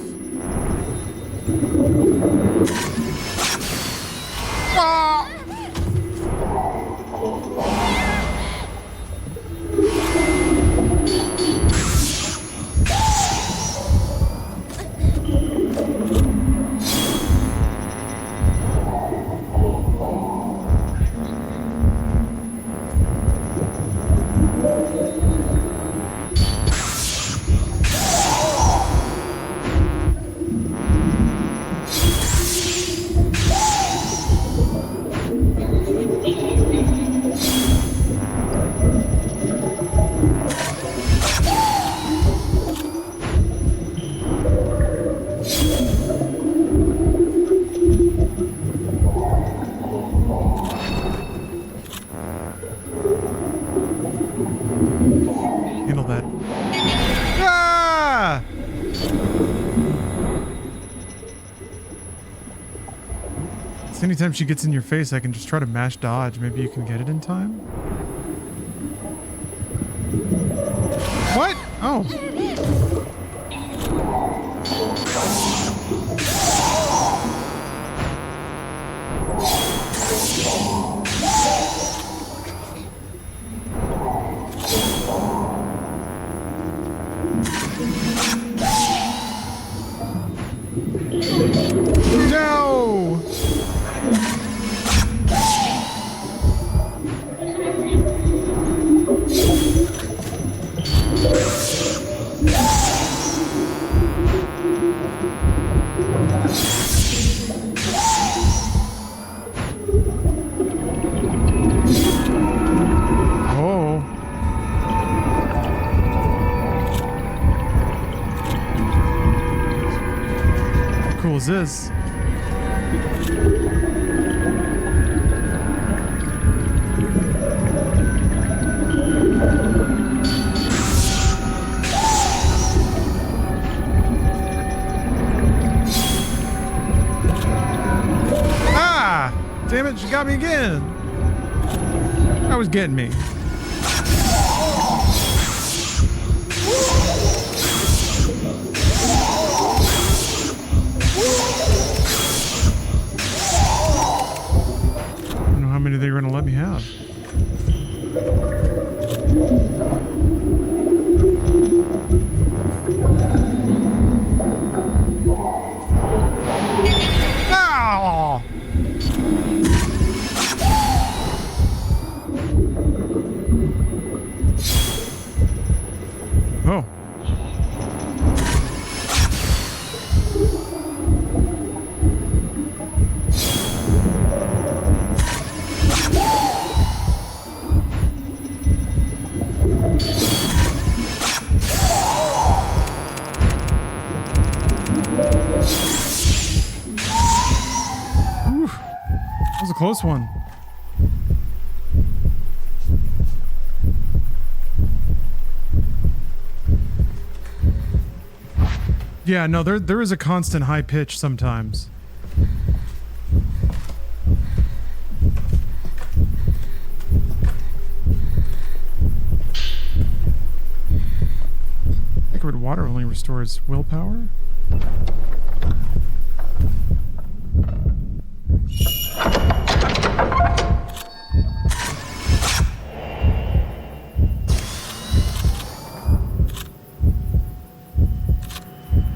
Ah! Anytime she gets in your face, I can just try to mash dodge. Maybe you can get it in time? What? Oh. No! Is this? Ah! Damn it, she got me again. That was getting me. They're going to let me have. Ah! Oh. Close one. Yeah, no, there is a constant high pitch sometimes. water only restores willpower.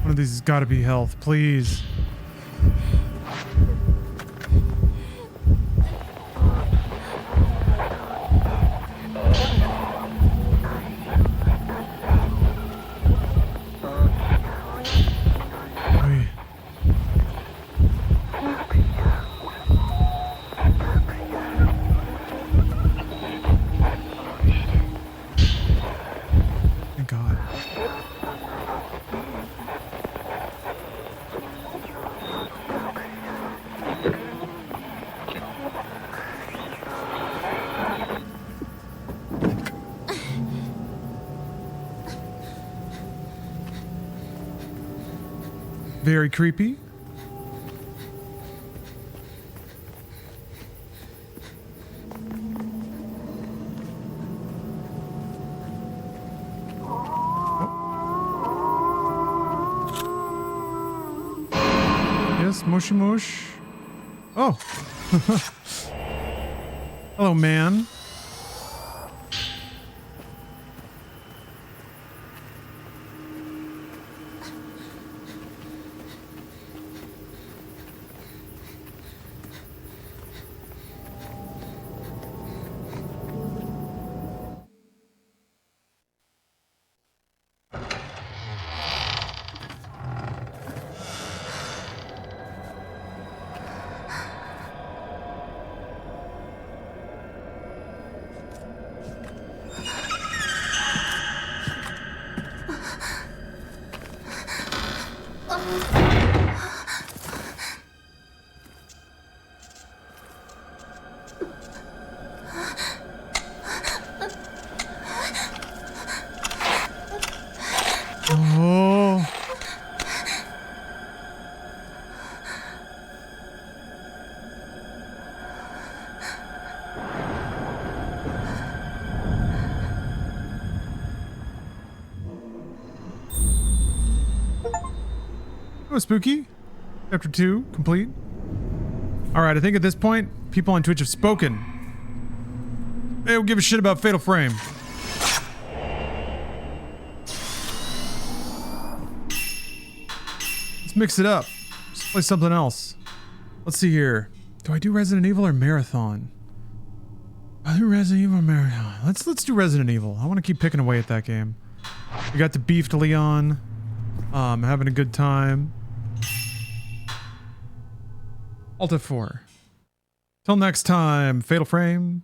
One of these has got to be health, please. Thank God. Very creepy. Yes, mushy mush. Oh. Hello, man. Oh. Oh, spooky. Chapter 2, complete. Alright, I think at this point, people on Twitch have spoken. They don't give a shit about Fatal Frame. Let's mix it up. Let's play something else. Let's see here. Do I do Resident Evil or Marathon? I do Resident Evil or Marathon. Let's do Resident Evil. I want to keep picking away at that game. We got the beefed Leon. Having a good time. Alt F4. Till next time, Fatal Frame.